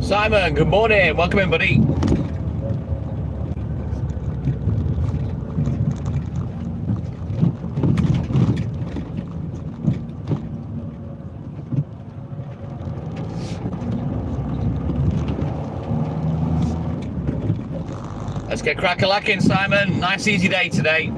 Simon, good morning. Welcome in, buddy. Let's get crack-a-lacking, Simon. Nice, easy day today.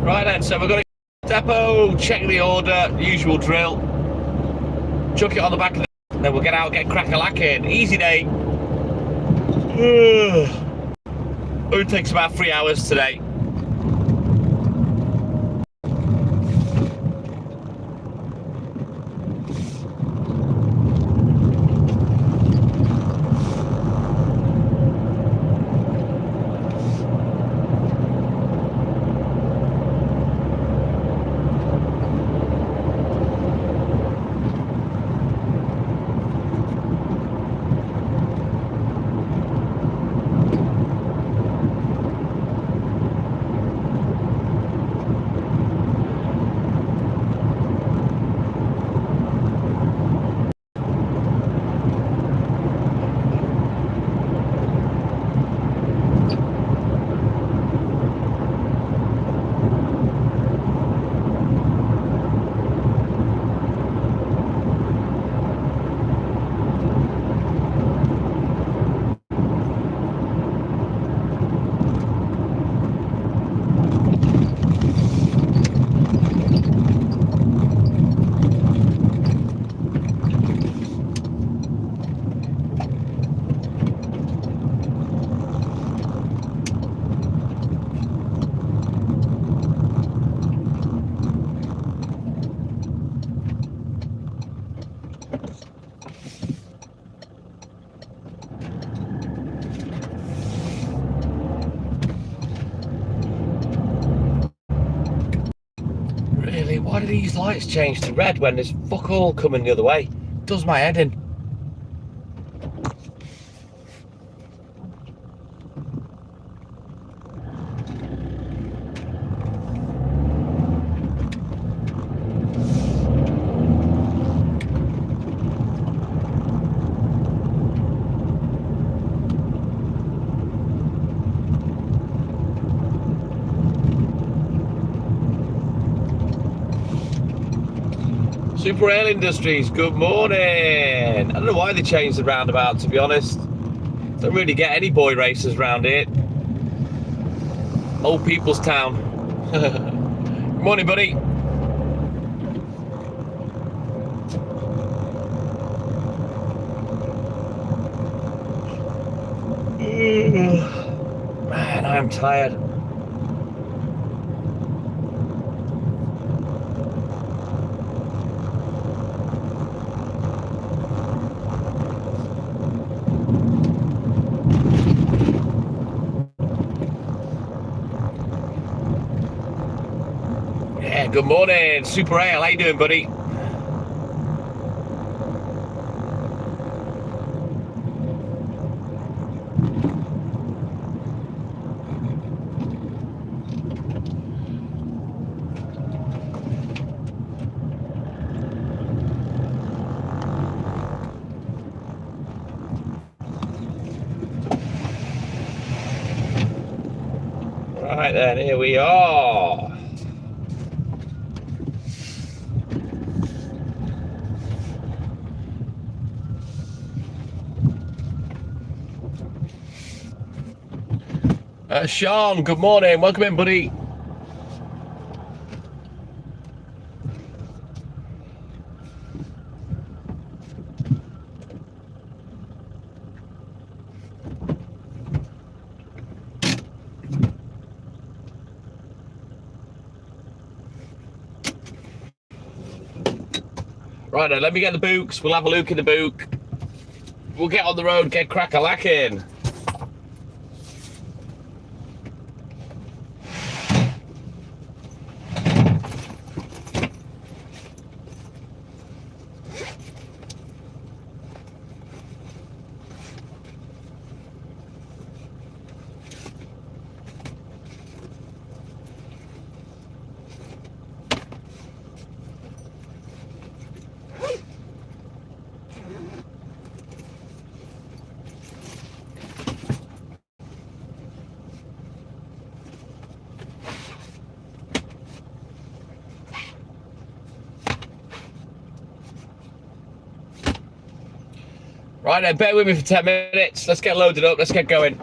Right then, so we're going to depot, check the order, usual drill, chuck it on the back of the, then we'll get out, get crack-a-lacking. Easy day. It takes about 3 hours today. these lights change to red when there's fuck all coming the other way? Does my head in. Super Rail Industries, good morning. I don't know why they changed the roundabout, to be honest. Don't really get any boy racers around here. Old people's town. Good morning, buddy. Man, I'm tired. Yeah, good morning, Super Rail. How you doing, buddy? Right then, here we are. Sean, good morning. Welcome in, buddy. Right then, let me get the books. We'll have a look in the book. We'll get on the road, get crack-a-lacking. Right then, bear with me for 10 minutes. Let's get loaded up. Let's get going.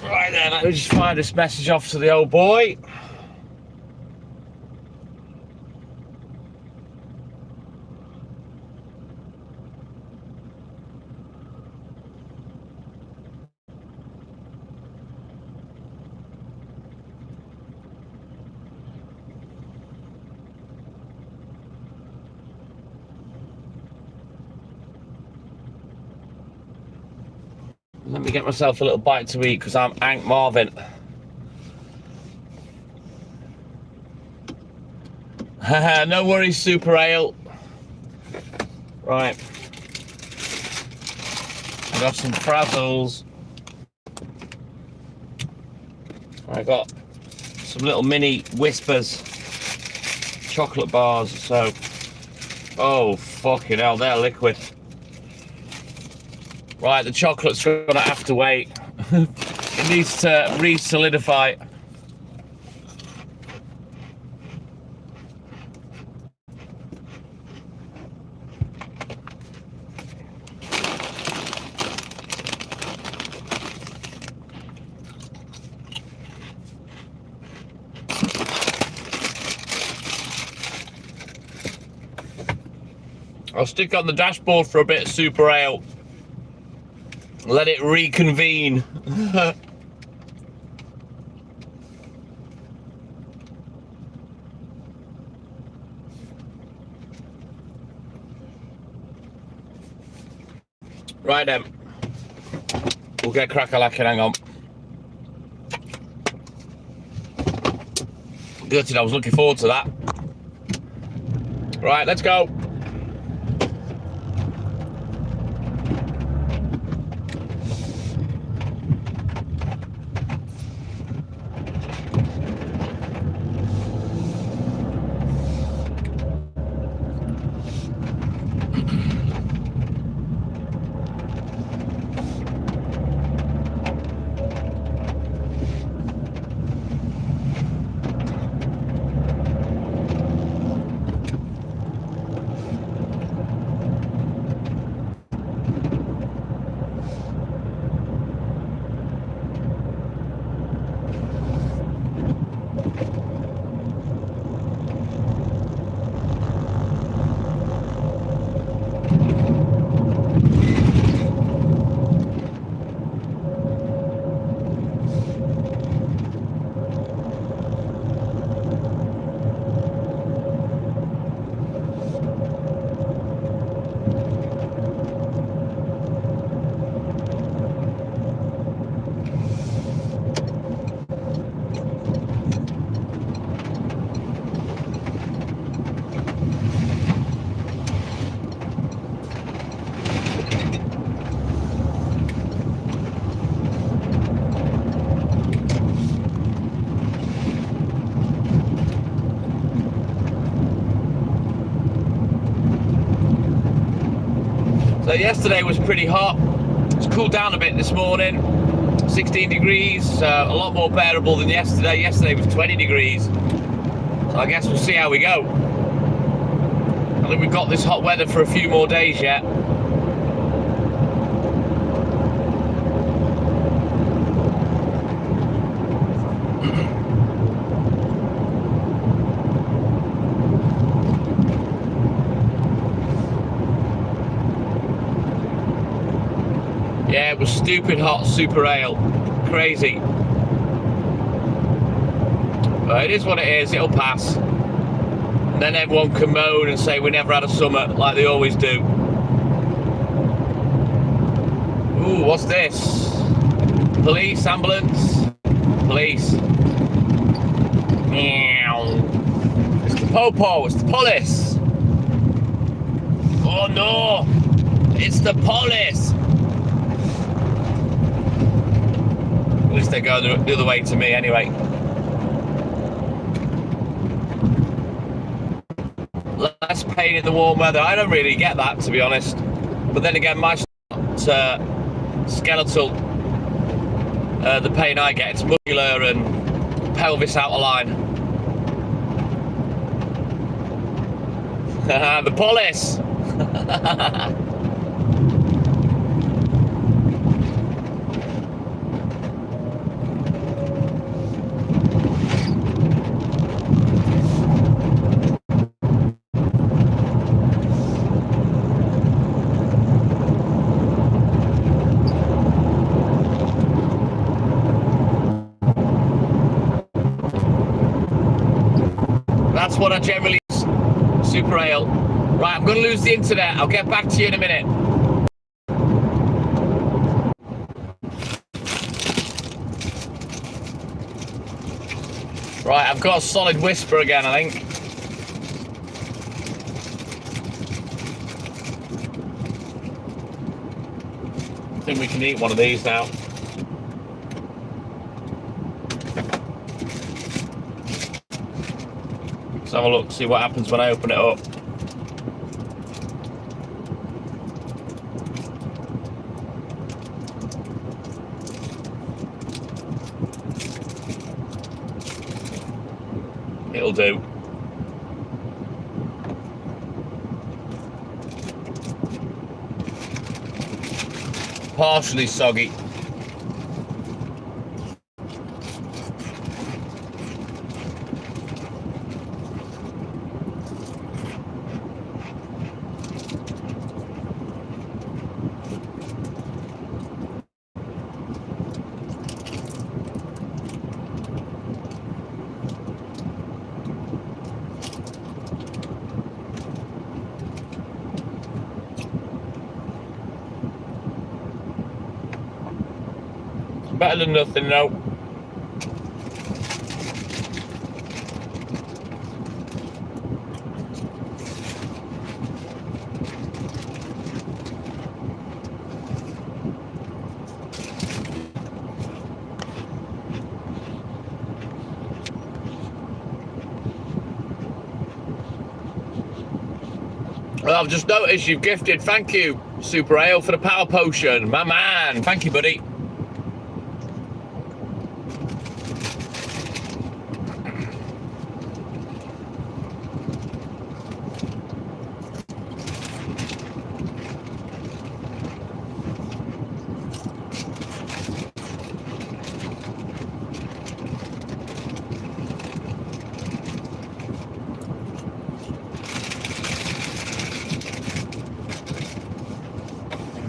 Right then, let me just fire this message off to the old boy. Let me get myself a little bite to eat because I'm Hank Marvin. No worries, Super Ale. Right. I got some Frazzles. I got some little mini Whispers chocolate bars. So, oh fucking hell, they're liquid. Right, the chocolate's gonna have to wait. It needs to re-solidify. I'll stick on the dashboard for a bit, Super Ale. Let it reconvene. Right then. We'll get crack-a-lacking, hang on. Gutted, I was looking forward to that. Right, let's go. So yesterday was pretty hot. It's cooled down a bit this morning. 16 degrees, a lot more bearable than yesterday. Yesterday was 20 degrees. So I guess we'll see how we go. I think we've got this hot weather for a few more days yet. Yeah, it was stupid hot, super ale. Crazy. But it is what it is, it'll pass. And then everyone can moan and say we never had a summer like they always do. Ooh, what's this? Police, ambulance, police. Meow. It's the popo, it's the police. Oh no, it's the police. At least they go the other way to me anyway. Less pain in the warm weather. I don't really get that, to be honest. But then again, my skeletal, the pain I get, it's muscular and pelvis out of line. The police. That's what I generally use. Super ale. Right, I'm going to lose the internet. I'll get back to you in a minute. Right, I've got a solid whisper again, I think. I think we can eat one of these now. Let's have a look, see what happens when I open it up. It'll do. Partially soggy. Better than nothing, though. Well, I've just noticed you've gifted, thank you, Super Ale, for the power potion. My man, thank you, buddy.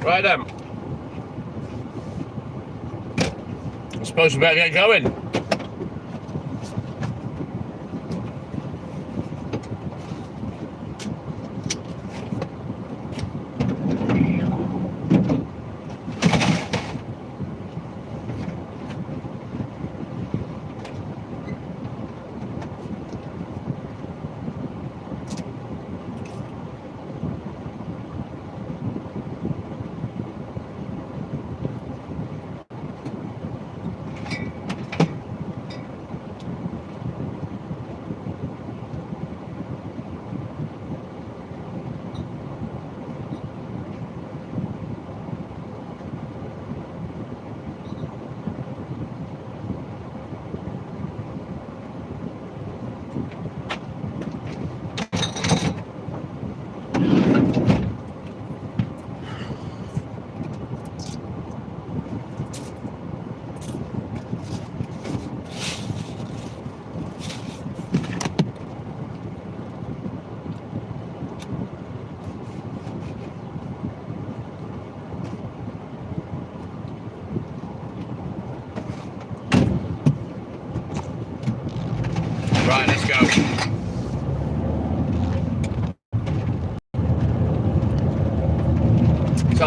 Right then. I suppose we better get going.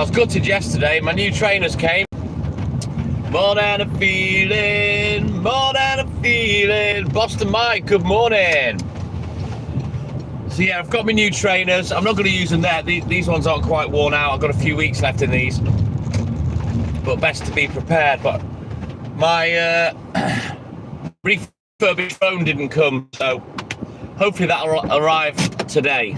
was gutted yesterday. My new trainers came. More than a feeling, more than a feeling. Boston Mike, good morning. So yeah, I've got my new trainers. I'm not going to use them there. These ones aren't quite worn out. I've got a few weeks left in these. But best to be prepared. But my refurbished phone didn't come, so hopefully that'll arrive today.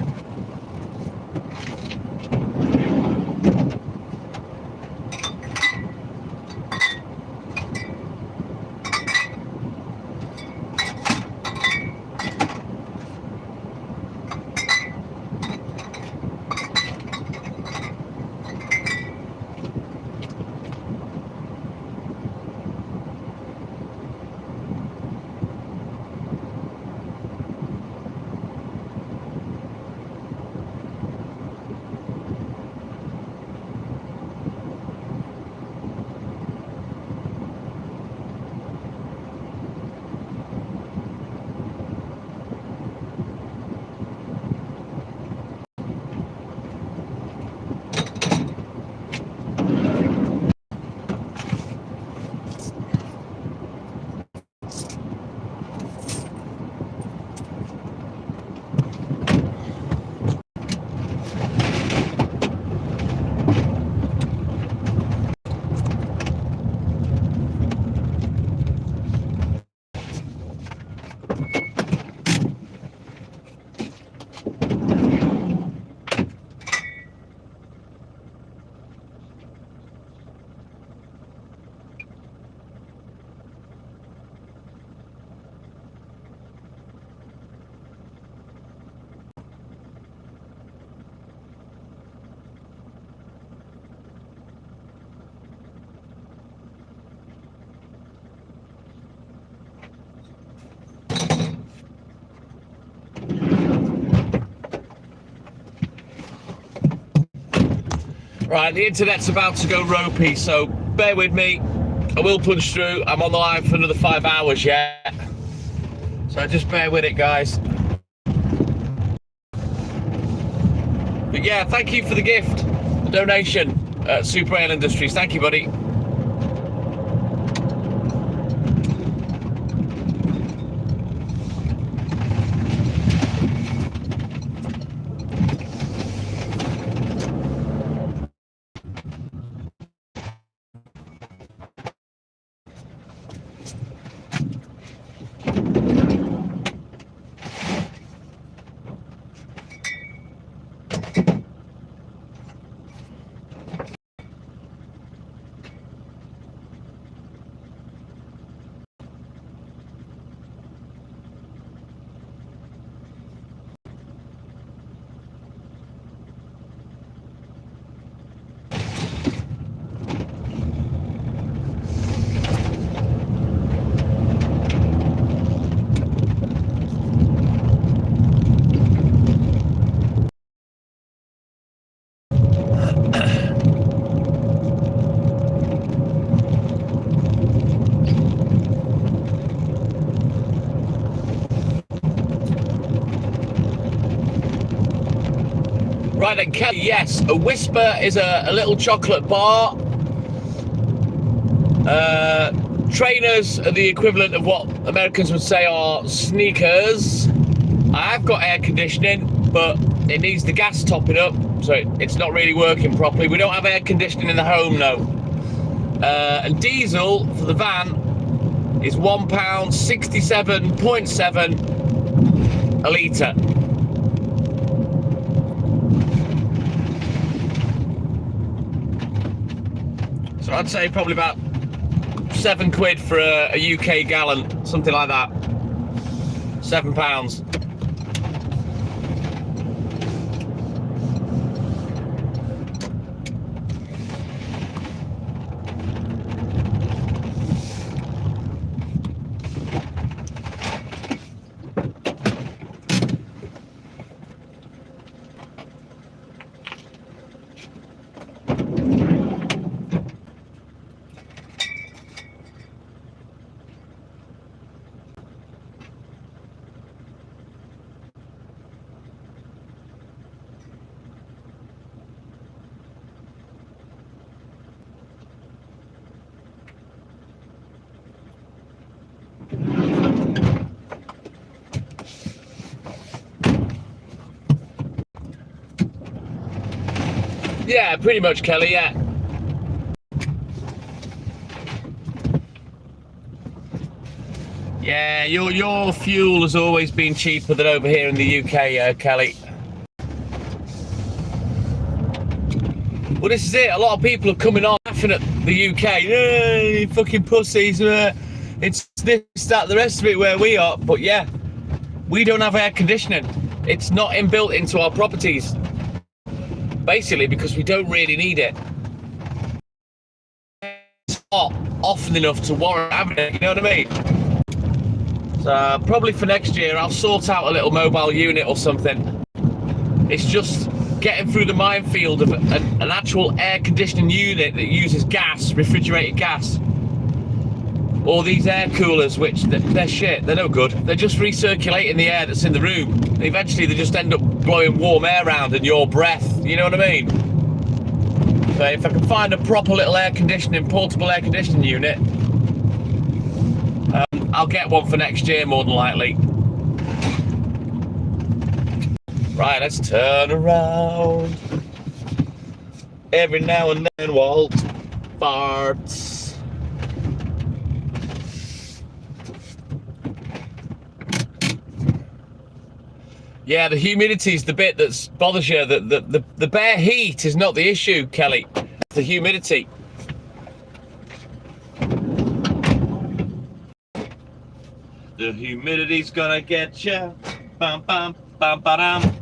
Right, the internet's about to go ropey, so bear with me. I will punch through. I'm on the line for another 5 hours yet. So just bear with it, guys. But yeah, thank you for the gift, the donation at Super Ale Industries. Thank you, buddy. Right then, Kelly, yes, a Whisper is a little chocolate bar. Trainers are the equivalent of what Americans would say are sneakers. I have got air conditioning, but it needs the gas topping up, so it's not really working properly. We don't have air conditioning in the home, no. And diesel for the van is £1.67.7 a litre. So I'd say probably about £7 for a UK gallon, something like that. £7. Yeah, pretty much, Kelly, yeah. Yeah, your fuel has always been cheaper than over here in the UK, Kelly. Well, this is it. A lot of people are coming on laughing at the UK. Hey, fucking pussies. It's this, that, the rest of it where we are. But yeah, we don't have air conditioning. It's not inbuilt into our properties. Basically, because we don't really need it. It's not often enough to warrant having it, you know what I mean? So probably for next year, I'll sort out a little mobile unit or something. It's just getting through the minefield of an actual air conditioning unit that uses gas, refrigerated gas. Or these air coolers, which they're shit, they're no good. They're just recirculating the air that's in the room. Eventually they just end up blowing warm air around in your breath, you know what I mean? So if I can find a proper little portable air conditioning unit, I'll get one for next year more than likely. Right, let's turn around. Every now and then Walt farts. Yeah, the humidity is the bit that bothers you. The bare heat is not the issue, Kelly. It's the humidity. The humidity's gonna get you. Bam, bam, bam, ba-dam.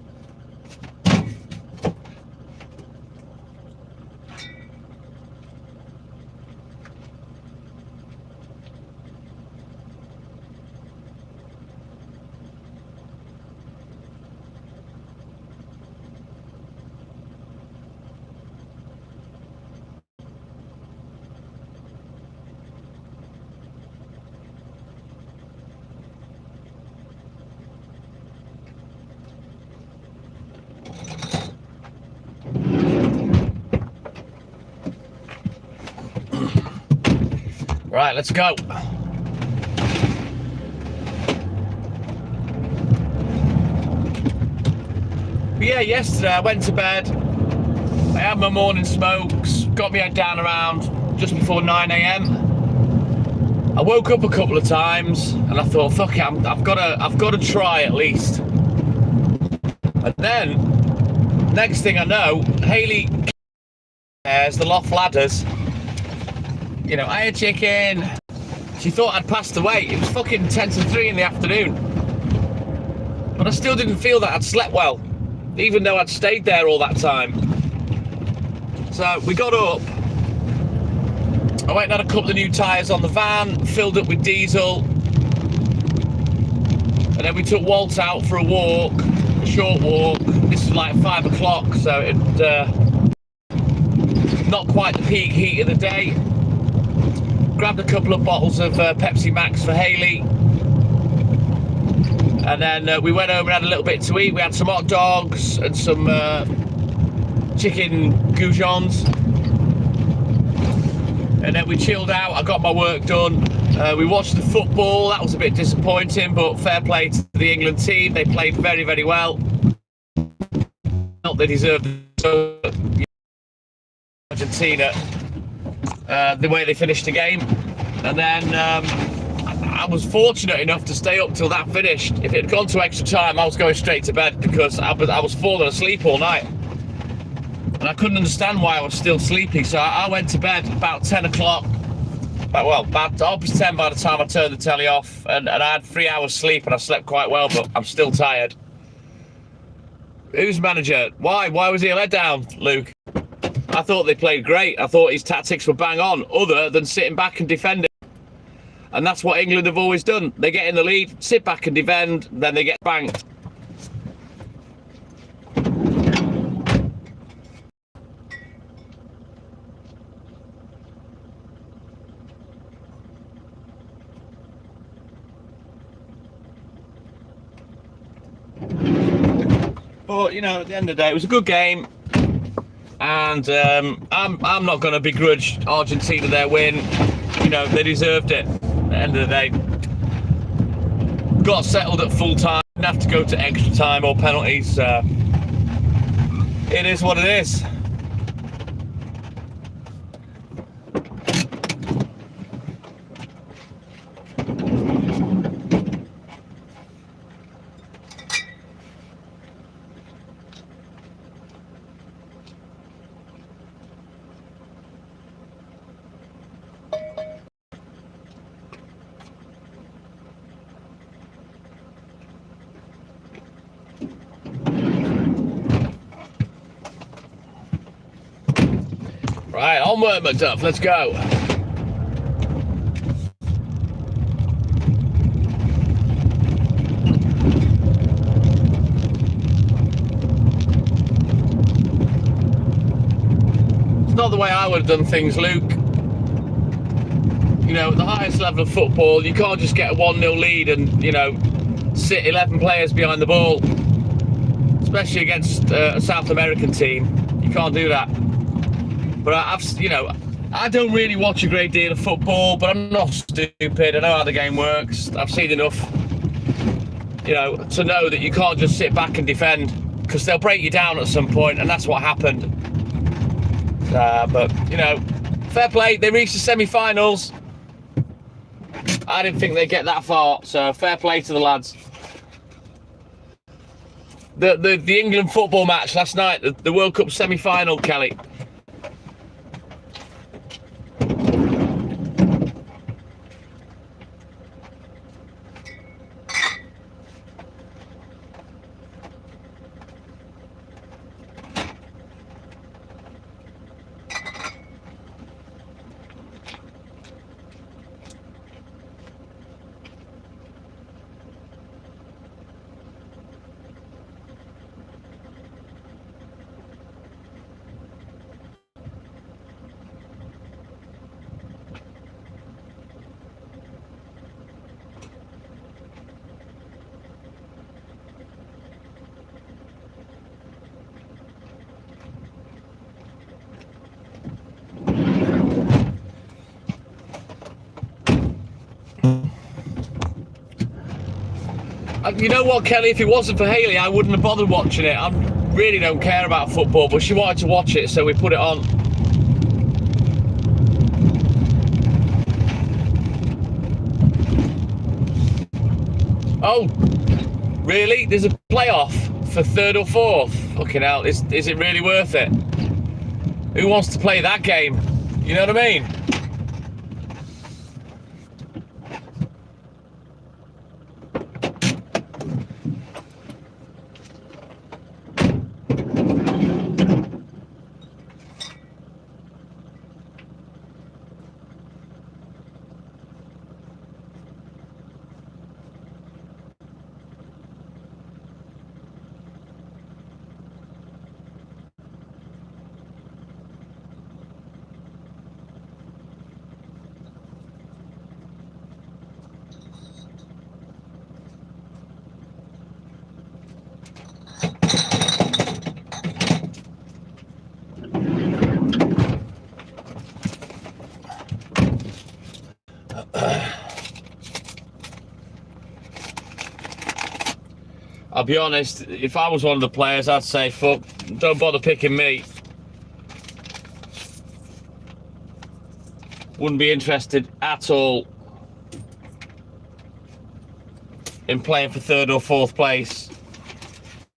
Right, let's go. But yeah, yesterday I went to bed. I had my morning smokes, got my head down around just before 9 a.m. I woke up a couple of times and I thought, fuck it, I've got to try at least. And then, next thing I know, Hayley has the loft ladders. You know, I had chicken. She thought I'd passed away. It was fucking 10 to 3 in the afternoon. But I still didn't feel that I'd slept well, even though I'd stayed there all that time. So we got up. I went and had a couple of new tyres on the van, filled up with diesel. And then we took Walt out for a walk, a short walk. This is like 5 o'clock, so it not quite the peak heat of the day. Grabbed a couple of bottles of Pepsi Max for Hayley. And then we went home and had a little bit to eat. We had some hot dogs and some chicken goujons. And then we chilled out. I got my work done. We watched the football. That was a bit disappointing, but fair play to the England team. They played very, very well. Not they deserved it. Argentina. The way they finished the game. And then I was fortunate enough to stay up till that finished. If it had gone to extra time, I was going straight to bed because I was falling asleep all night. And I couldn't understand why I was still sleepy. So I went to bed about 10 o'clock. About 10 by the time I turned the telly off. And I had 3 hours sleep and I slept quite well, but I'm still tired. Who's manager? Why was he a letdown, Luke? I thought they played great. I thought his tactics were bang on, other than sitting back and defending. And that's what England have always done. They get in the lead, sit back and defend, then they get banked. But, you know, at the end of the day, it was a good game. And I'm not going to begrudge Argentina their win. You know, they deserved it at the end of the day. Got settled at full time. Didn't have to go to extra time or penalties. It is what it is. Right, onward, McDuff, let's go. It's not the way I would have done things, Luke. You know, at the highest level of football, you can't just get a 1-0 lead and, you know, sit 11 players behind the ball. Especially against a South American team. You can't do that. But I don't really watch a great deal of football, but I'm not stupid. I know how the game works. I've seen enough, you know, to know that you can't just sit back and defend, because they'll break you down at some point, and that's what happened. But, you know, fair play. They reached the semi-finals. I didn't think they'd get that far, so fair play to the lads. The England football match last night, the World Cup semi-final, Kelly. You know what, Kelly, if it wasn't for Hayley, I wouldn't have bothered watching it. I really don't care about football, but she wanted to watch it, so we put it on. Oh, really? There's a playoff for 3rd or 4th? Fucking hell, is it really worth it? Who wants to play that game? You know what I mean? I'll be honest, if I was one of the players, I'd say, fuck, don't bother picking me. Wouldn't be interested at all in playing for 3rd or 4th place.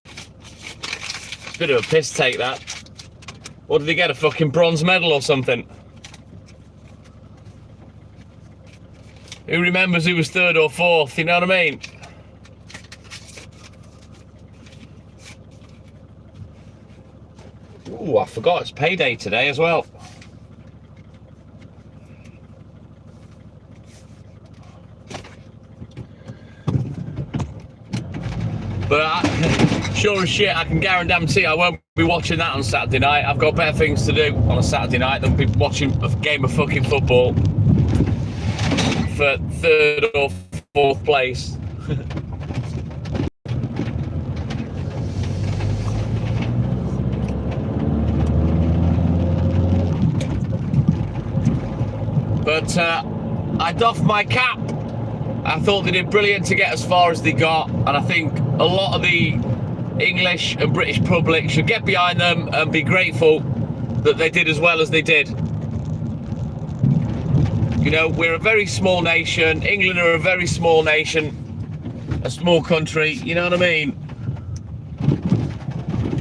It's a bit of a piss take, that. What did he get, a fucking bronze medal or something? Who remembers who was 3rd or 4th, you know what I mean? Ooh, I forgot it's payday today as well. But sure as shit, I can guarantee I won't be watching that on Saturday night. I've got better things to do on a Saturday night than be watching a game of fucking football for 3rd or 4th place. But I doff my cap. I thought they did brilliant to get as far as they got, and I think a lot of the English and British public should get behind them and be grateful that they did as well as they did. You know, we're a very small nation. England are a very small nation, a small country, you know what I mean?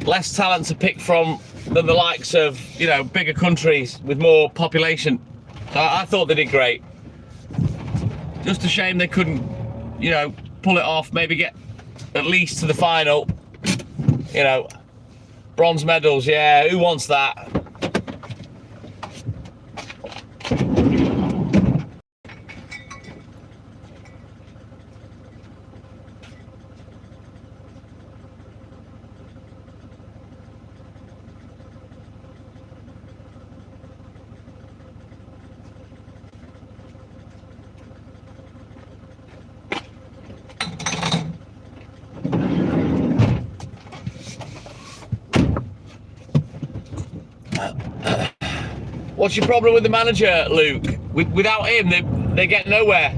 Less talent to pick from than the likes of, you know, bigger countries with more population. I thought they did great. Just a shame they couldn't, you know, pull it off, maybe get at least to the final. You know, bronze medals, yeah, who wants that? What's your problem with the manager, Luke? Without him, they get nowhere.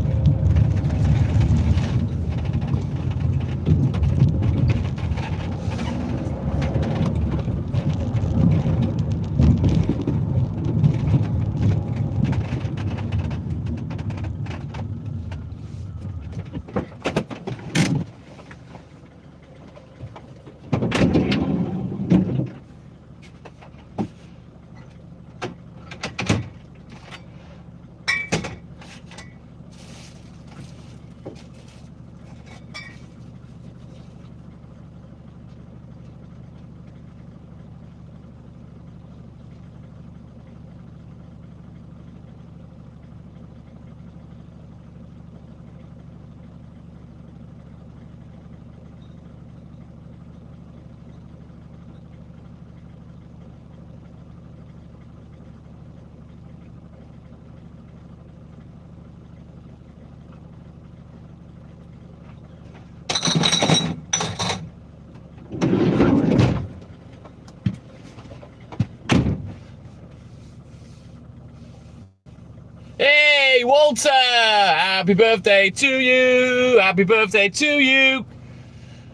Hey, Walter! Happy birthday to you! Happy birthday to you!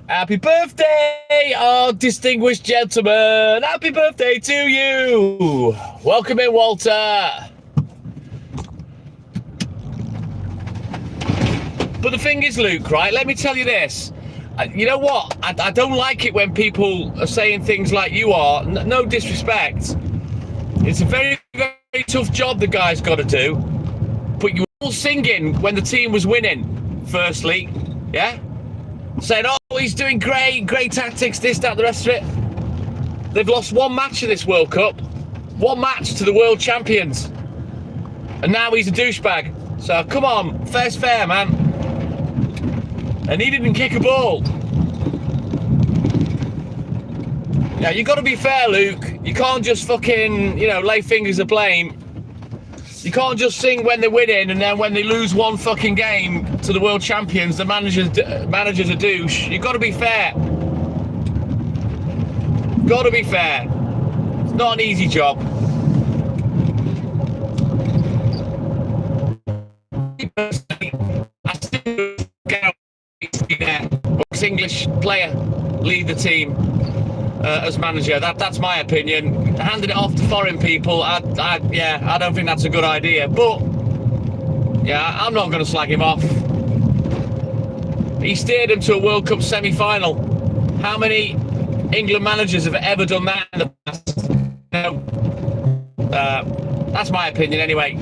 Happy birthday, our distinguished gentleman! Happy birthday to you! Welcome in, Walter! But the thing is, Luke, right? Let me tell you this. You know what? I don't like it when people are saying things like you are. No disrespect. It's a very, very tough job the guy's got to do. But you were all singing when the team was winning, firstly. Yeah? Saying, oh, he's doing great tactics, this, that, the rest of it. They've lost one match in this World Cup. One match to the world champions. And now he's a douchebag. So, come on. Fair's fair, man. And he didn't kick a ball. Now, you got to be fair, Luke. You can't just fucking, lay fingers of blame. You can't just sing when they're winning and then when they lose one fucking game to the world champions, the manager's a douche. You got to be fair. Got to be fair. It's not an easy job. I still get there. English player lead the team as manager. That's my opinion. Handing it off to foreign people, I don't think that's a good idea. But yeah, I'm not going to slag him off. He steered him to a World Cup semi-final. How many England managers have ever done that in the past? No. That's my opinion anyway.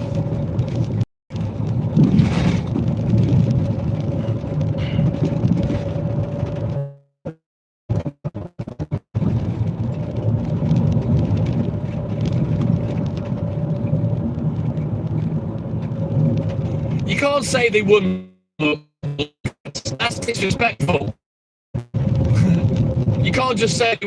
You can't say they wouldn't. That's disrespectful. You can't just say.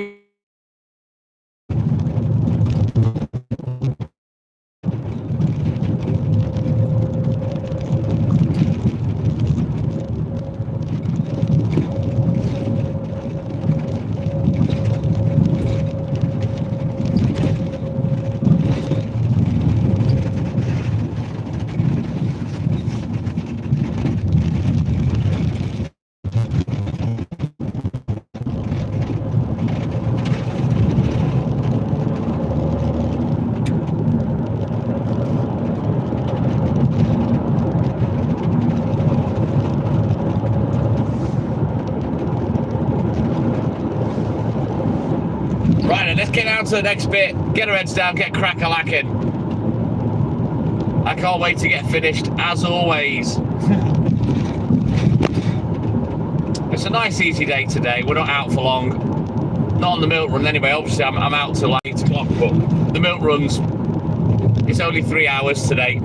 Right, let's get down to the next bit. Get our heads down, get crack-a-lacking. I can't wait to get finished, as always. It's a nice, easy day today. We're not out for long. Not on the milk run anyway. Obviously, I'm out till like 8 o'clock, but the milk runs, it's only 3 hours today.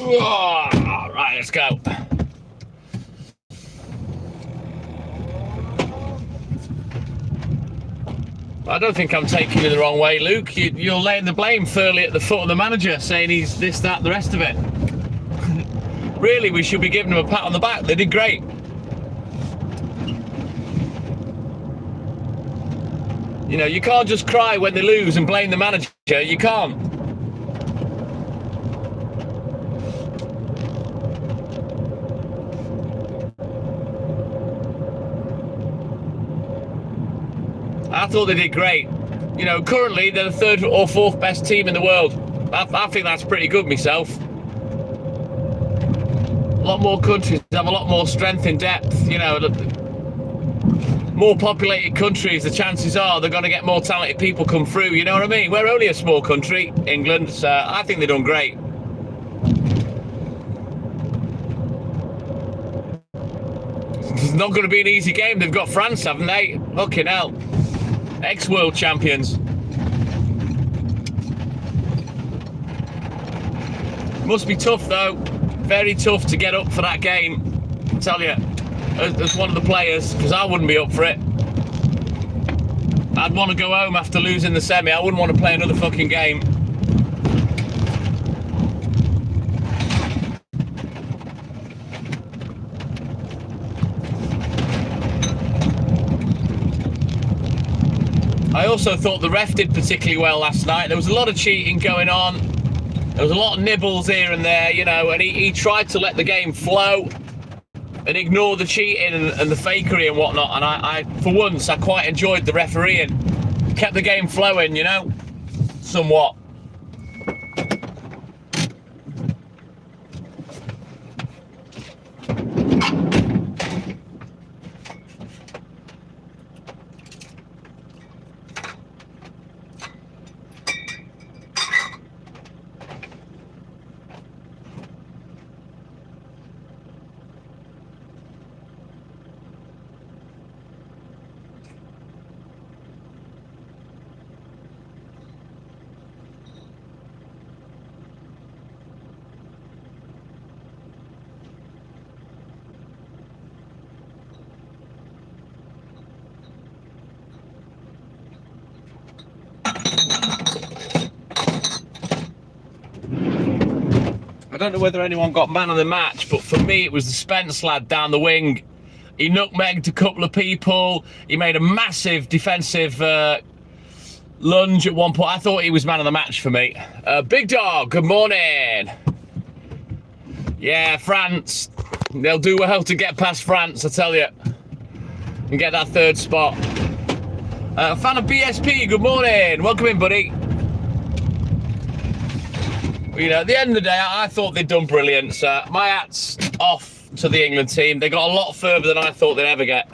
Right, let's go. I don't think I'm taking you the wrong way, Luke. You're laying the blame firmly at the foot of the manager, saying he's this, that, the rest of it. Really, we should be giving them a pat on the back. They did great. You know, you can't just cry when they lose and blame the manager. You can't. I thought they did great. You know, currently they're the third or fourth best team in the world. I think that's pretty good myself. A lot more countries have a lot more strength in depth. You know, more populated countries, the chances are they're going to get more talented people come through. You know what I mean? We're only a small country, England, so I think they've done great. It's not going to be an easy game. They've got France, haven't they? Fucking hell. Ex-world champions. Must be tough though. Very tough to get up for that game. I tell you, as one of the players, because I wouldn't be up for it. I'd want to go home after losing the semi. I wouldn't want to play another fucking game. I also thought the ref did particularly well last night. There was a lot of cheating going on. There was a lot of nibbles here and there, you know, and he tried to let the game flow and ignore the cheating and the fakery and whatnot. And I, for once, I quite enjoyed the refereeing. Kept the game flowing, you know, somewhat. I don't know whether anyone got man of the match, but for me it was the Spence lad down the wing. He nutmegged a couple of people. He made a massive defensive lunge at one point. I thought he was man of the match for me. Big Dog, good morning. Yeah, France. They'll do well to get past France, I tell you. And get that third spot. Fan of BSP, good morning. Welcome in, buddy. You know, at the end of the day, I thought they'd done brilliant. So my hat's off to the England team. They got a lot further than I thought they'd ever get.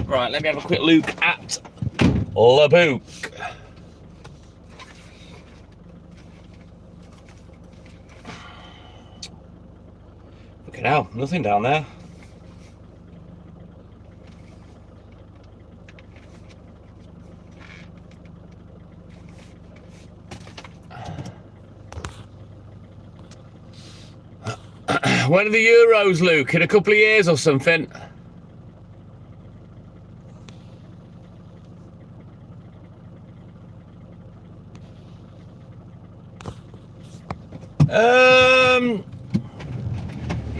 Right, let me have a quick look at Le Book. Look at hell, nothing down there. When are the Euros, Luke? In a couple of years or something?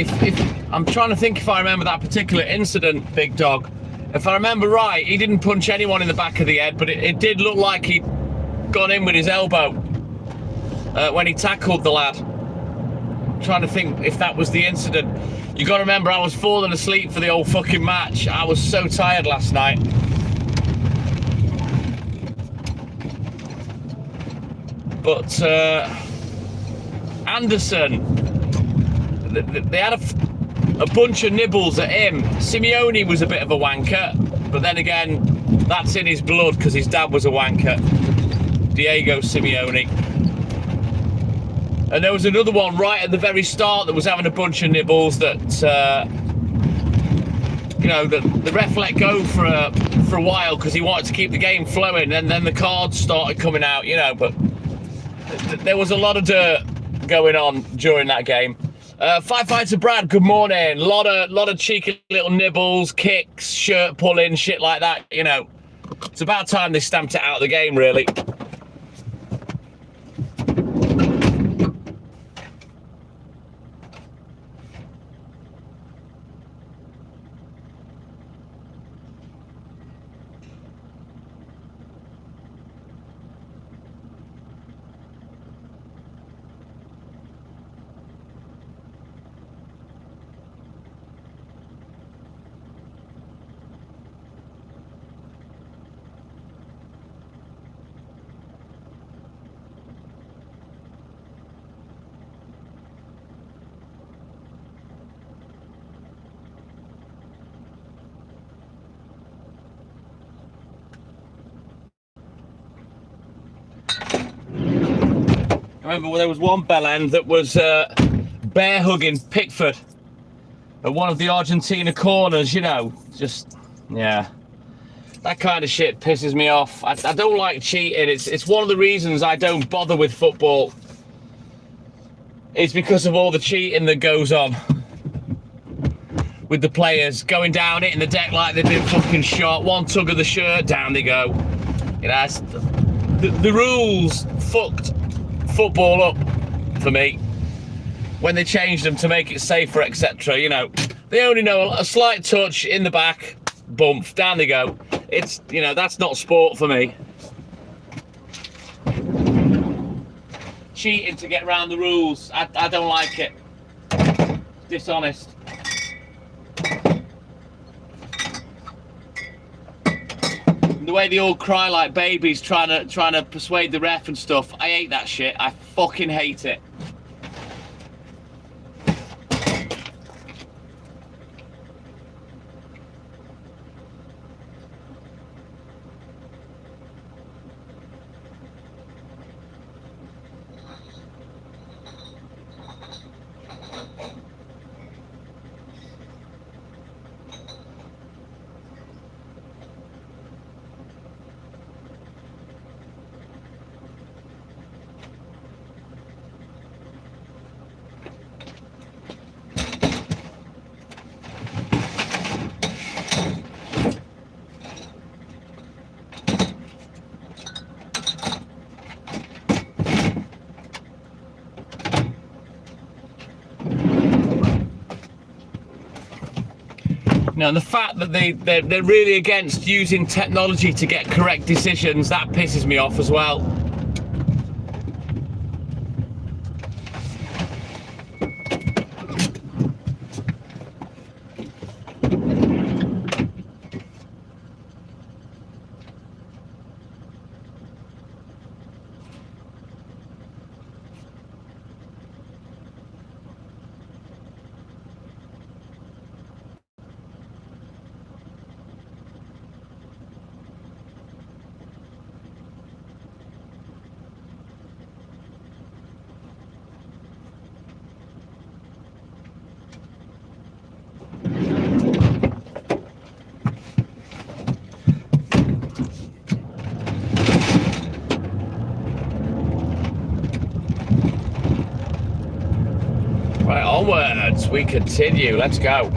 If I'm trying to think if I remember that particular incident, Big Dog. If I remember right, he didn't punch anyone in the back of the head, but it did look like he'd gone in with his elbow when he tackled the lad. I'm trying to think if that was the incident. You got to remember, I was falling asleep for the old fucking match. I was so tired last night. But Anderson, they had a bunch of nibbles at him. Simeone was a bit of a wanker, but then again, that's in his blood because his dad was a wanker. Diego Simeone. And there was another one right at the very start that was having a bunch of nibbles that, you know, the ref let go for a while because he wanted to keep the game flowing, and then the cards started coming out, you know, but there was a lot of dirt going on during that game. Five Fighter Brad, good morning. Lot of cheeky little nibbles, kicks, shirt pulling, shit like that, you know. It's about time they stamped it out of the game, really. I remember there was one bell end that was bear hugging Pickford at one of the Argentina corners, you know, just, yeah. That kind of shit pisses me off. I don't like cheating. It's one of the reasons I don't bother with football. It's because of all the cheating that goes on with the players going down it in the deck like they've been fucking shot. One tug of the shirt, down they go. You know, the rules fucked football up for me when they changed them to make it safer, etc. You know, they only know a slight touch in the back, bump, down they go. It's, you know, that's not sport for me. Cheating to get around the rules, I don't like it. Dishonest. The way they all cry like babies trying to persuade the ref and stuff, I hate that shit. I fucking hate it. Now, the fact that they're really against using technology to get correct decisions, that pisses me off as well. Right, onwards, we continue. Let's go.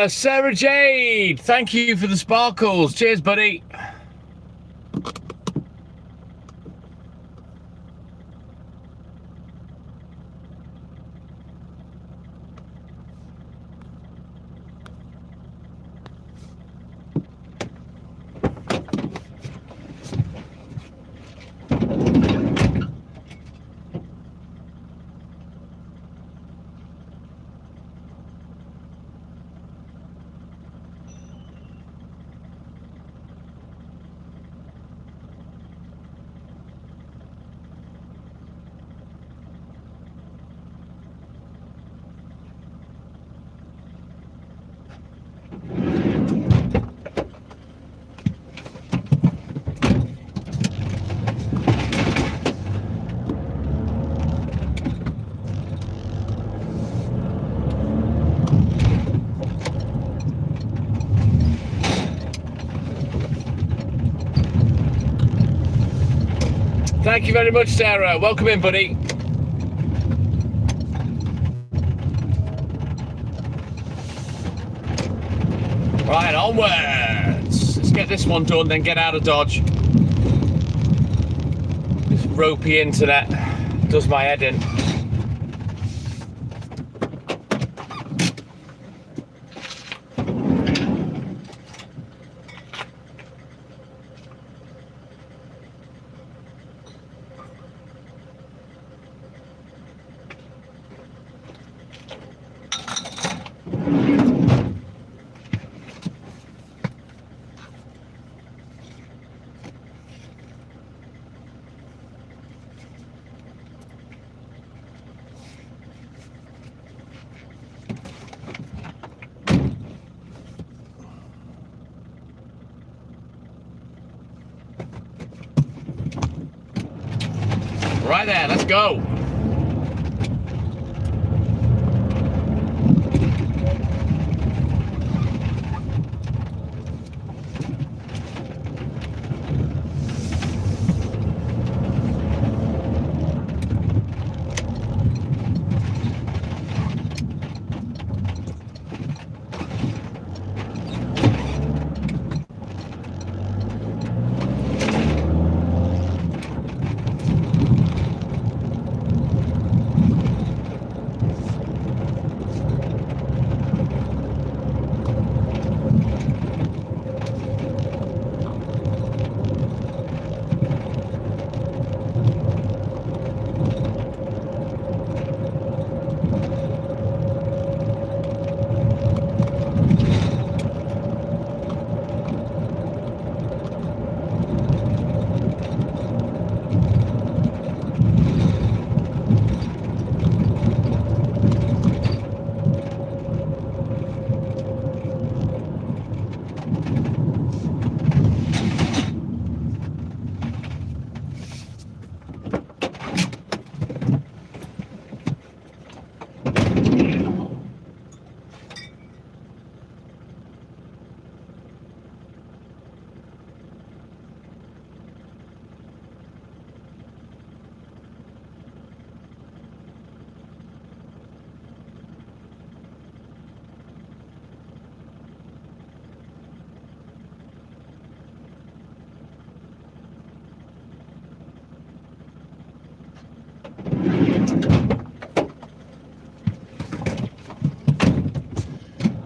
Sarah Jade, thank you for the sparkles. Cheers, buddy. Thank you very much, Sarah. Welcome in, buddy. Right, onwards. Let's get this one done, then get out of Dodge. This ropey internet does my head in. Right there, let's go.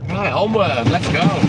Right, onward, let's go.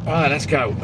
Right, let's go.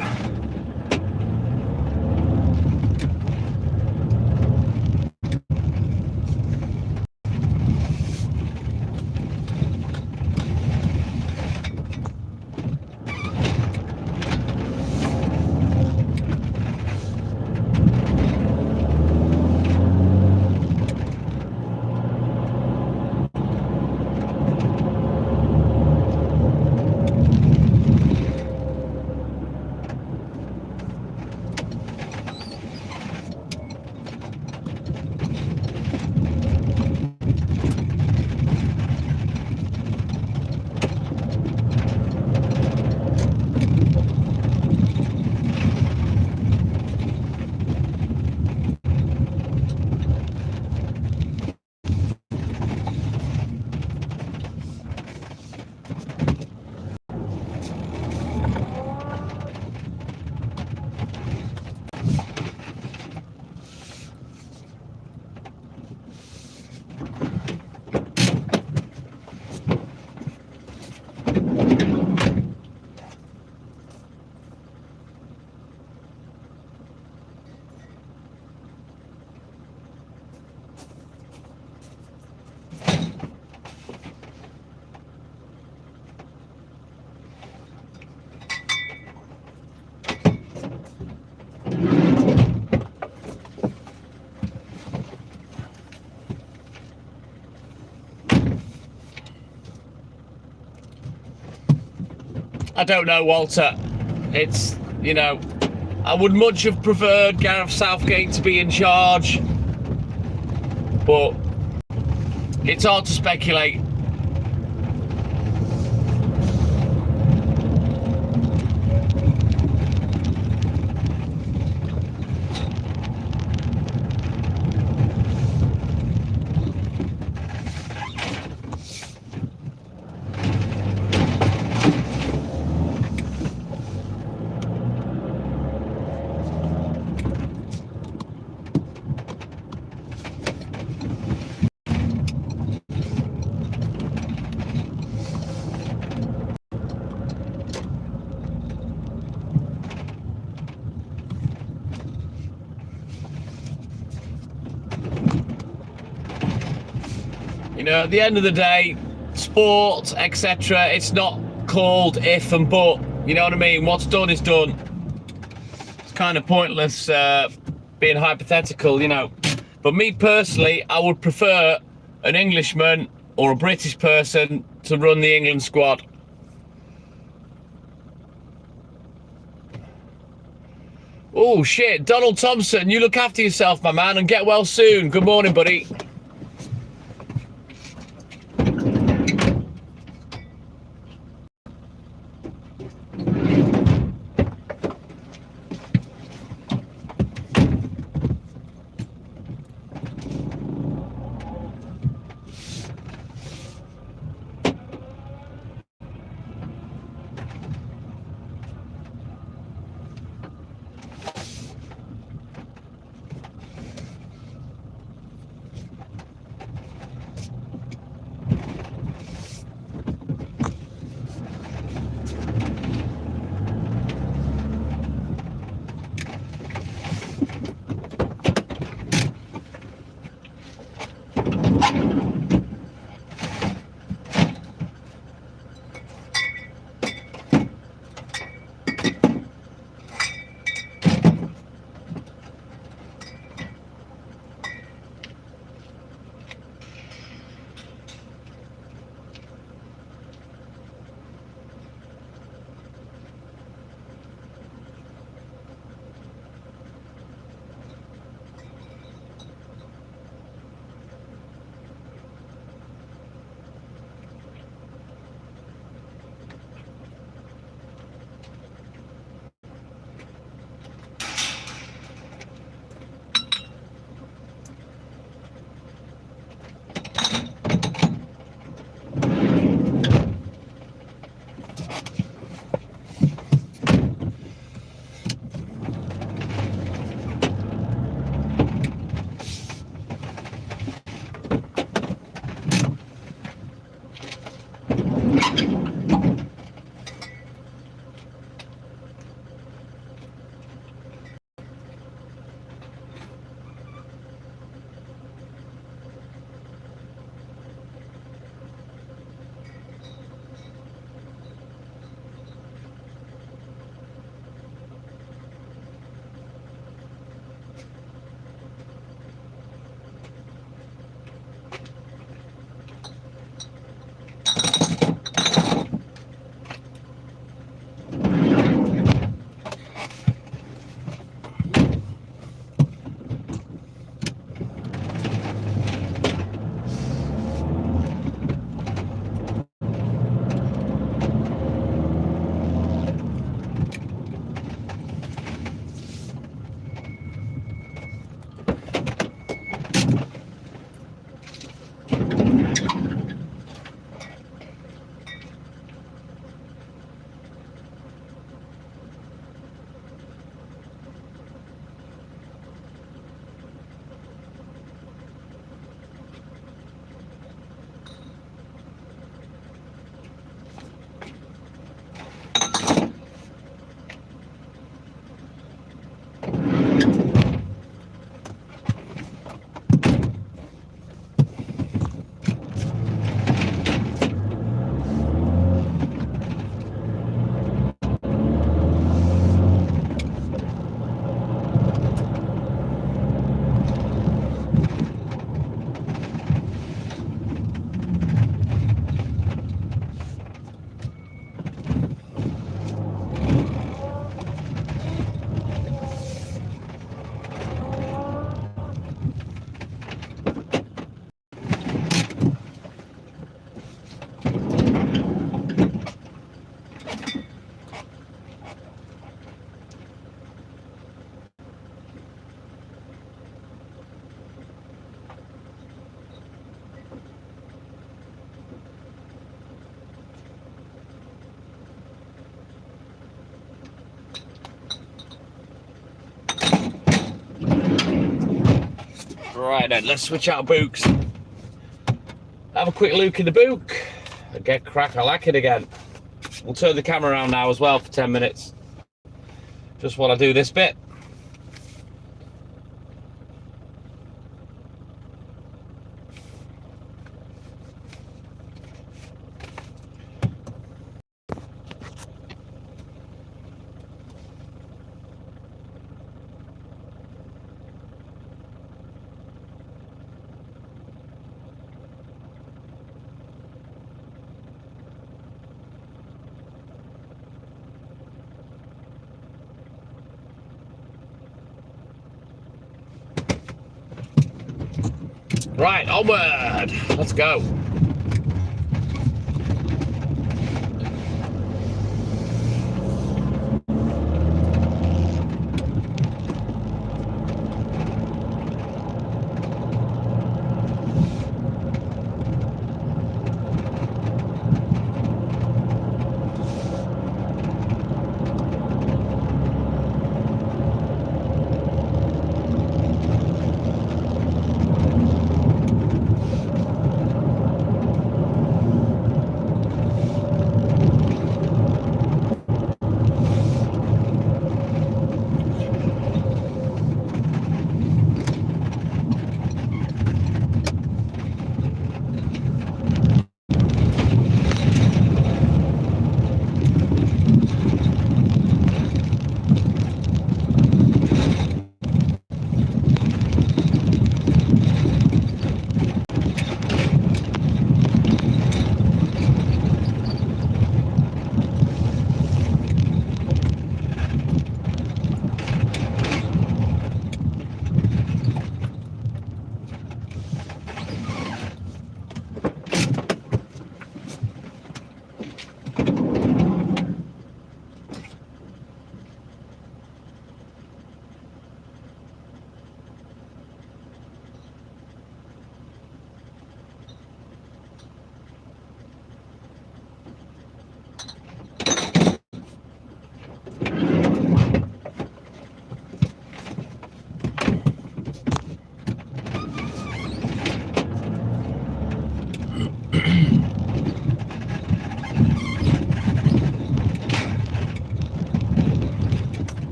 I don't know, Walter. It's, you know, I would much have preferred Gareth Southgate to be in charge, but it's hard to speculate. You know, at the end of the day, sport, etc., it's not called if and but. You know what I mean? What's done is done. It's kind of pointless being hypothetical, you know. But me personally, I would prefer an Englishman or a British person to run the England squad. Oh shit, Donald Thompson, you look after yourself, my man, and get well soon. Good morning, buddy. Right then, let's switch out books. Have a quick look in the book and get crack-a-lacking again. We'll turn the camera around now as well for 10 minutes. Just while I do this bit. Right, onward. Let's go.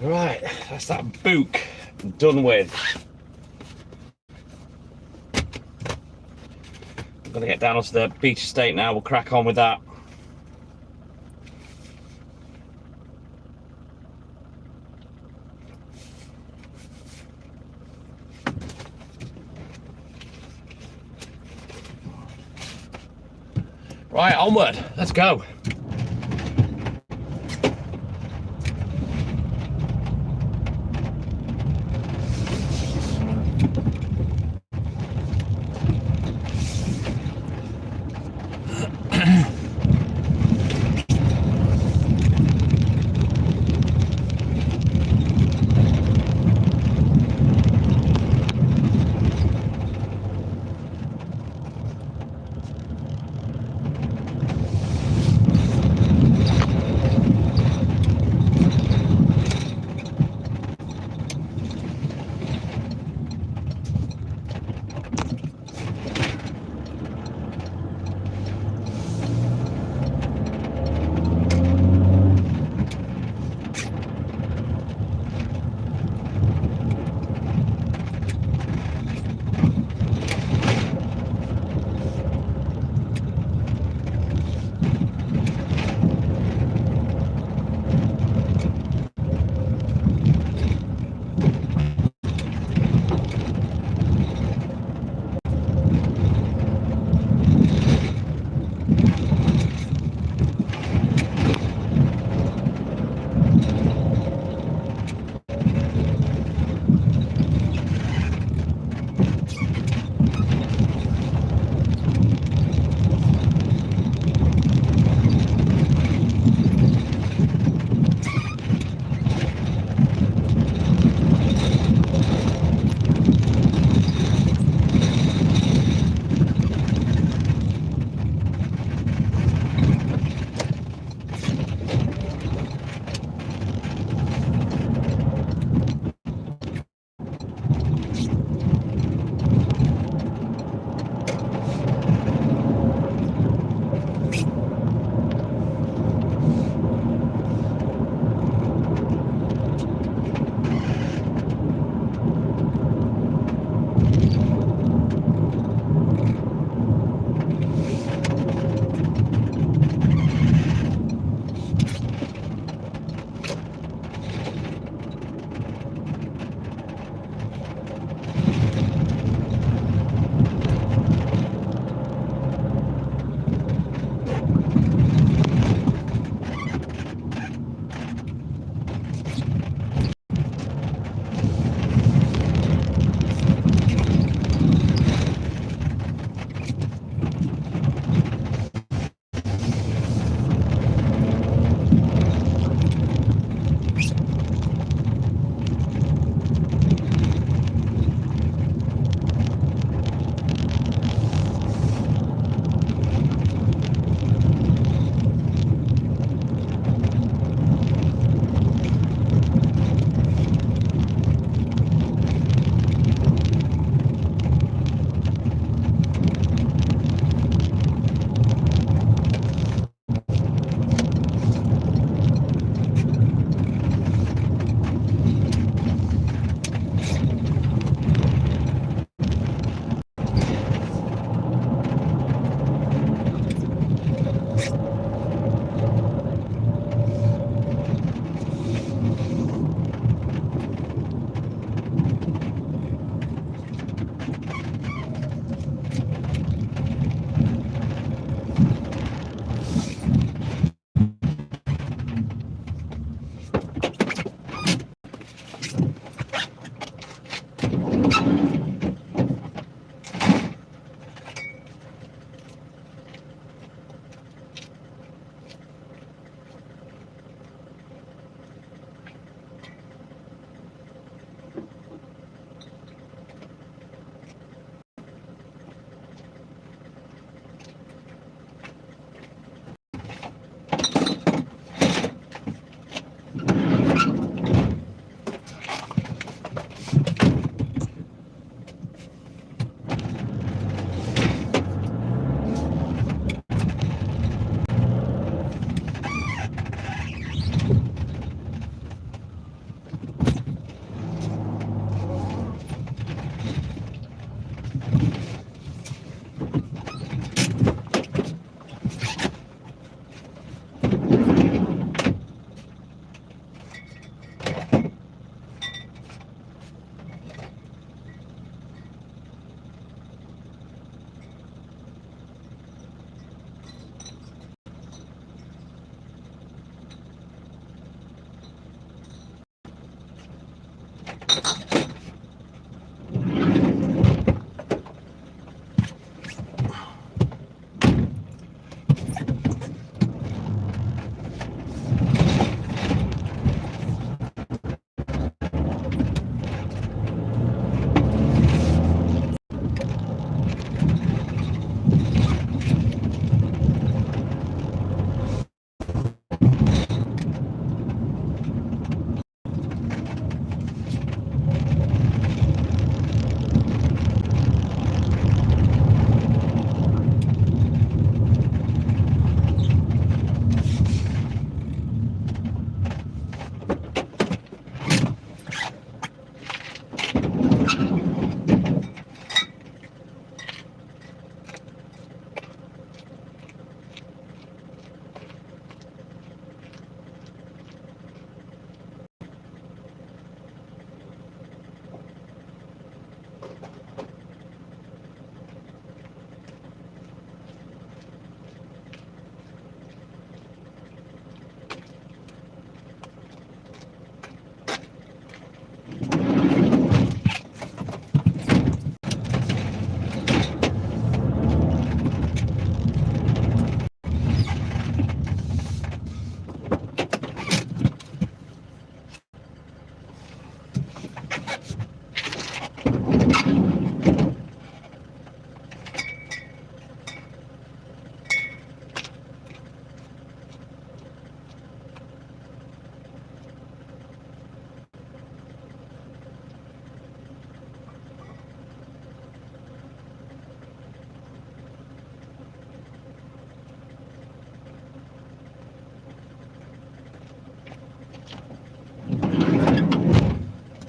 Right, that's that book done with. I'm gonna get down onto the beach estate now. We'll crack on with that. Right, onward. Let's go.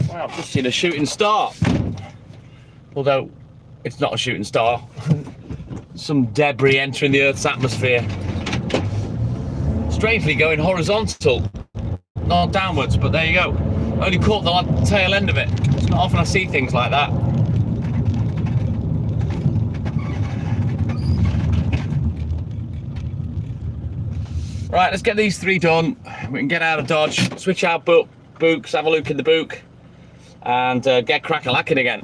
Well, I've just seen a shooting star. Although it's not a shooting star. Some debris entering the Earth's atmosphere. Strangely going horizontal, not downwards, but there you go. Only caught the tail end of it. It's not often I see things like that. Right, let's get these 3 done. We can get out of Dodge, switch out books, have a look in the book, and get crack-a-lacking again.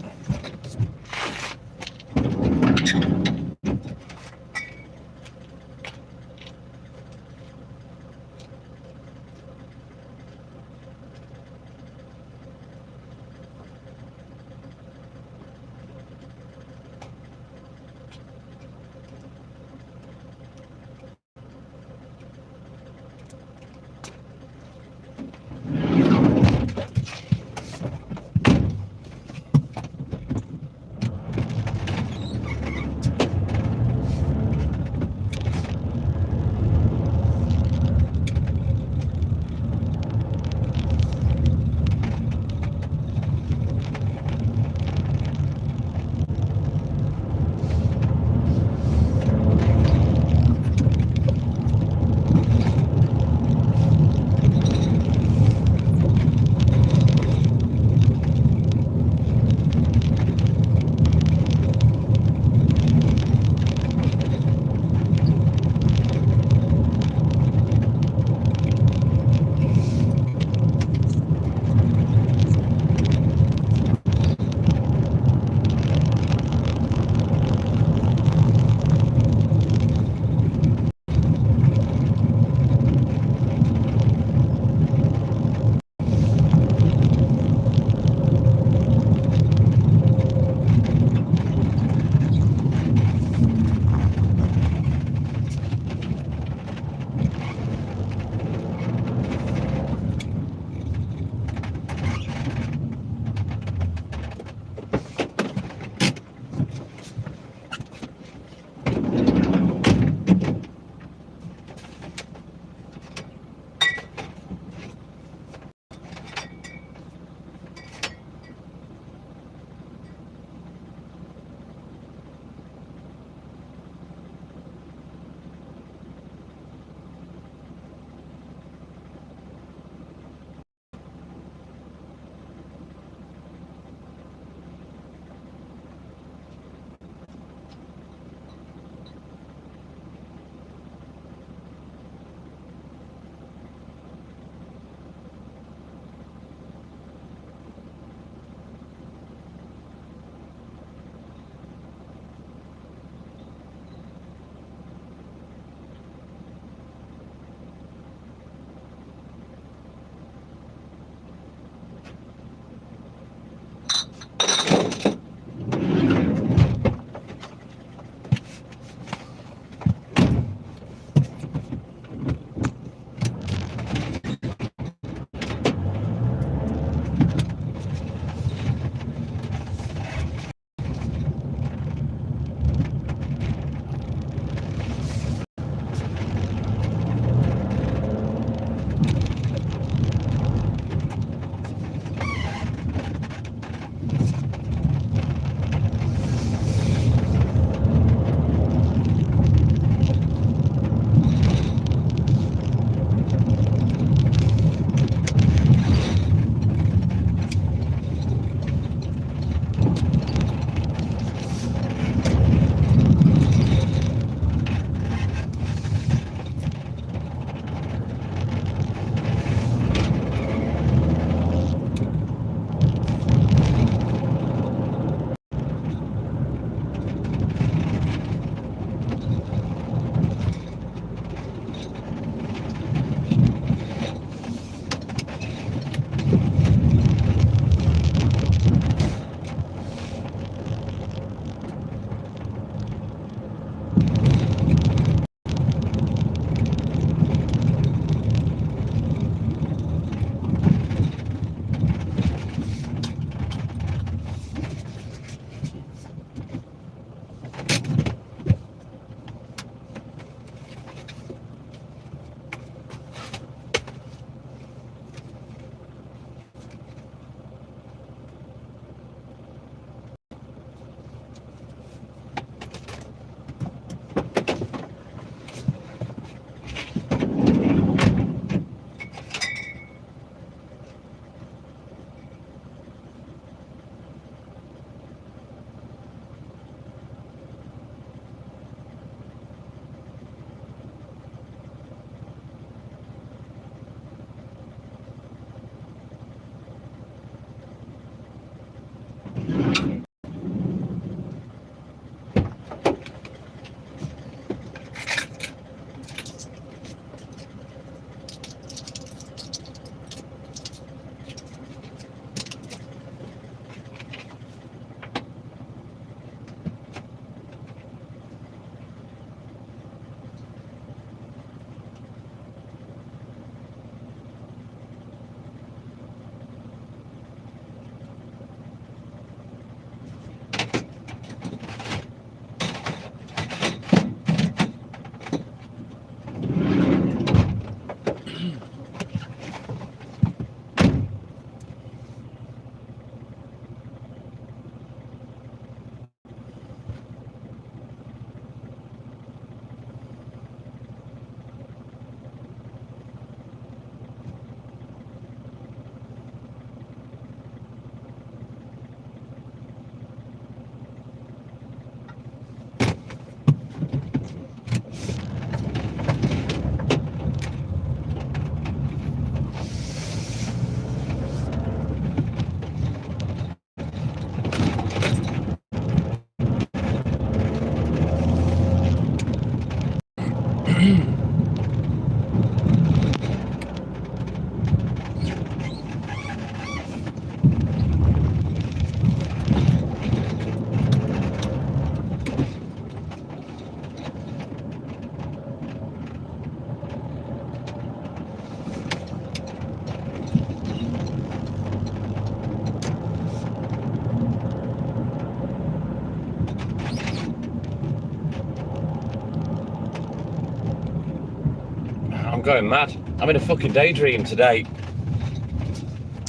going mad. I'm in a fucking daydream today.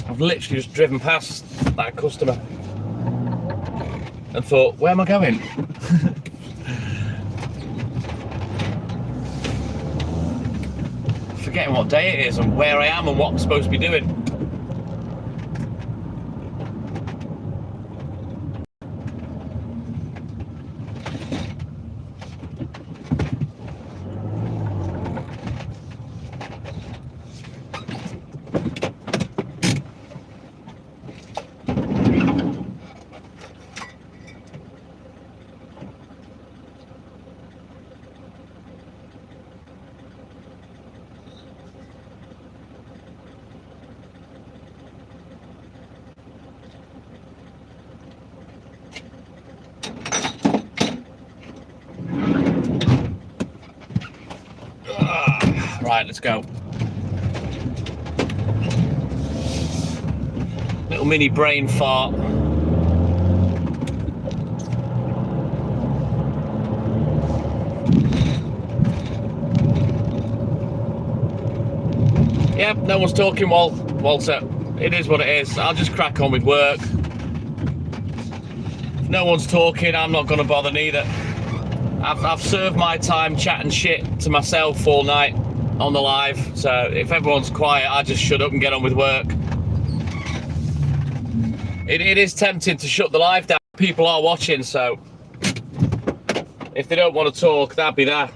I've literally just driven past that customer and thought, where am I going? Forgetting what day it is and where I am and what I'm supposed to be doing. Right, let's go. Little mini brain fart. Yep, no one's talking, Walter. It is what it is. I'll just crack on with work. If no one's talking, I'm not going to bother neither. I've served my time chatting shit to myself all night on the live, so if everyone's quiet, I just shut up and get on with work. It is tempting to shut the live down. People are watching, so if they don't want to talk, that'd be that.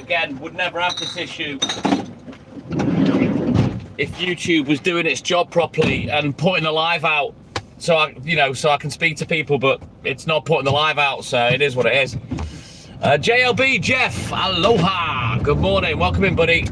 Again, would never have this issue if YouTube was doing its job properly and putting the live out, so I can speak to people, but it's not putting the live out, so it is what it is. JLB Jeff, aloha, good morning, welcome in, buddy.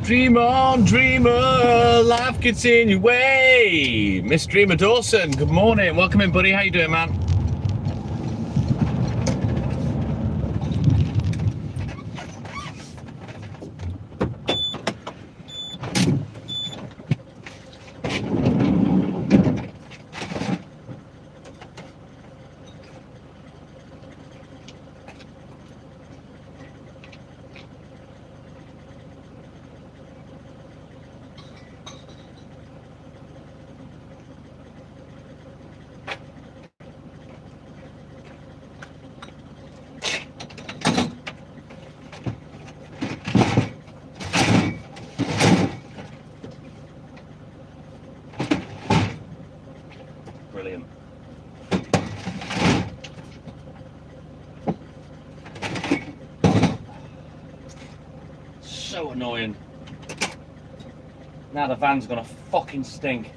Dream on, dreamer, life gets in your way. Miss Dreamer Dawson, good morning. Welcome in, buddy. How you doing, man? Brilliant. So annoying. Now the van's gonna fucking stink.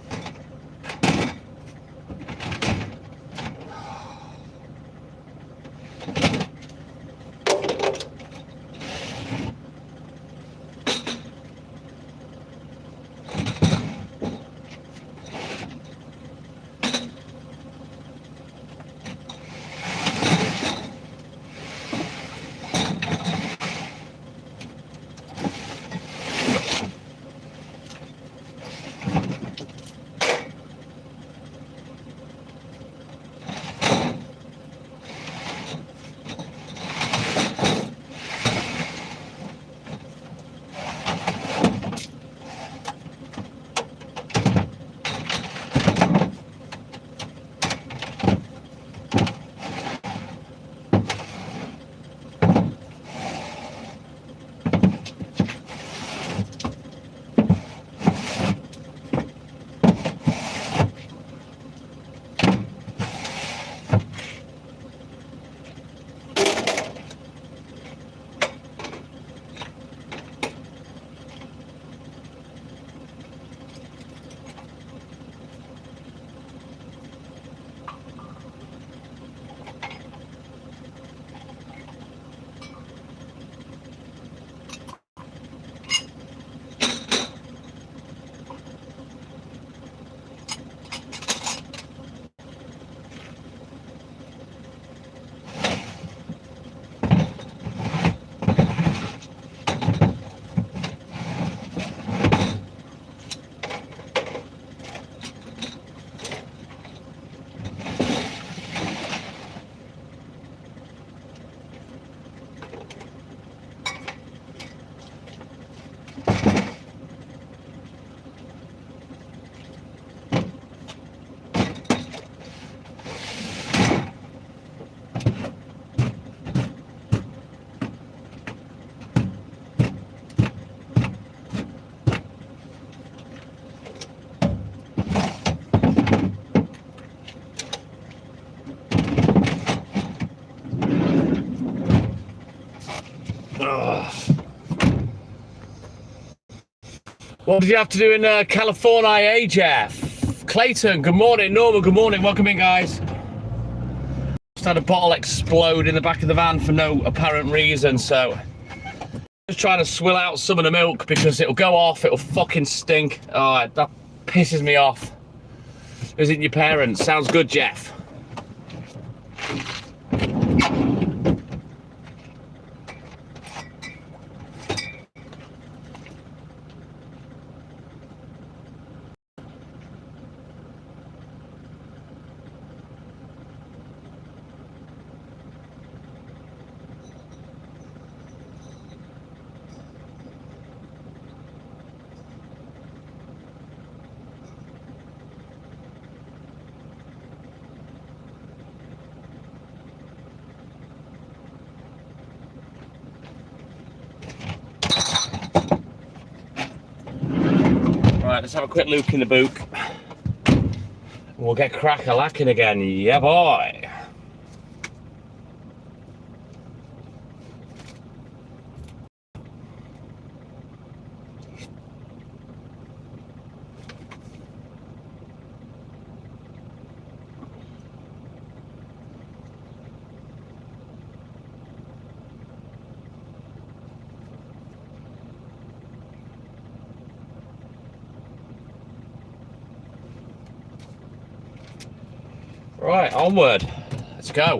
What did you have to do in California, Jeff? Clayton, good morning. Norma, good morning. Welcome in, guys. Just had a bottle explode in the back of the van for no apparent reason, so just trying to swill out some of the milk because it'll go off, it'll fucking stink. Oh, that pisses me off. Visiting your parents. Sounds good, Jeff. Right, let's have a quick look in the book. We'll get crack-a-lacking again. Yeah, boy. Right, onward. Let's go.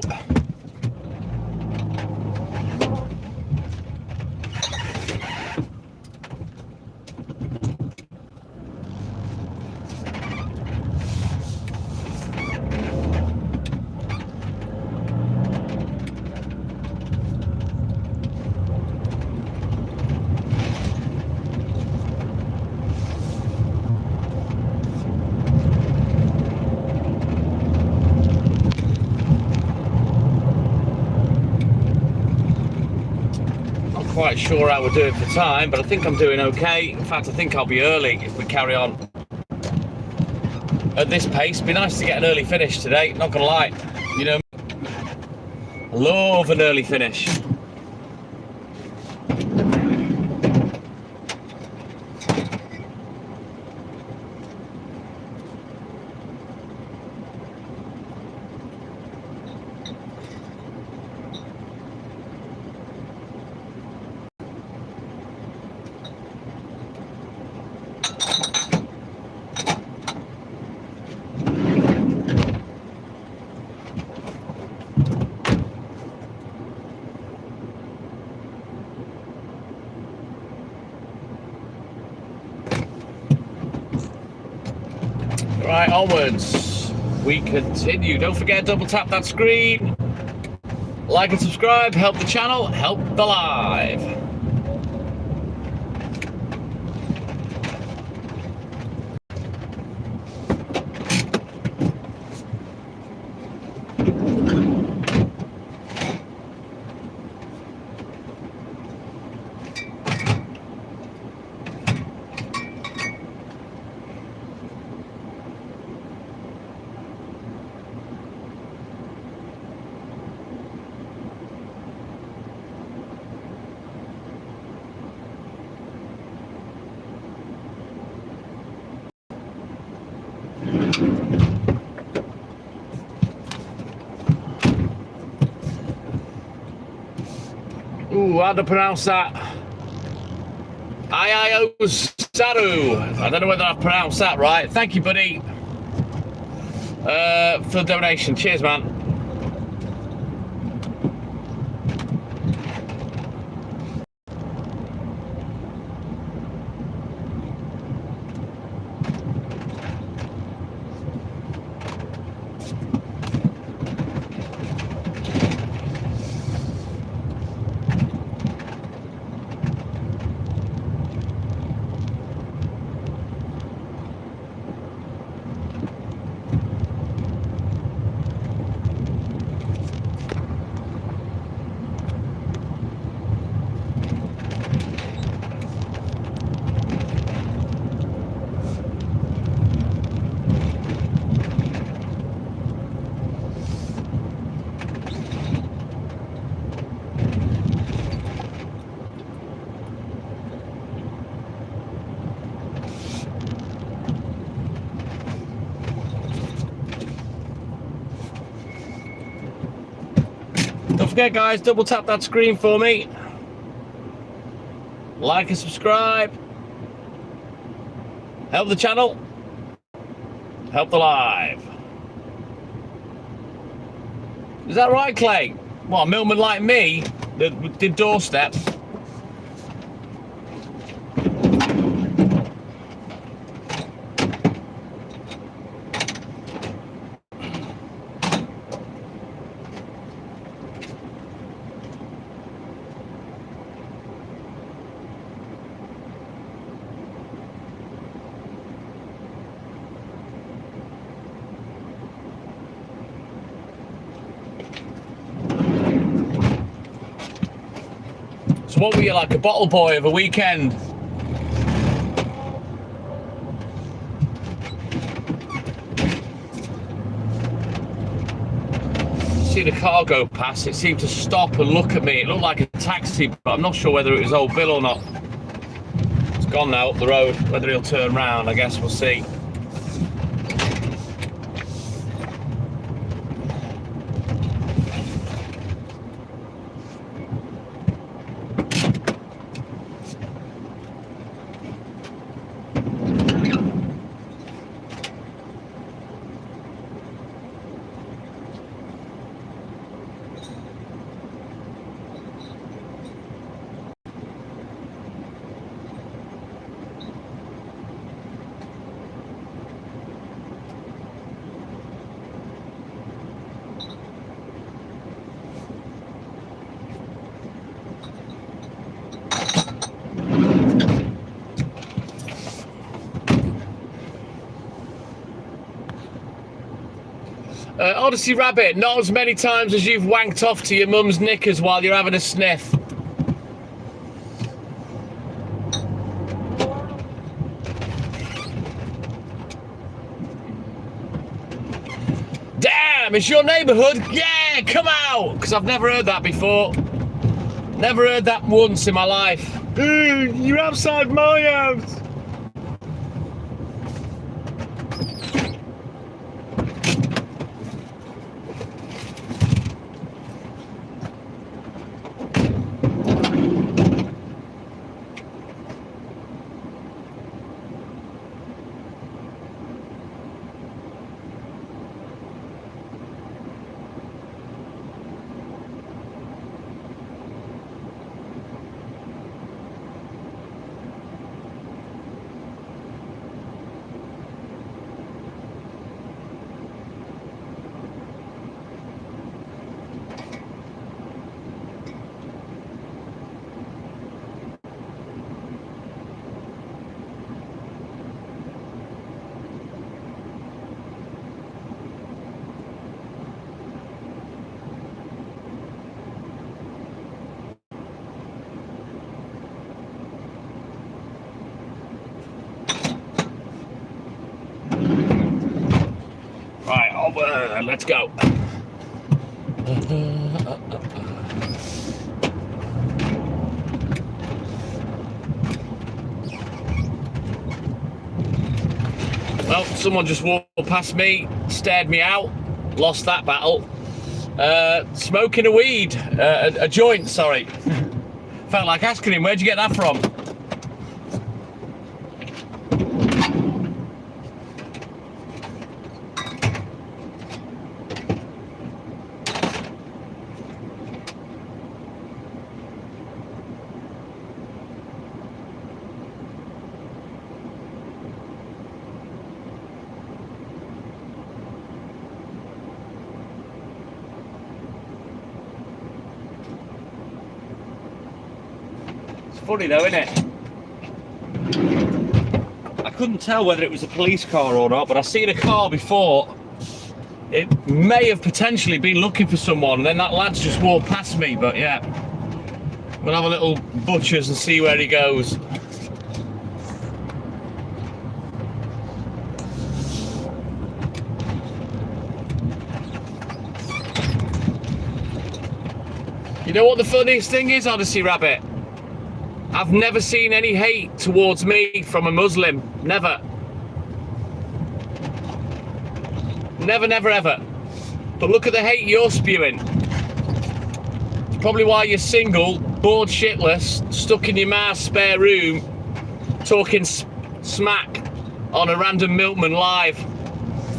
Quite sure how we're doing for time, but I think I'm doing okay. In fact, I think I'll be early if we carry on at this pace. Be nice to get an early finish today, not gonna lie. You know, love an early finish. Right, onwards. We continue. Don't forget, double tap that screen. Like and subscribe. Help the channel. Help the live. Ooh, how to pronounce that? Iaio Saru. I don't know whether I've pronounced that right. Thank you, buddy, for the donation. Cheers, man. forget, guys, double tap that screen for me. Like and subscribe. Help the channel. Help the live. Is that right, Clay? What, a millman like me that did doorsteps? So what were you, like a bottle boy of a weekend? See the car go past, it seemed to stop and look at me. It looked like a taxi, but I'm not sure whether it was old Bill or not. It's gone now up the road. Whether he'll turn round, I guess we'll see. Odyssey Rabbit, not as many times as you've wanked off to your mum's knickers while you're having a sniff. Damn, it's your neighbourhood? Yeah, come out! Because I've never heard that before. Never heard that once in my life. You're outside my house. Right, let's go. Well, someone just walked past me, stared me out, lost that battle. Smoking a weed, a joint, sorry. Felt like asking him, where'd you get that from? Funny though, isn't it? I couldn't tell whether it was a police car or not, but I've seen a car before. It may have potentially been looking for someone, and then that lad's just walked past me, but yeah. We'll have a little butchers and see where he goes. You know what the funniest thing is, Odyssey Rabbit? I've never seen any hate towards me from a Muslim. Never. Never, never, ever. But look at the hate you're spewing. Probably why you're single, bored shitless, stuck in your ma's spare room, talking smack on a random milkman live,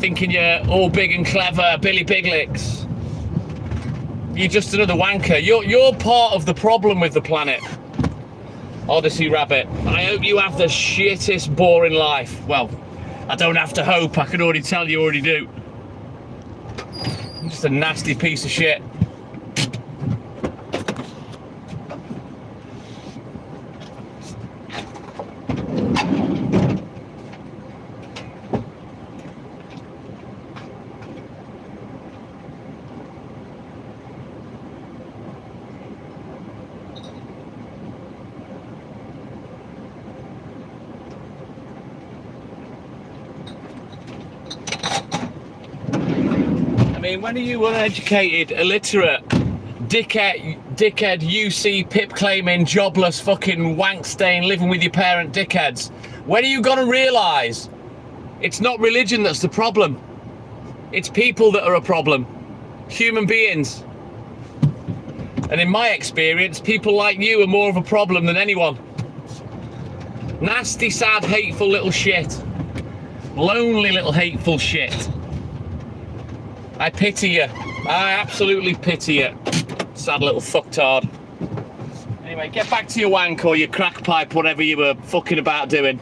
thinking you're all big and clever, Billy Biglicks. You're just another wanker. You're part of the problem with the planet. Odyssey Rabbit, I hope you have the shittest, boring life. Well, I don't have to hope, I can already tell you already do. You're just a nasty piece of shit. I mean, when are you uneducated, illiterate, dickhead UC pip claiming, jobless, fucking wank stain, living with your parent dickheads? When are you gonna realise it's not religion that's the problem? It's people that are a problem. Human beings. And in my experience, people like you are more of a problem than anyone. Nasty, sad, hateful little shit. Lonely little hateful shit. I pity you. I absolutely pity you. Sad little fucktard. Anyway, get back to your wank or your crack pipe, whatever you were fucking about doing.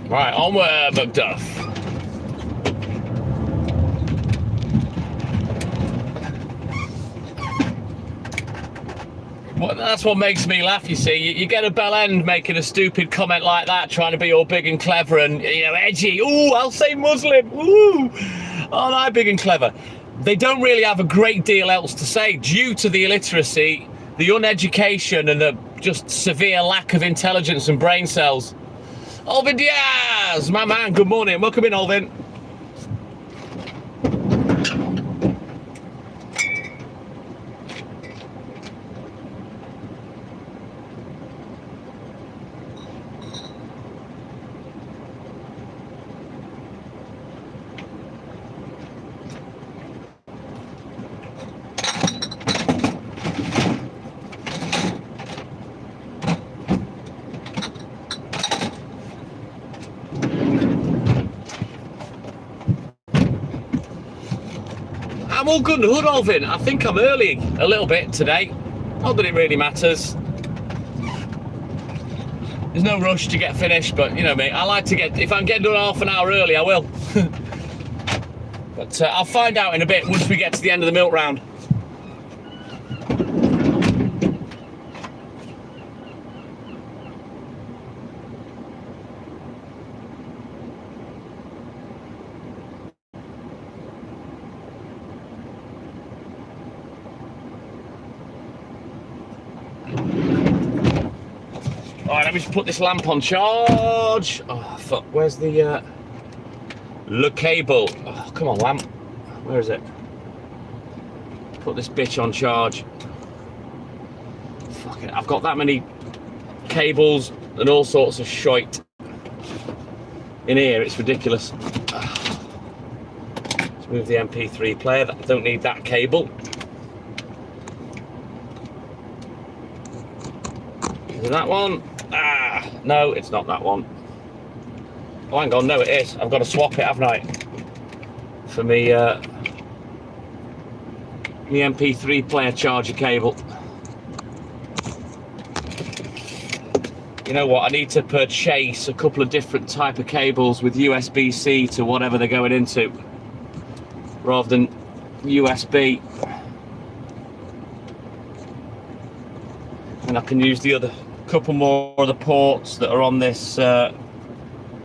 Right, onward, Macduff. Well, that's what makes me laugh, you see. You get a bell end making a stupid comment like that, trying to be all big and clever and, you know, edgy. Ooh, I'll say Muslim. Ooh, aren't I big and clever? They don't really have a great deal else to say due to the illiteracy, the uneducation, and the just severe lack of intelligence and brain cells. Alvin Diaz, my man, good morning. Welcome in, Alvin. I'm all good and hood, Alvin. I think I'm early a little bit today. Not that it really matters. There's no rush to get finished, but you know me, I like to get, if I'm getting done half an hour early, I will. But I'll find out in a bit once we get to the end of the milk round. Alright, let me just put this lamp on charge. Oh, fuck. Where's the cable? Oh, come on, lamp. Where is it? Put this bitch on charge. Fuck it. I've got that many cables and all sorts of shite in here. It's ridiculous. Let's move the MP3 player. I don't need that cable. Is it that one? Ah, no, it's not that one. Oh, hang on, no, it is. I've got to swap it, haven't I? For me, the MP3 player charger cable. You know what, I need to purchase a couple of different type of cables with USB-C to whatever they're going into, rather than USB. And I can use the other couple more of the ports that are on this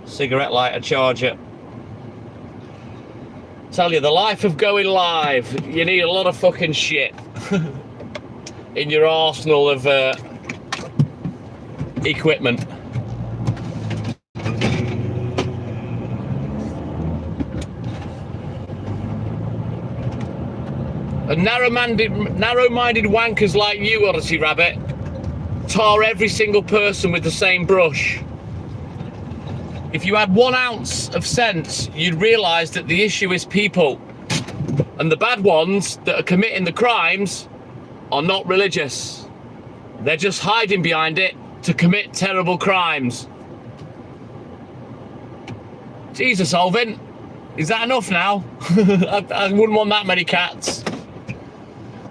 cigarette lighter charger. Tell you, the life of going live, you need a lot of fucking shit in your arsenal of equipment. And narrow-minded wankers like you, Odyssey Rabbit, tar every single person with the same brush. If you had 1 ounce of sense, you'd realise that the issue is people. And the bad ones that are committing the crimes are not religious. They're just hiding behind it to commit terrible crimes. Jesus, Alvin, is that enough now? I wouldn't want that many cats.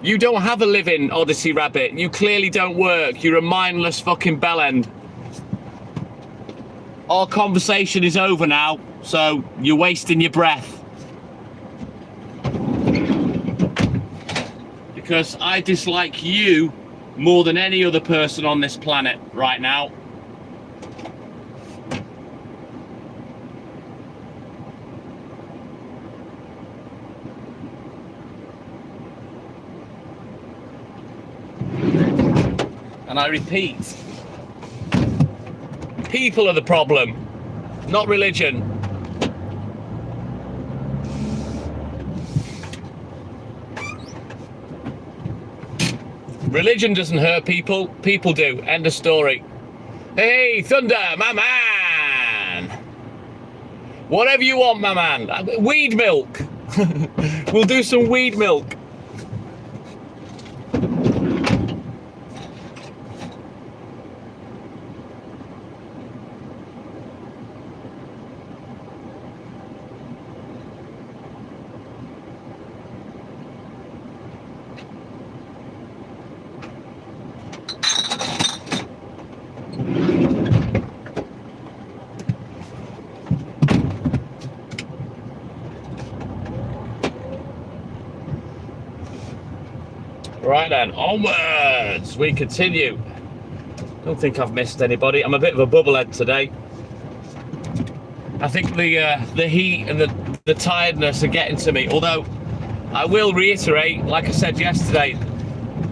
You don't have a living, Odyssey Rabbit. You clearly don't work. You're a mindless fucking bellend. Our conversation is over now, so you're wasting your breath. Because I dislike you more than any other person on this planet right now. And I repeat, people are the problem, not religion. Religion doesn't hurt people, people do. End of story. Hey, Thunder, my man. Whatever you want, my man. Weed milk. We'll do some weed milk. Right then, onwards we continue. Don't think I've missed anybody. I'm a bit of a bubblehead today. I think the heat and the tiredness are getting to me. Although I will reiterate, like I said yesterday,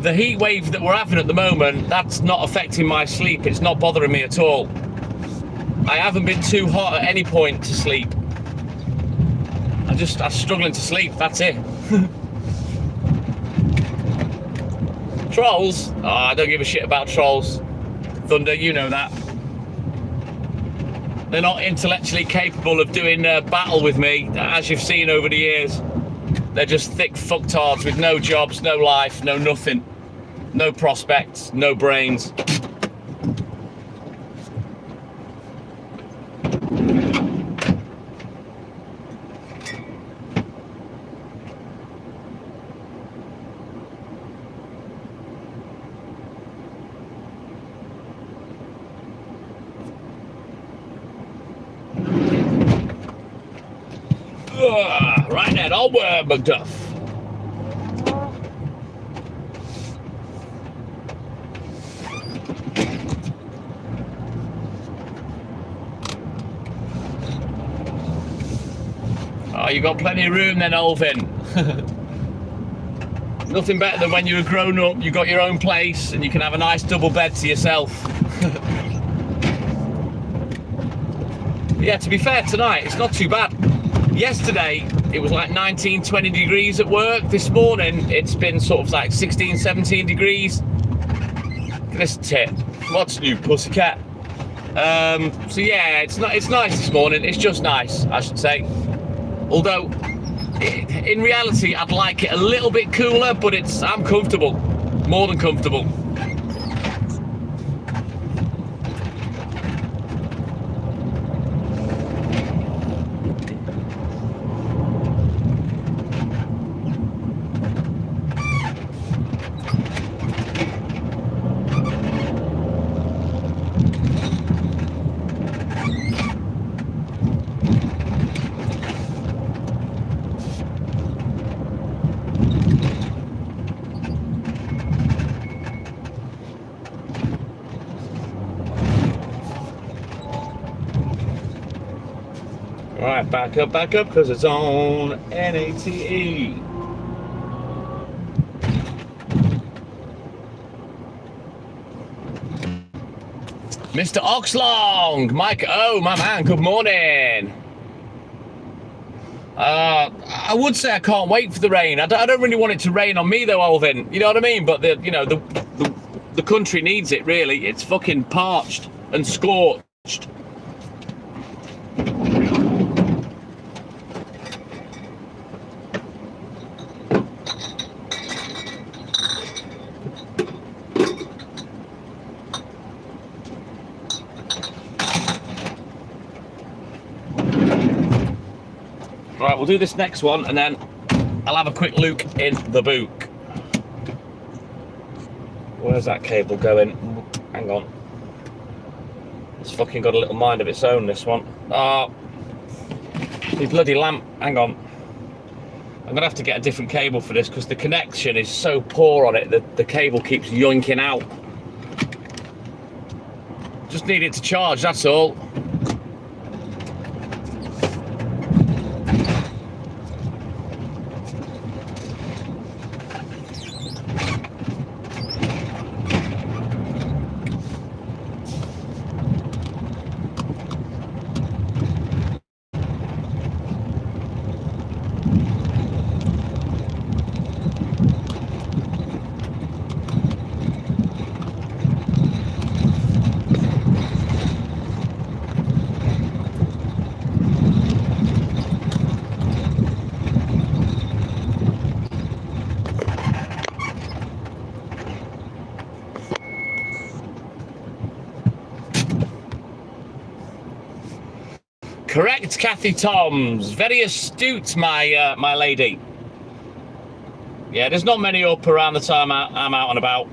the heat wave that we're having at the moment, that's not affecting my sleep. It's not bothering me at all. I haven't been too hot at any point to sleep. I'm struggling to sleep, that's it. Trolls? Oh, I don't give a shit about trolls. Thunder, you know that. They're not intellectually capable of doing battle with me, as you've seen over the years. They're just thick fucktards with no jobs, no life, no nothing. No prospects, no brains. Right then, onward, Macduff. Oh, you got plenty of room then, Alvin. Nothing better than when you're a grown up, you got your own place and you can have a nice double bed to yourself. Yeah, to be fair, tonight it's not too bad. Yesterday it was like 19, 20 degrees at work. This morning it's been sort of like 16, 17 degrees. This tit, what's new, pussycat? So yeah, it's nice this morning. It's just nice, I should say. Although in reality I'd like it a little bit cooler, but I'm comfortable, more than comfortable. Right, back up, because it's on NATE. Mr. Oxlong, Mike O, my man, good morning. I would say I can't wait for the rain. I don't really want it to rain on me though, Alvin. You know what I mean? But the country needs it, really. It's fucking parched and scorched. Right, we'll do this next one and then I'll have a quick look in the book. Where's that cable going? Hang on. It's fucking got a little mind of its own, this one. Oh, the bloody lamp. Hang on. I'm gonna have to get a different cable for this because the connection is so poor on it that the cable keeps yoinking out. Just need it to charge, that's all. Correct, Kathy Toms. Very astute, my lady. Yeah, there's not many up around the time I'm out and about.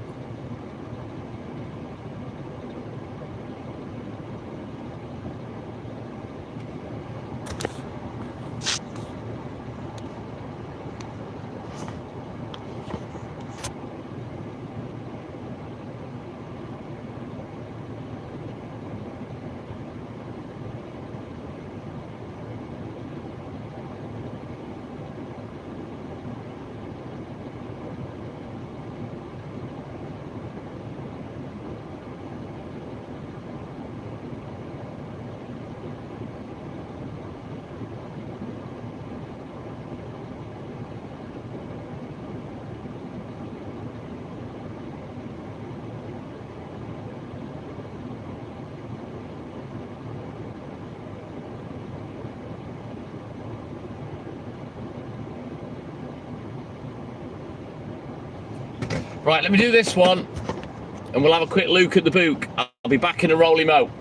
Right, let me do this one and we'll have a quick look at the book. I'll be back in a roly mo.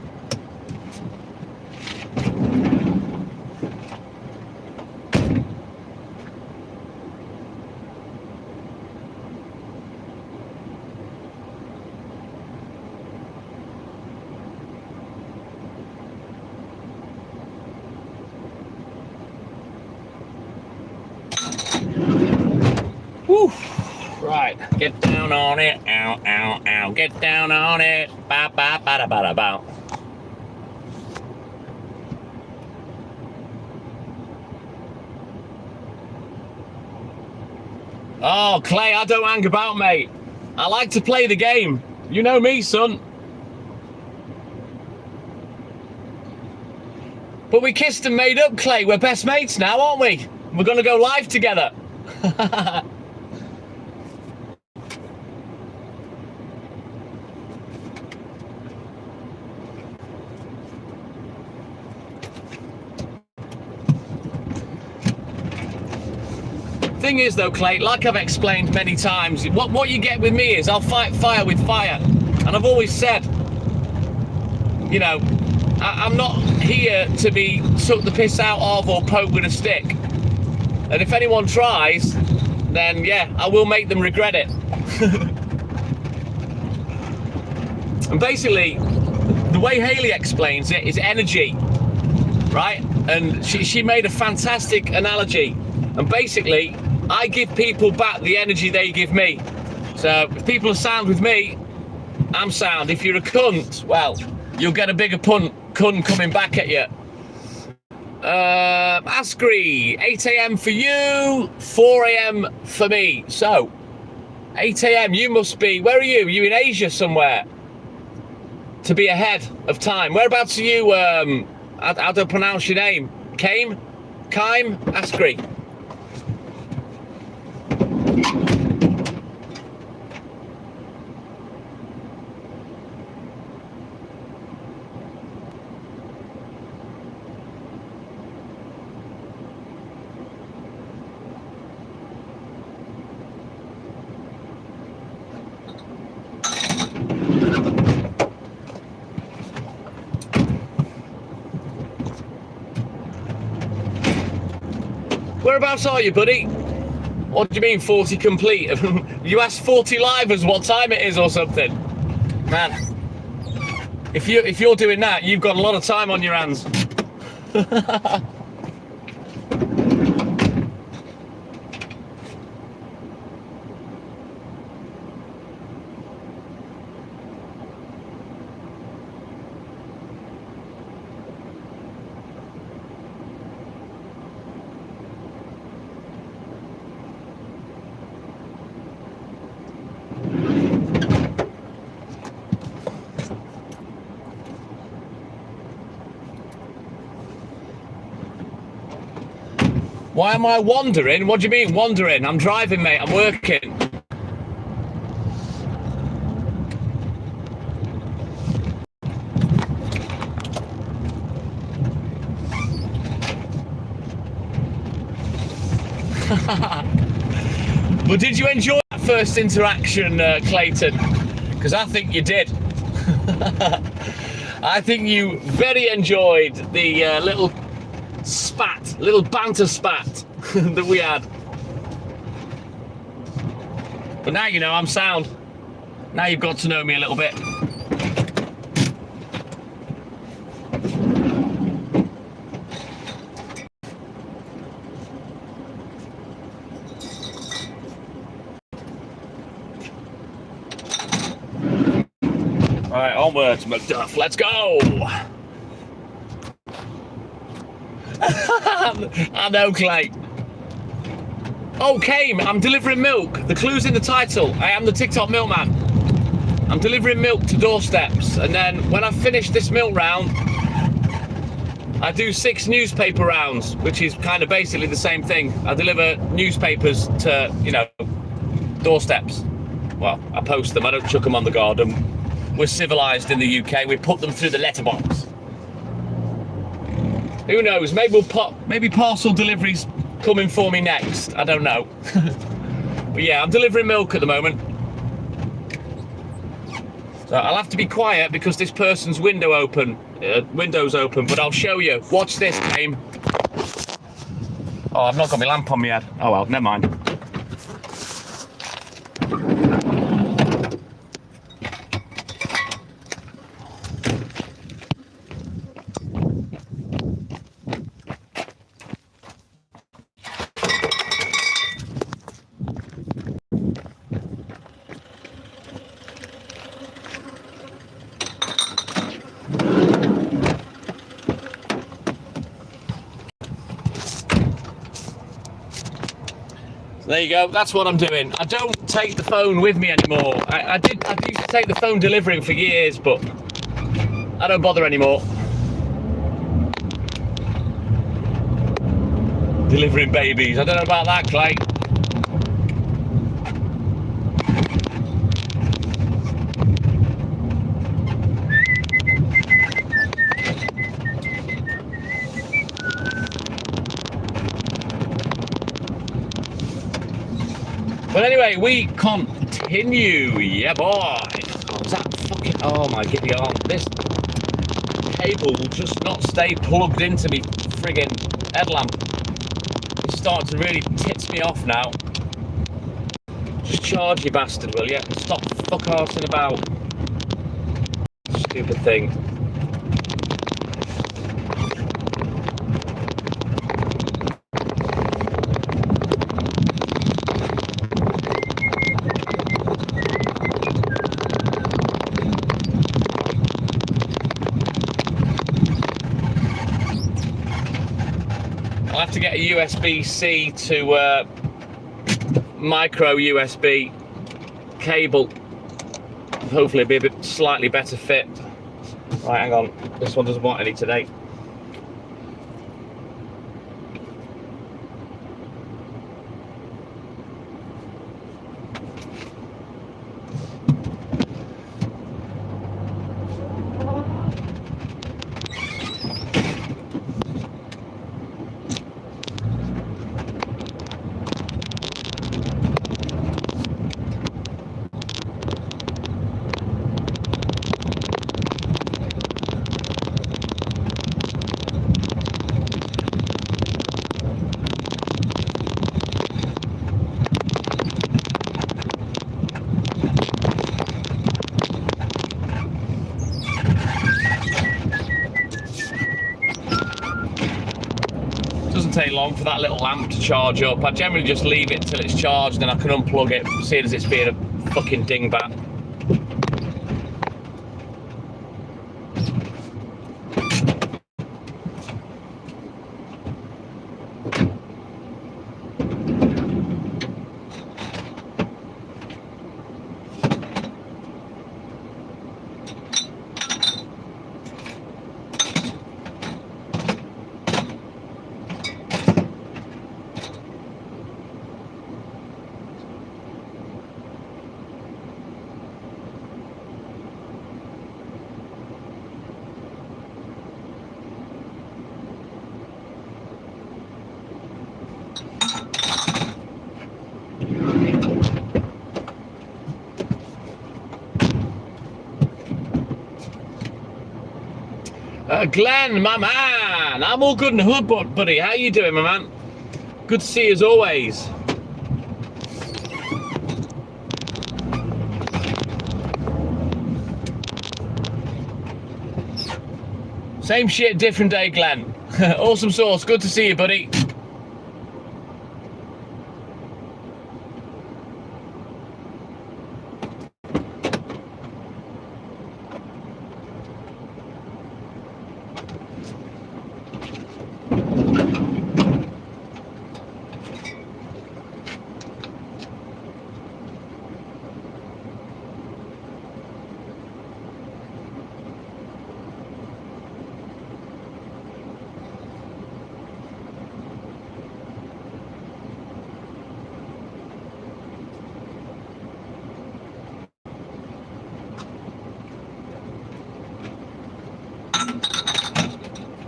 Woo! Right, get down on it, ow, ow, ow, get down on it, ba ba ba da ba da ba. Oh, Clay, I don't hang about, mate. I like to play the game. You know me, son. But we kissed and made up, Clay. We're best mates now, aren't we? We're gonna go live together. Thing is though, Clay, like I've explained many times, what you get with me is I'll fight fire with fire. And I've always said, you know, I'm not here to be sucked the piss out of or poked with a stick. And if anyone tries, then yeah, I will make them regret it. And basically, the way Haley explains it is energy, right? And she made a fantastic analogy. And basically, I give people back the energy they give me. So if people are sound with me, I'm sound. If you're a cunt, well, you'll get a bigger cunt coming back at you. Ascri, 8 a.m. for you, 4 a.m. for me. So, 8 a.m. you must be, where are you? You in Asia somewhere? To be ahead of time. Whereabouts are you? How do I pronounce your name? Kaim? Ascri. Whereabouts are you, buddy? What do you mean 40 complete? You asked 40 livers what time it is or something. Man, if you're doing that, you've got a lot of time on your hands. Why am I wandering? What do you mean wandering? I'm driving, mate. I'm working. But did you enjoy that first interaction, Clayton? Because I think you did. I think you very enjoyed the little banter spat that we had. But now you know I'm sound. Now you've got to know me a little bit. All right, onwards, McDuff. Let's go. I know, Clay. Okay, I'm delivering milk. The clue's in the title. I am the TikTok milkman. I'm delivering milk to doorsteps, and then when I've finished this milk round, I do 6 newspaper rounds, which is kind of basically the same thing. I deliver newspapers to, doorsteps. Well, I post them. I don't chuck them on the garden. We're civilized in the UK. We put them through the letterbox. Who knows? Maybe parcel deliveries coming for me next. I don't know. But yeah, I'm delivering milk at the moment. So I'll have to be quiet because this person's window's open. But I'll show you. Watch this game. Oh, I've not got my lamp on my head. Oh well, never mind. There you go, that's what I'm doing. I don't take the phone with me anymore. I used to take the phone delivering for years, but I don't bother anymore. Delivering babies, I don't know about that, Clay. But anyway, we continue. Yeah, boy. Oh, is that fucking... Oh, my giddy arm. This cable will just not stay plugged into me friggin' headlamp. It's starting to really tits me off now. Just charge, you bastard, will you? Stop fuck-arsing about. Stupid thing. to get a USB-C to micro USB cable. Hopefully it'll be a bit slightly better fit. Right, hang on. This one doesn't want any today. Doesn't take long for that little lamp to charge up. I generally just leave it till it's charged and I can unplug it, seeing as it's being a fucking dingbat. Glenn, my man, I'm all good in the hood, buddy. How you doing, my man? Good to see you as always. Same shit, different day, Glenn. Awesome sauce. Good to see you, buddy.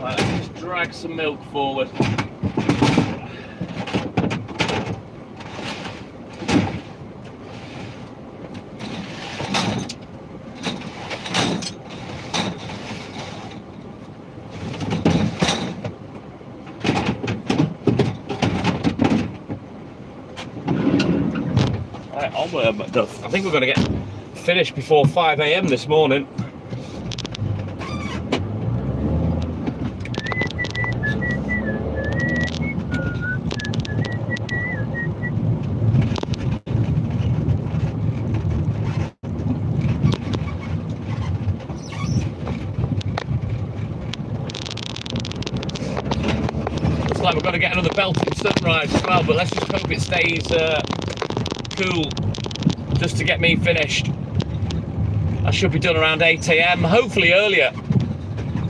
Right, let's just drag some milk forward. Right, onward. I think we're going to get finished before 5 AM this morning. Like we've got to get another belting sunrise as well, but let's just hope it stays cool just to get me finished. I should be done around 8 AM, hopefully earlier.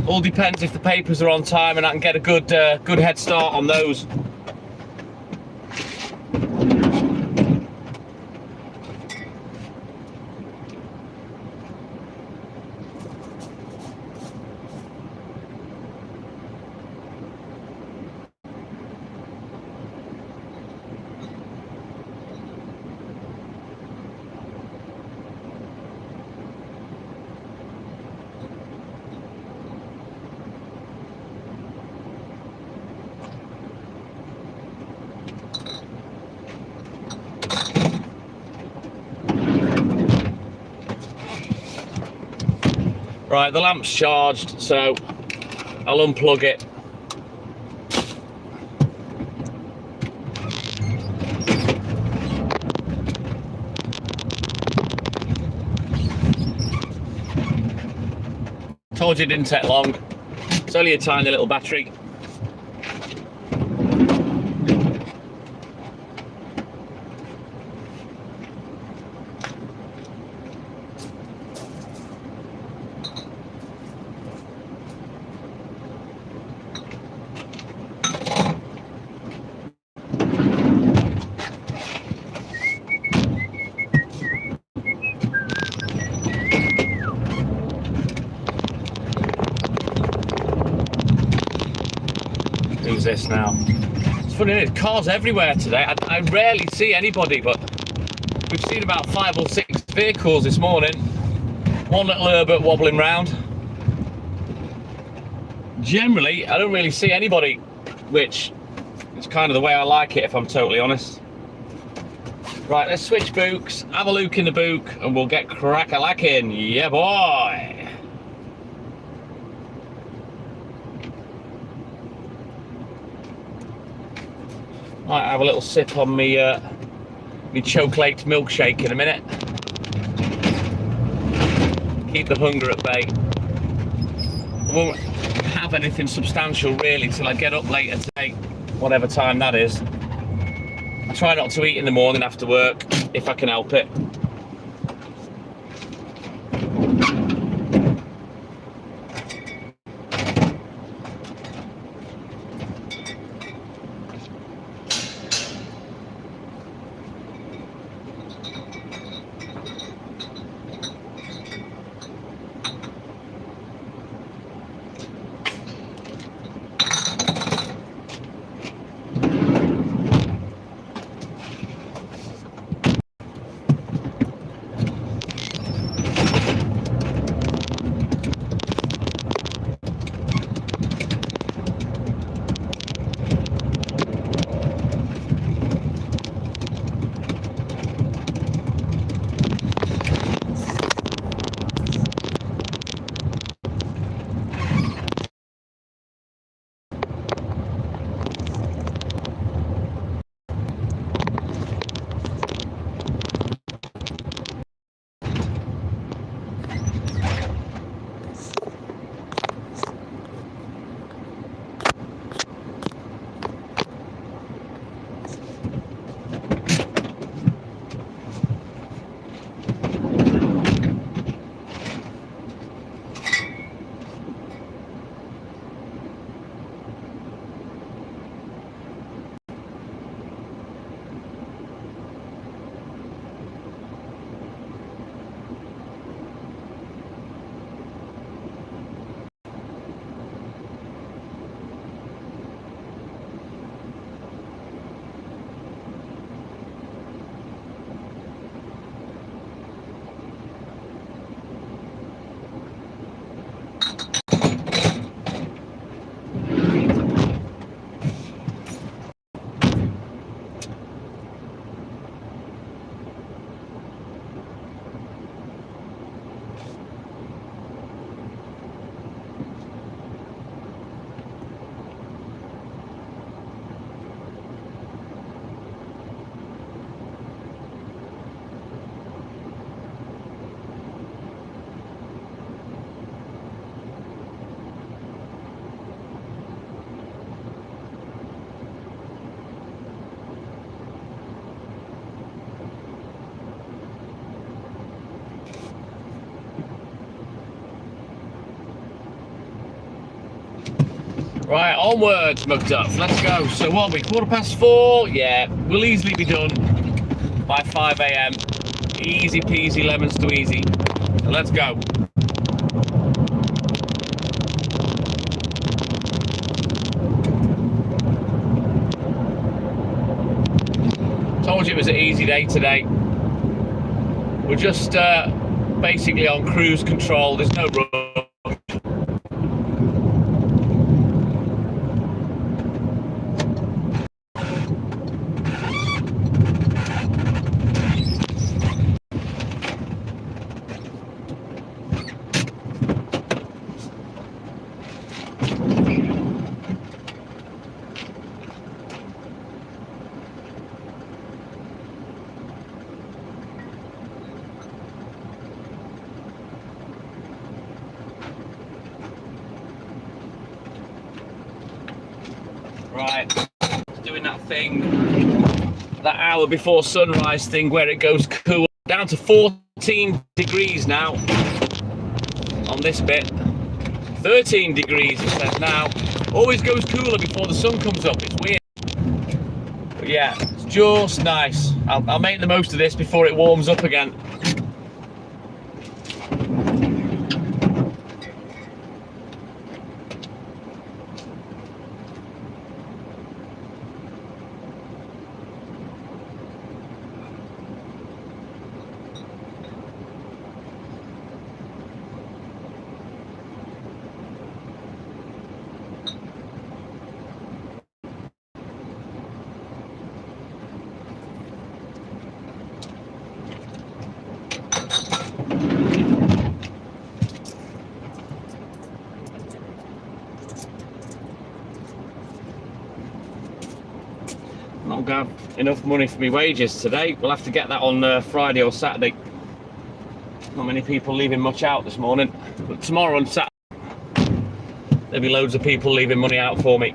All depends if the papers are on time and I can get a good head start on those. Right, the lamp's charged, so I'll unplug it. Told you it didn't take long. It's only a tiny little battery. time's this now? It's funny, isn't it? Cars everywhere today. I rarely see anybody, but we've seen about 5 or 6 vehicles this morning. One little Herbert wobbling round. Generally, I don't really see anybody, which is kind of the way I like it, if I'm totally honest. Right, let's switch books, have a look in the book, and we'll get crack-a-lacking. Yeah, boy! Might have a little sip on me chocolate milkshake in a minute. Keep the hunger at bay. I won't have anything substantial really till I get up later today, whatever time that is. I try not to eat in the morning after work, if I can help it. Right, onwards, McDuff, let's go. So what are we, 4:15? Yeah, we'll easily be done by 5 AM. Easy peasy, lemon squeezy. So let's go. Told you it was an easy day today. We're just basically on cruise control, there's no rush. Right, doing that thing, that hour before sunrise thing where it goes cool. Down to 14 degrees now on this bit. 13 degrees it says now. Always goes cooler before the sun comes up, it's weird. But yeah, it's just nice. I'll make the most of this before it warms up again. going to have enough money for my wages today. We'll have to get that on Friday or Saturday. Not many people leaving much out this morning, but tomorrow on Saturday there'll be loads of people leaving money out for me.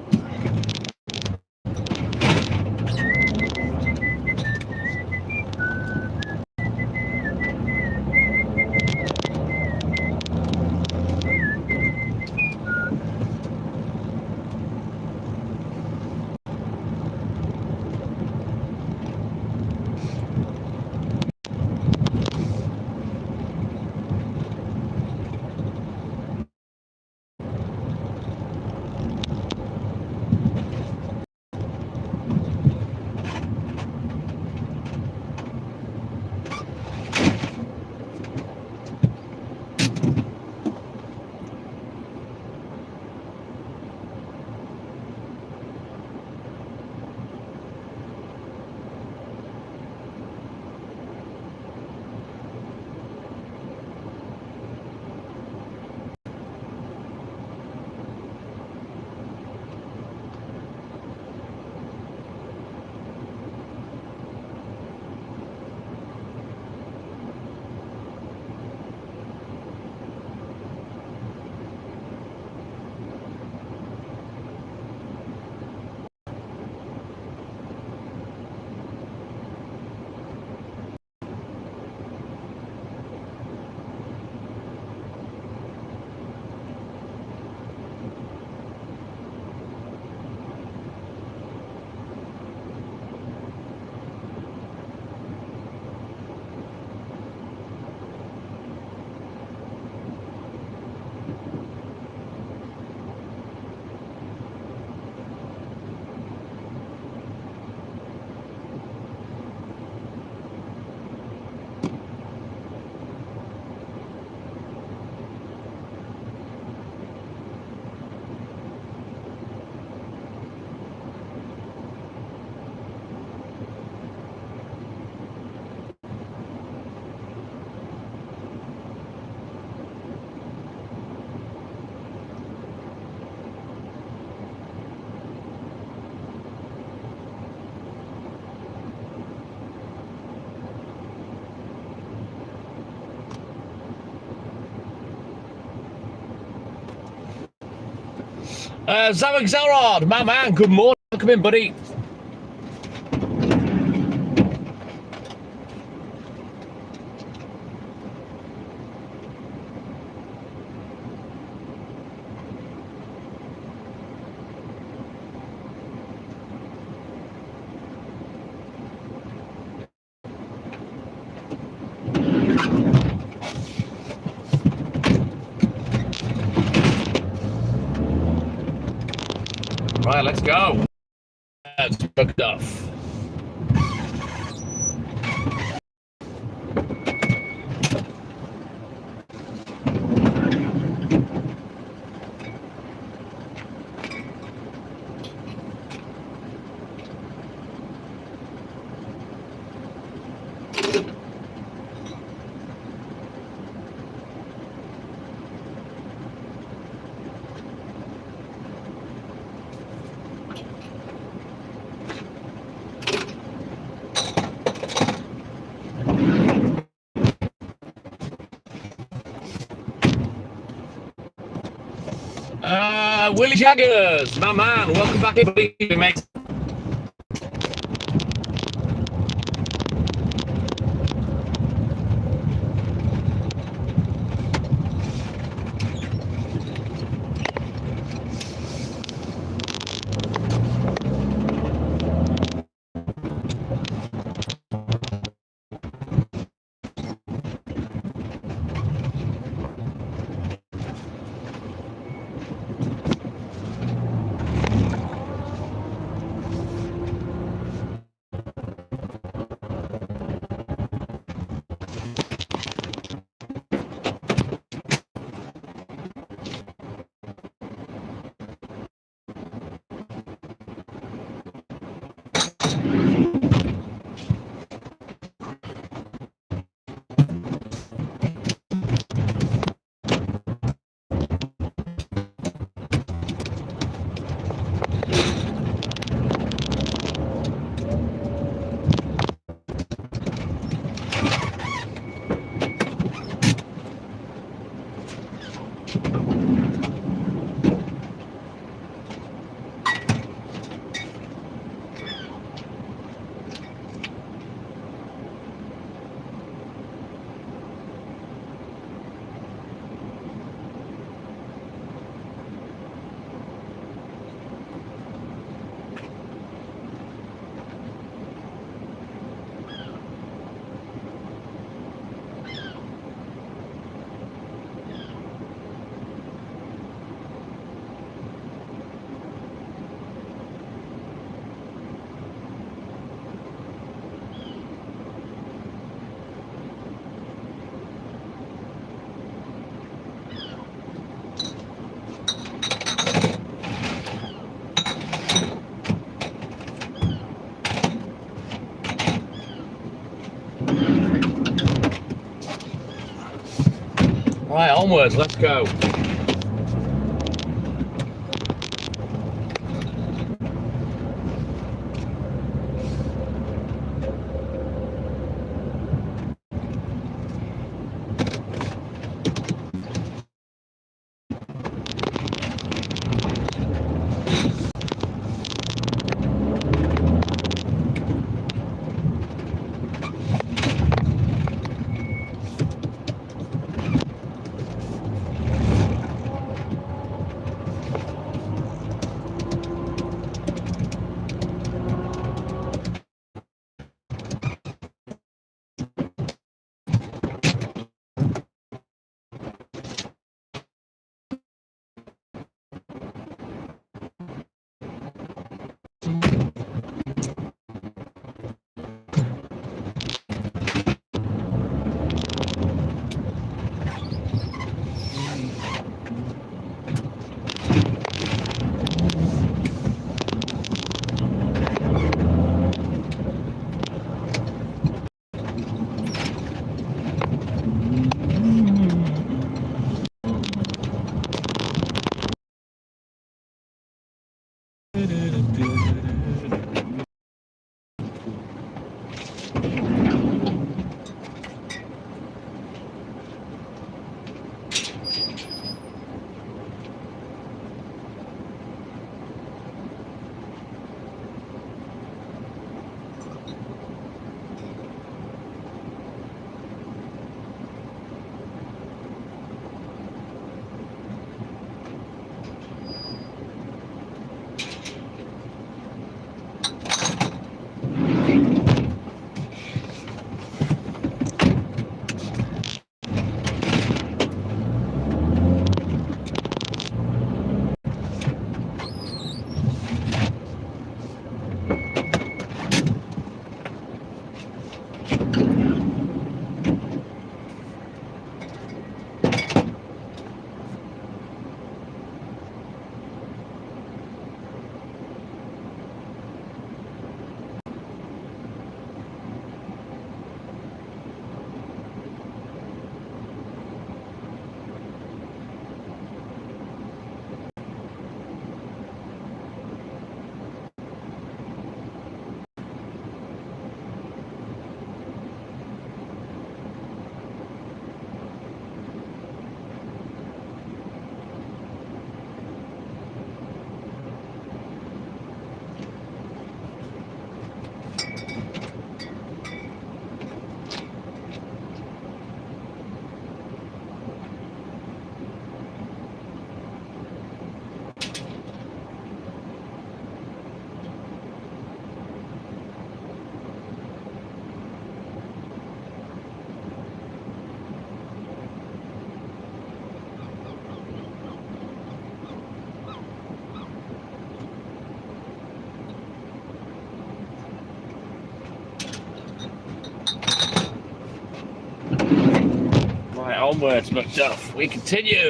Zawik Zelrod, my man, good morning. Welcome in, buddy. Right, let's go. That's booked off. Willie Jaggers, my man, welcome back in, buddy, mate. Right, onwards, let's go. Right, onwards, Macduff. We continue.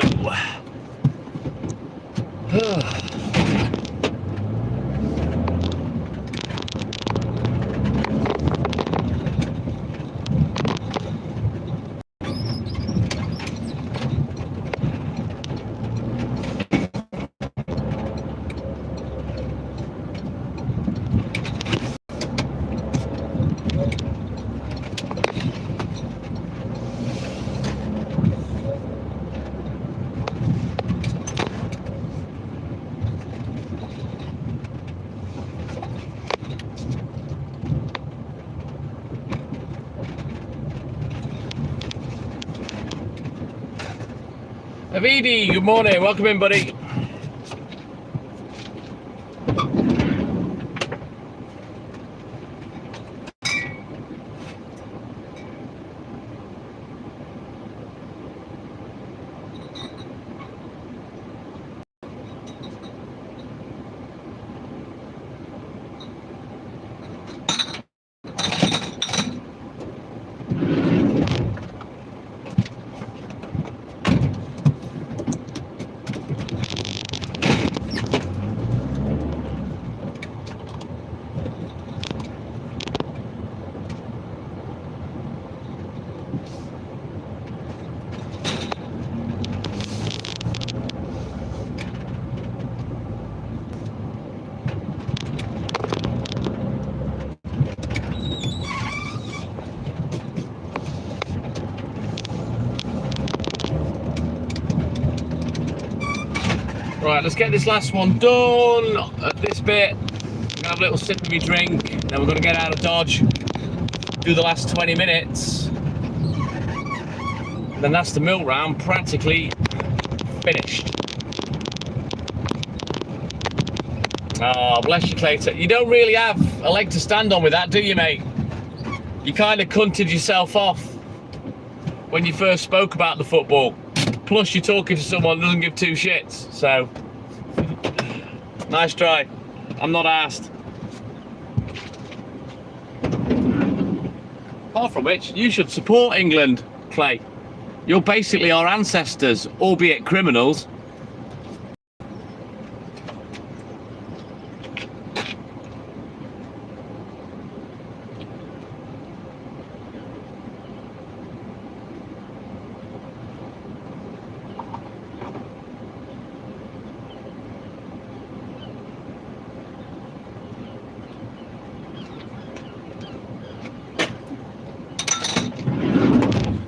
Avidi, good morning. Welcome in, buddy. Right, let's get this last one done. At this bit, I'm gonna have a little sip of my drink, then we're gonna get out of Dodge, do the last 20 minutes. Then that's the milk round practically finished. Oh, bless you, Clayton. You don't really have a leg to stand on with that, do you, mate? You kind of cunted yourself off when you first spoke about the football. Plus, you're talking to someone who doesn't give two shits. So, nice try. I'm not arsed. Apart from which, you should support England, Clay. You're basically our ancestors, albeit criminals.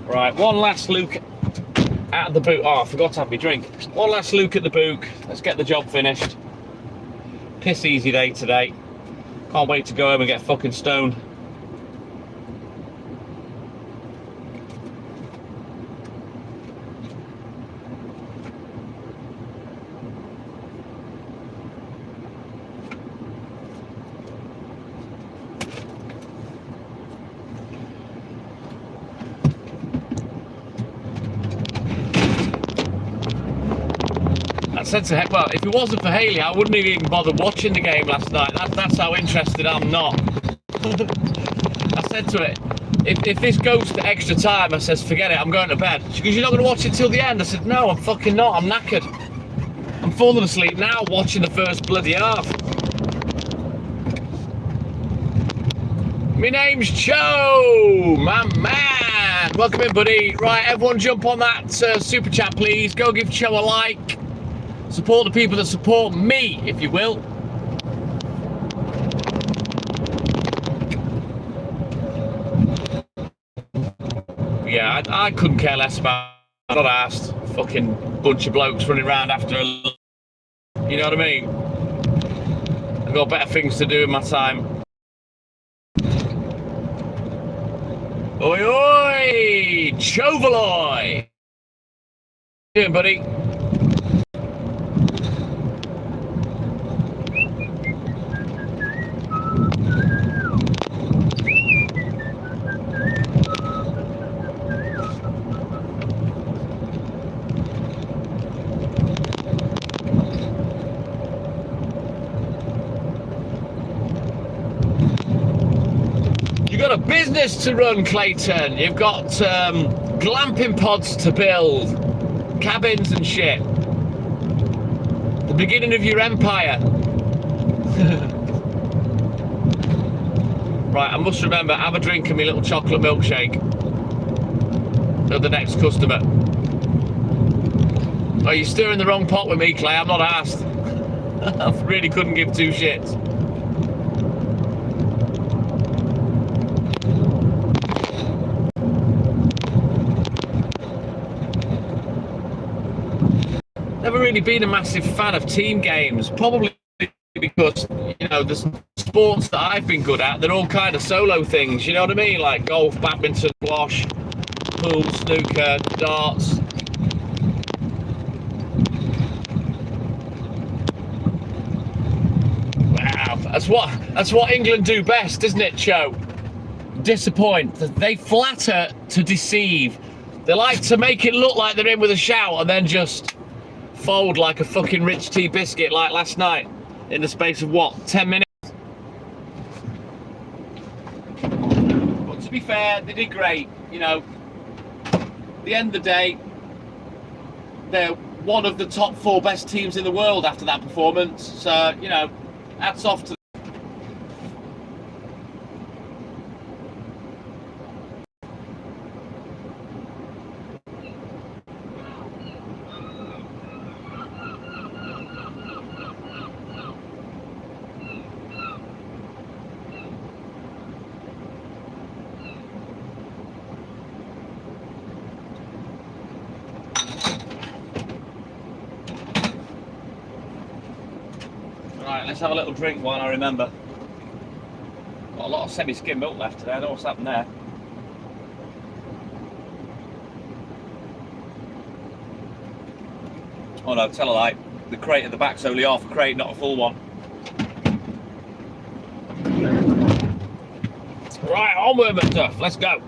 Right, one last look at the boot. Oh, I forgot to have my drink. One last look at the boot. Let's get the job finished. Piss easy day today. Can't wait to go home and get fucking stoned. I said to well, if it wasn't for Haley, I wouldn't have even bothered watching the game last night. That's how interested I'm not. I said to it, if this goes to extra time, I says, forget it, I'm going to bed. She goes, you're not going to watch it till the end? I said, no, I'm fucking not, I'm knackered. I'm falling asleep now watching the first bloody half. My name's Joe, my man. Welcome in, buddy. Right, everyone jump on that super chat, please. Go give Joe a like. Support the people that support me, if you will. Yeah, I couldn't care less about. I'm not asked. Fucking bunch of blokes running around after a. You know what I mean? I've got better things to do in my time. Oi, oi! Chauveloy! How you doing, buddy? You've got a business to run, Clayton. You've got glamping pods to build, cabins and shit. The beginning of your empire. Right, I must remember, have a drink of my little chocolate milkshake. Of the next customer. Oh, you're stirring the wrong pot with me, Clay. I'm not asked. I really couldn't give two shits. Never really been a massive fan of team games, probably because, you know, the sports that I've been good at, they're all kind of solo things, you know what I mean? Like golf, badminton, squash, pool, snooker, darts. That's what England do best, isn't it, Cho? Disappoint. They flatter to deceive. They like to make it look like they're in with a shout and then just fold like a fucking rich tea biscuit like last night in the space of what, 10 minutes? But to be fair, they did great, you know. At the end of the day, they're one of the top 4 best teams in the world after that performance. So, you know, hats off to them. Right, let's have a little drink while I remember. Got a lot of semi-skim milk left today. I don't know what's happened there. Oh no, tell a lie. The crate at the back's only half a crate, not a full one. Right, onward, my stuff. Let's go.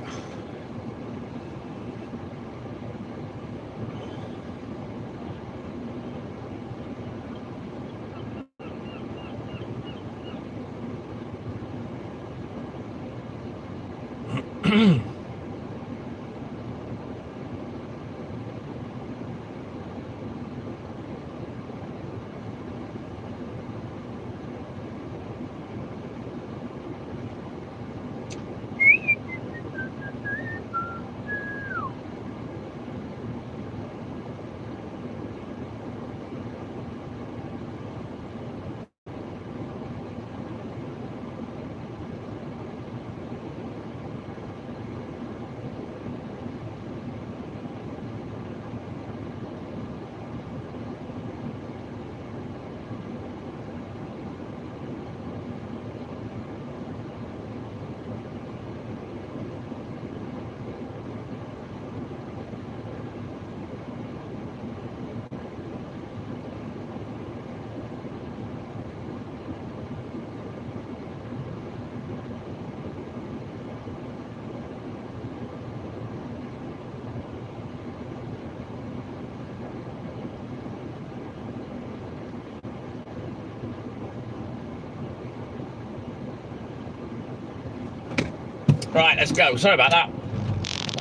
Right, let's go. Sorry about that.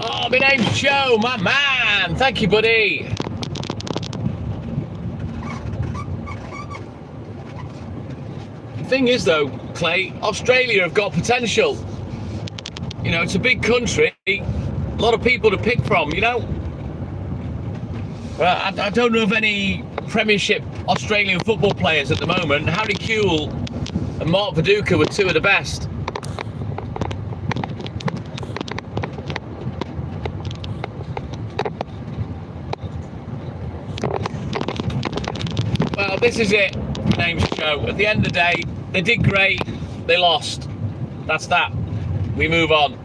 Oh, my name's Joe, my man. Thank you, buddy. Thing is, though, Clay, Australia have got potential. You know, it's a big country, a lot of people to pick from, you know. I don't know of any Premiership Australian football players at the moment. Harry Kewell and Mark Viduka were 2 of the best. Well, this is it. Name's Joe. At the end of the day, they did great. They lost. That's that. We move on.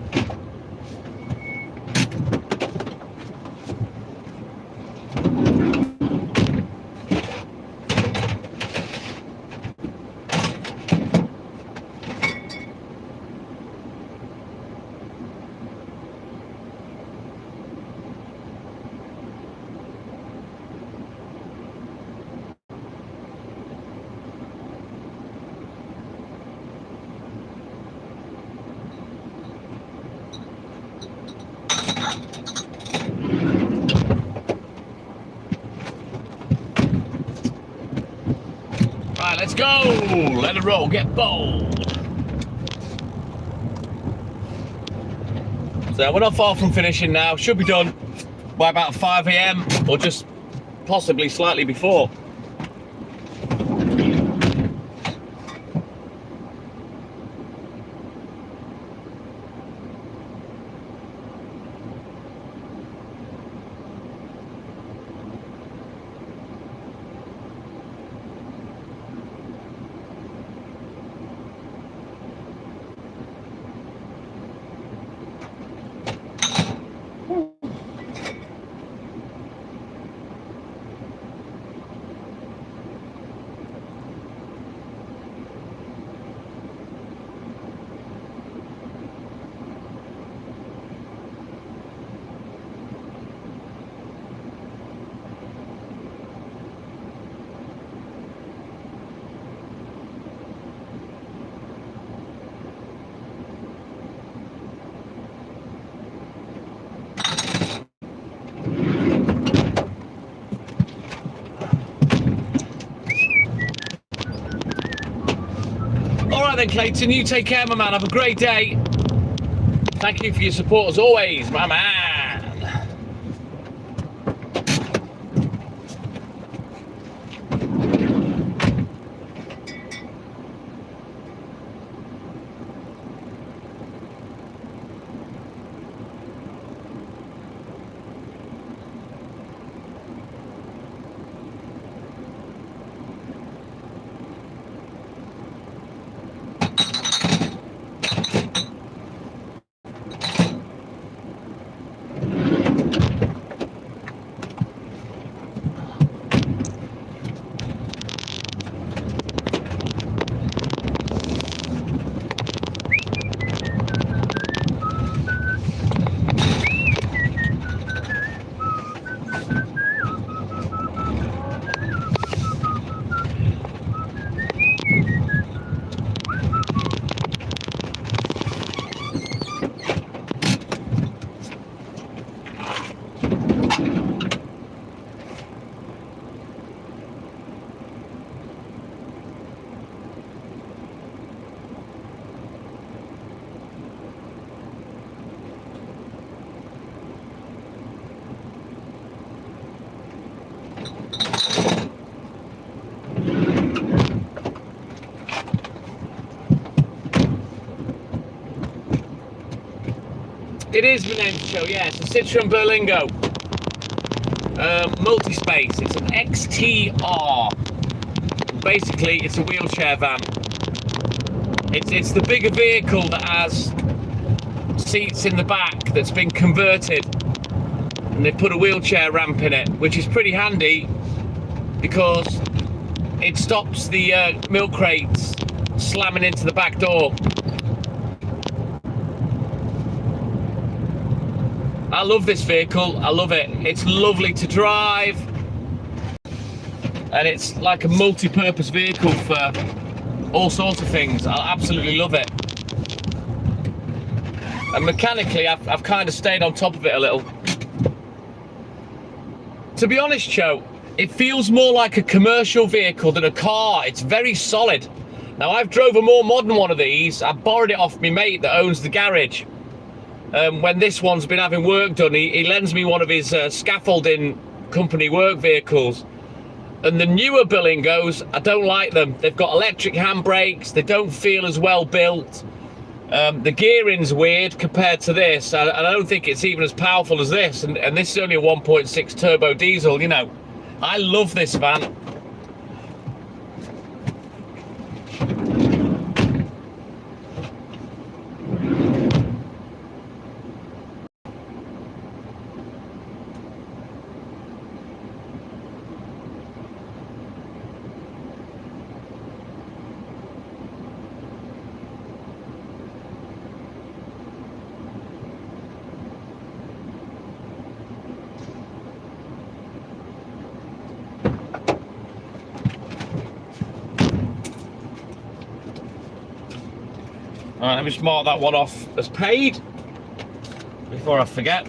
Right, let's go. Let it roll. Get bold. So we're not far from finishing now. Should be done by about 5 AM or just possibly slightly before. then, Clayton, you take care, my man. Have a great day. Thank you for your support as always, my man. It is Venencio, yeah, it's a Citroen Berlingo. Multi-space, it's an XTR. Basically, it's a wheelchair van. It's the bigger vehicle that has seats in the back that's been converted. And they put a wheelchair ramp in it, which is pretty handy because it stops the milk crates slamming into the back door. I love this vehicle, I love it. It's lovely to drive. And it's like a multi-purpose vehicle for all sorts of things. I absolutely love it. And mechanically, I've kind of stayed on top of it a little. To be honest, Joe, it feels more like a commercial vehicle than a car. It's very solid. Now, I've drove a more modern one of these. I borrowed it off my mate that owns the garage. When this one's been having work done, he lends me one of his scaffolding company work vehicles. And the newer Berlingos, I don't like them. They've got electric handbrakes. They don't feel as well built. The gearing's weird compared to this. And I don't think it's even as powerful as this. And this is only a 1.6 turbo diesel, you know. I love this van. Alright, let me just mark that one off as paid before I forget.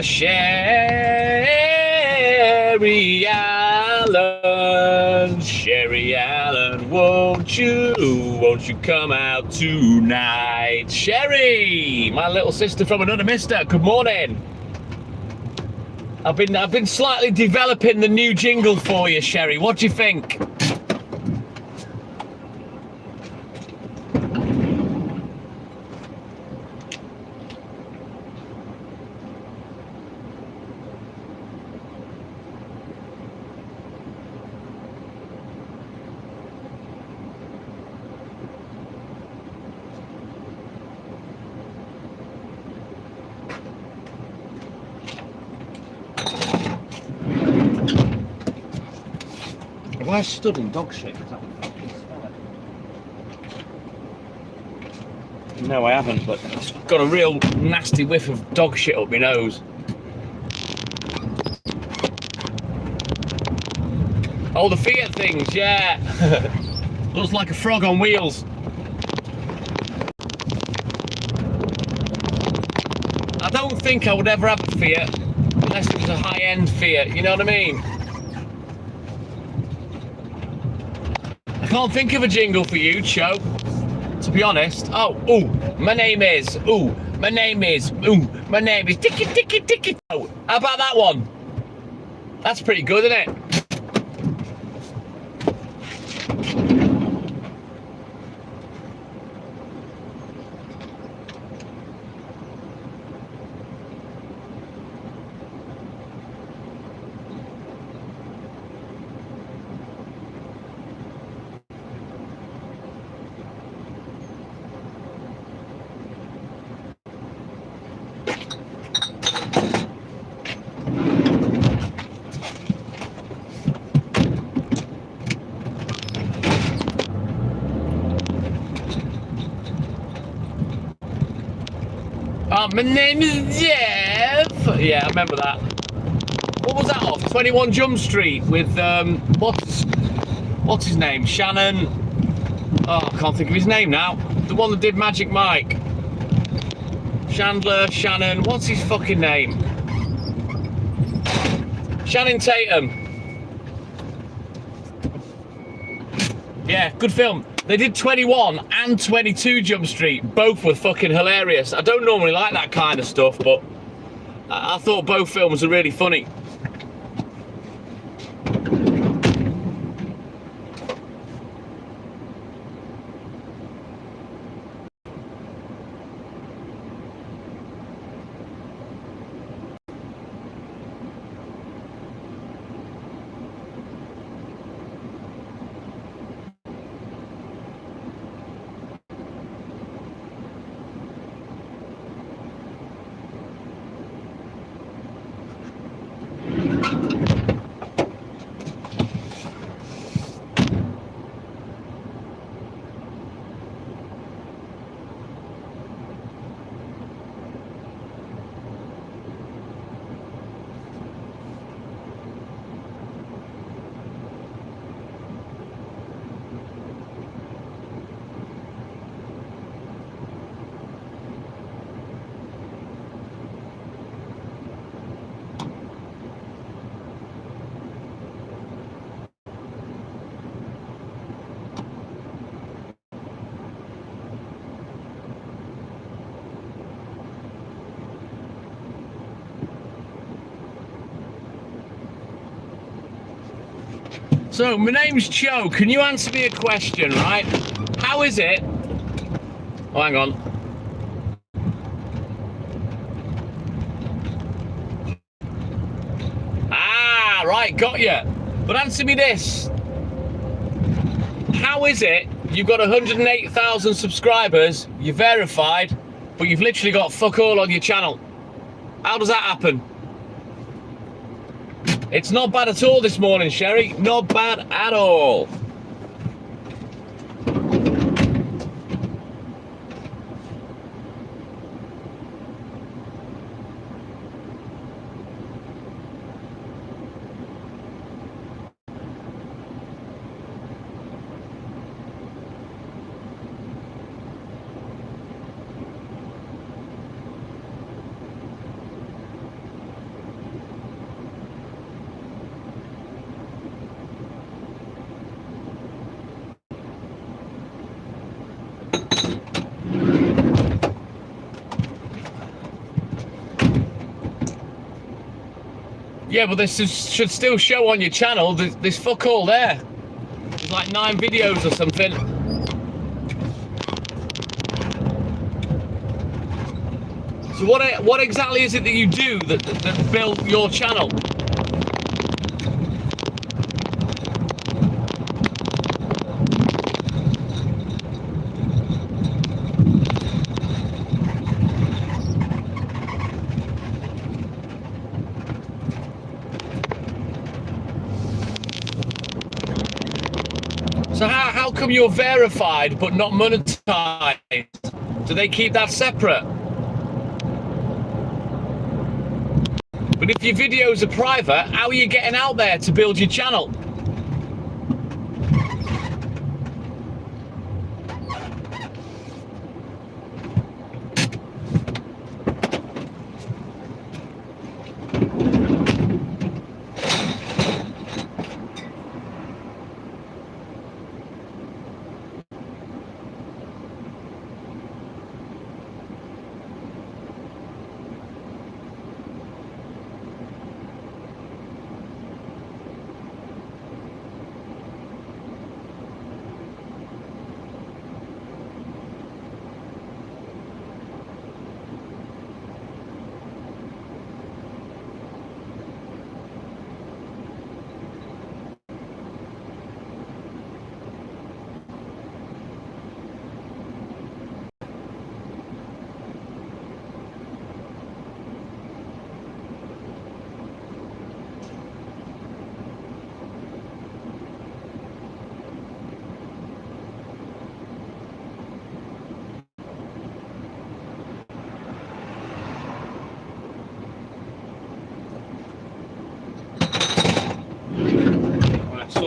Sherry Allen, won't you come out tonight? Sherry, my little sister from another mister, good morning. I've been slightly developing the new jingle for you, Sherry. What do you think? Have I stood in dog shit? No, I haven't, but it's got a real nasty whiff of dog shit up my nose. Oh, the Fiat things, yeah. Looks like a frog on wheels. I don't think I would ever have a Fiat. Unless it was a high-end Fiat, you know what I mean? I can't think of a jingle for you, Cho, to be honest. My name is, Ticky, Ticky, Ticky. Oh, how about that one? That's pretty good, isn't it? My name is Jeff. Yeah, I remember that. What was that off? 21 Jump Street with what's his name? Shannon. Oh, I can't think of his name now. The one that did Magic Mike. Chandler, Shannon. What's his fucking name? Shannon Tatum. Yeah, good film. They did 21 and 22 Jump Street. Both were fucking hilarious. I don't normally like that kind of stuff, but I thought both films were really funny. So, my name's Cho. Can you answer me a question, right? How is it? Oh, hang on. Ah, right, got you. But answer me this. How is it you've got 108,000 subscribers, you're verified, but you've literally got fuck all on your channel? How does that happen? It's not bad at all this morning, Sherry. Not bad at all. Yeah, but this should still show on your channel. There's fuck all there. There's like 9 videos or something. So what exactly is it that you do that build your channel? So how come you're verified but not monetized? Do they keep that separate? But if your videos are private, how are you getting out there to build your channel?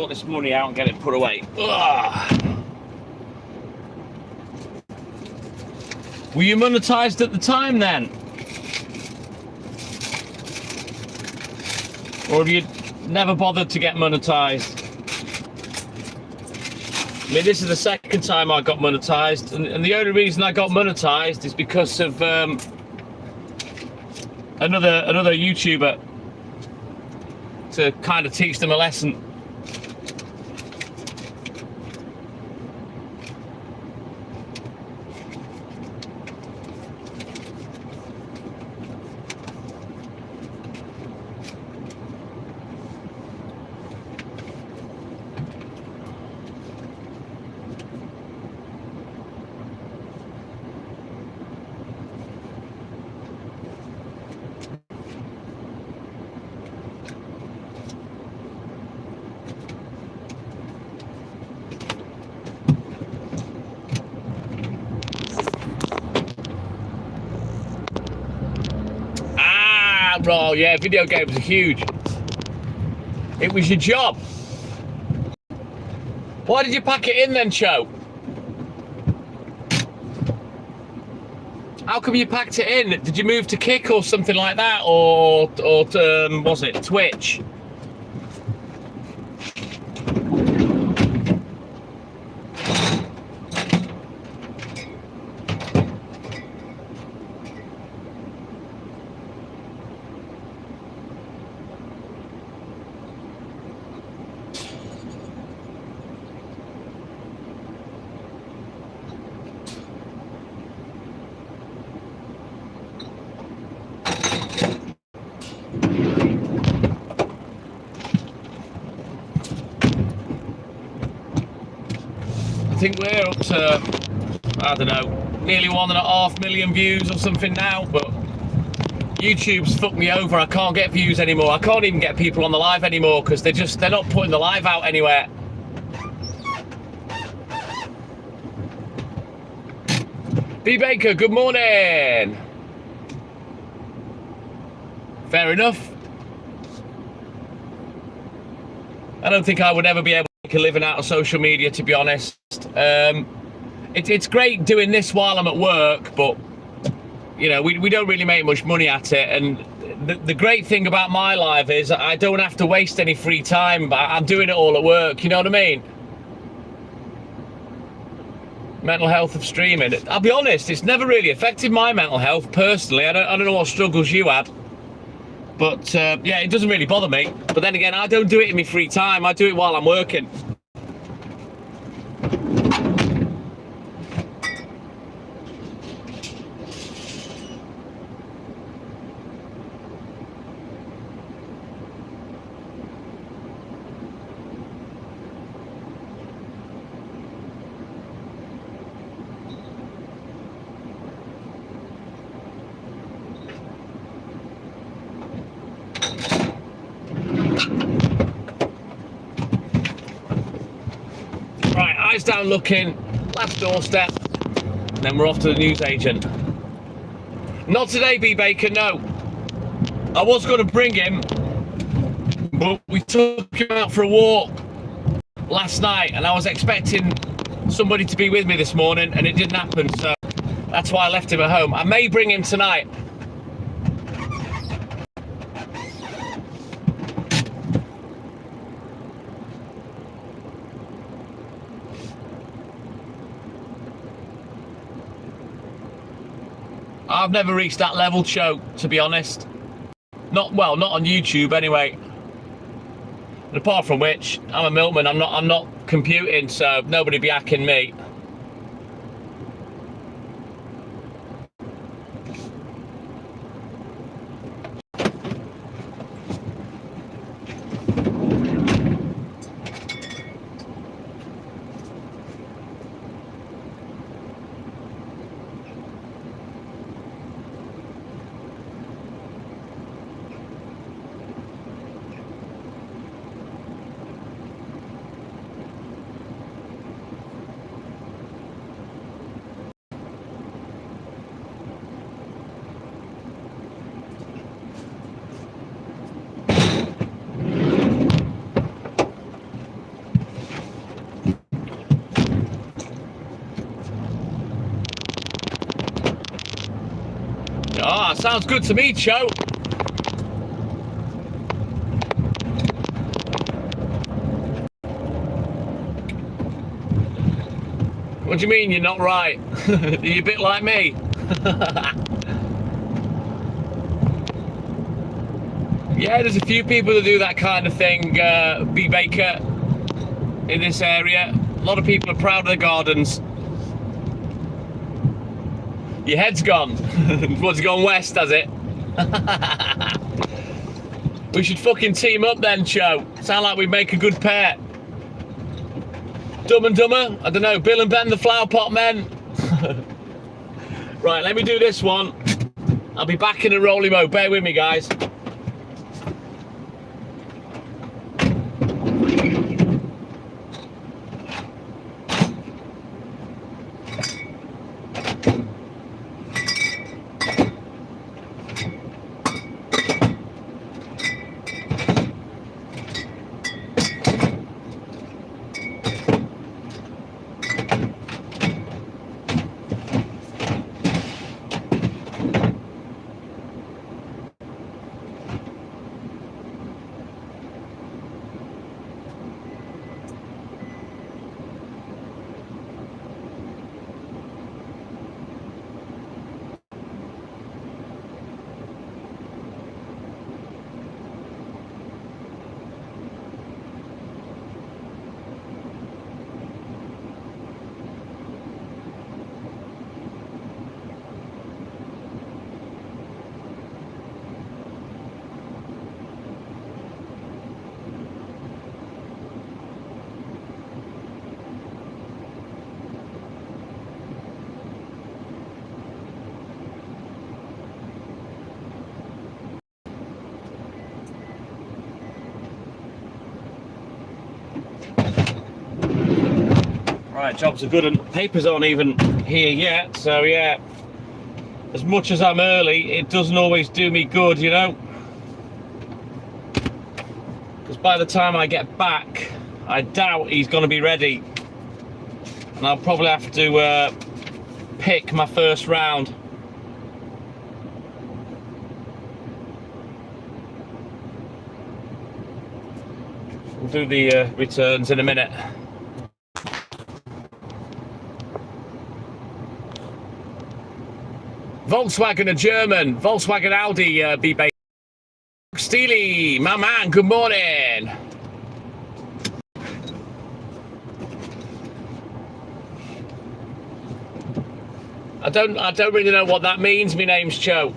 sort this money out and get it put away. Ugh. Were you monetized at the time then? Or have you never bothered to get monetized? I mean, this is the second time I got monetized, and the only reason I got monetized is because of another YouTuber, to kind of teach them a lesson. Oh yeah, video games are huge. It was your job. Why did you pack it in then, Cho? How come you packed it in? Did you move to Kick or something like that, or was it Twitch? I think we're up to, I don't know, nearly 1.5 million views or something now, but YouTube's fucked me over. I can't get views anymore. I can't even get people on the live anymore because they're not putting the live out anywhere. B Baker, good morning. Fair enough. I don't think I would ever be able to make a living out of social media, to be honest. It's great doing this while I'm at work, but you know, we don't really make much money at it. And the great thing about my life is I don't have to waste any free time. I'm doing it all at work. You know what I mean? Mental health of streaming. I'll be honest, it's never really affected my mental health personally. I don't know what struggles you had. But yeah, it doesn't really bother me. But then again, I don't do it in my free time. I do it while I'm working. Eyes down looking, last doorstep, and then we're off to the newsagent. Not today, B Baker, no. I was going to bring him, but we took him out for a walk last night, and I was expecting somebody to be with me this morning, and it didn't happen, so that's why I left him at home. I may bring him tonight. I've never reached that level, Cho, to be honest. Not on YouTube anyway. And apart from which, I'm a milkman. I'm not computing, so nobody be hacking me. Ah, sounds good to me, Cho. What do you mean you're not right? Are you a bit like me? Yeah, there's a few people that do that kind of thing, B. Baker, in this area. A lot of people are proud of their gardens. Your head's gone. What's gone west, has it? We should fucking team up then, Cho. Sound like we'd make a good pair. Dumb and Dumber? I don't know. Bill and Ben, the Flower Pot Men. Right, let me do this one. I'll be back in a rolling mode. Bear with me, guys. Right, jobs are good and papers aren't even here yet, so yeah. As much as I'm early, it doesn't always do me good, you know. Because by the time I get back, I doubt he's going to be ready. And I'll probably have to pick my first round. We'll do the returns in a minute. Volkswagen, a German. Volkswagen Audi, B-Bay. Steely, my man, good morning. I don't really know what that means. My name's Cho.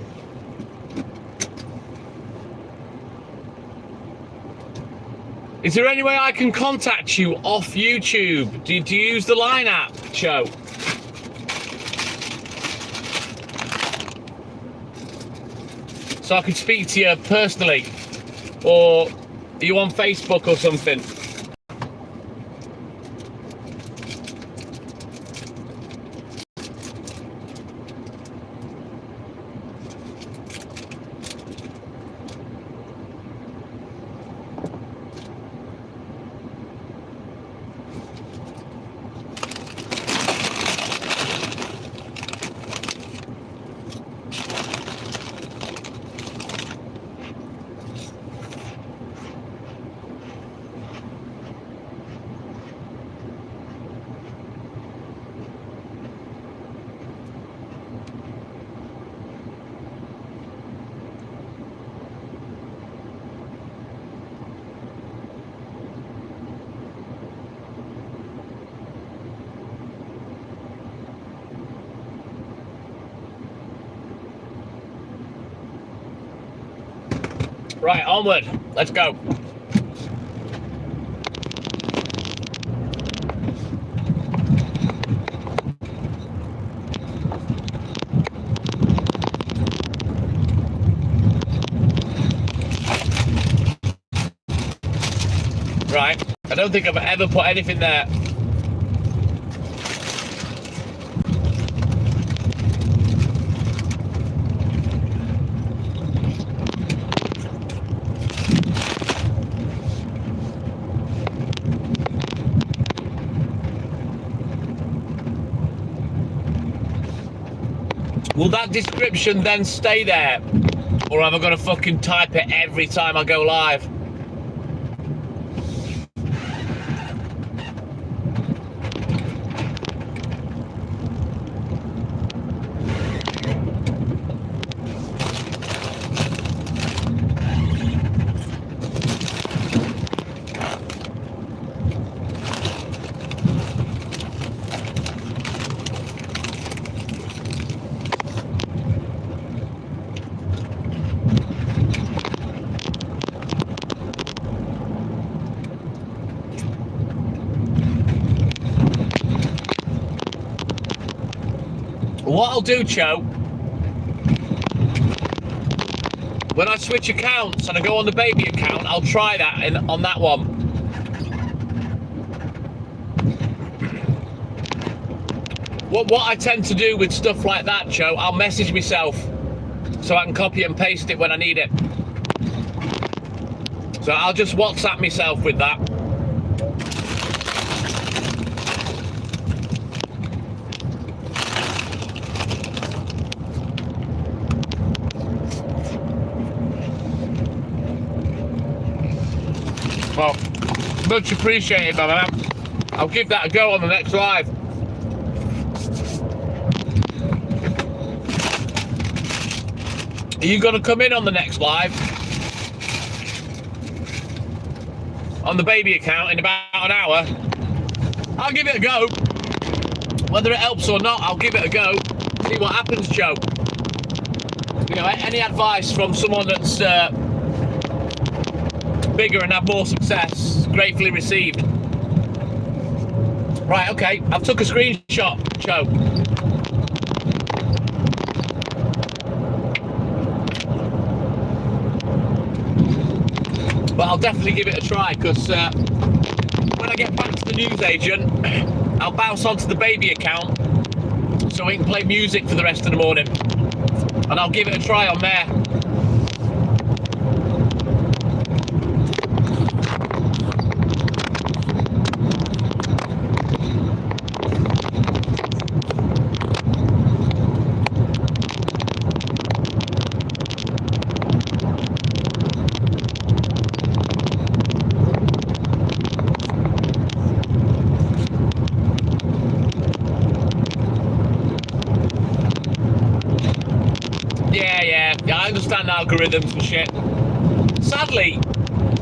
Is there any way I can contact you off YouTube? Do you use the Line app, Cho? So I could speak to you personally, or are you on Facebook or something? Right, onward. Let's go. Right. I don't think I've ever put anything there. Will that description then stay there? Or am I going to fucking type it every time I go live? What I'll do, Cho, when I switch accounts and I go on the baby account, I'll try that on that one. What I tend to do with stuff like that, Cho, I'll message myself so I can copy and paste it when I need it. So I'll just WhatsApp myself with that. Well, much appreciated, my man. I'll give that a go on the next live. Are you going to come in on the next live? On the baby account in about an hour? I'll give it a go. Whether it helps or not, I'll give it a go. See what happens, Joe. You know, any advice from someone that's bigger and have more success, gratefully received. Right, okay, I've took a screenshot, Joe. But I'll definitely give it a try, because when I get back to the newsagent, I'll bounce onto the baby account so we can play music for the rest of the morning. And I'll give it a try on there. Yeah, I understand algorithms and shit. Sadly,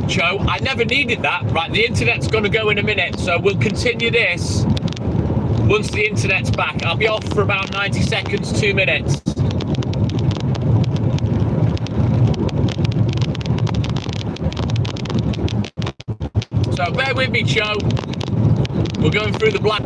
Joe, I never needed that. Right, the internet's going to go in a minute, so we'll continue this once the internet's back. I'll be off for about 90 seconds, 2 minutes. So bear with me, Joe. We're going through the black.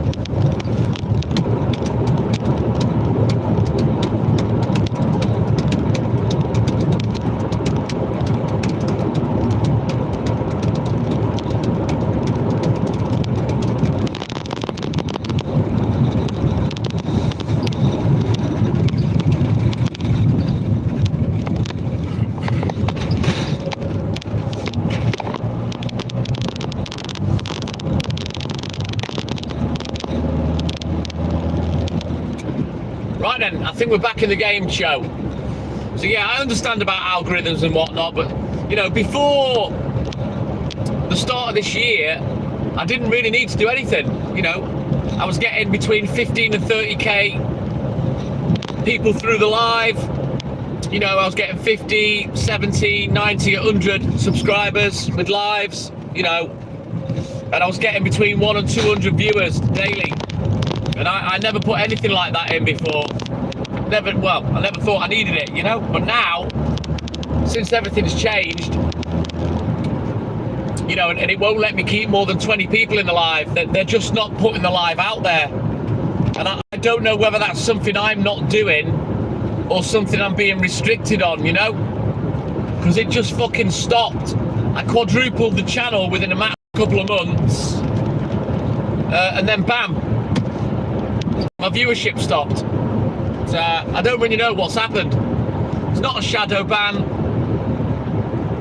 Right then, I think we're back in the game, Joe. So yeah, I understand about algorithms and whatnot, but you know, before the start of this year, I didn't really need to do anything. You know, I was getting between 15 and 30k people through the live. You know, I was getting 50, 70, 90, 100 subscribers with lives, you know, and I was getting between 1 and 200 viewers daily. And I never put anything like that in before. I never thought I needed it, you know? But now, since everything's changed, you know, and it won't let me keep more than 20 people in the live, they're just not putting the live out there. And I don't know whether that's something I'm not doing or something I'm being restricted on, you know? Because it just fucking stopped. I quadrupled the channel within a matter of a couple of months. And then bam. My viewership stopped. So, I don't really know what's happened. It's not a shadow ban.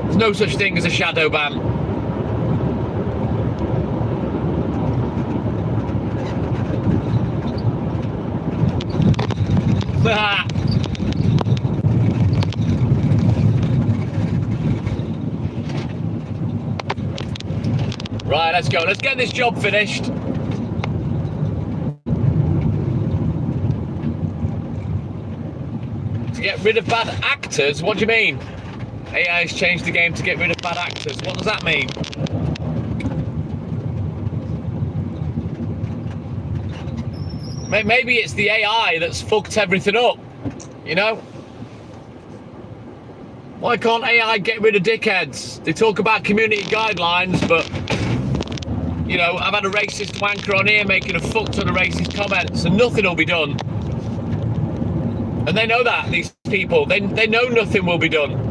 There's no such thing as a shadow ban. let's go. Let's get this job finished. To get rid of bad actors? What do you mean? AI has changed the game to get rid of bad actors. What does that mean? Maybe it's the AI that's fucked everything up, you know? Why can't AI get rid of dickheads? They talk about community guidelines, but, you know, I've had a racist wanker on here making a fuck ton of racist comments and nothing will be done. And they know that, these people. They know nothing will be done.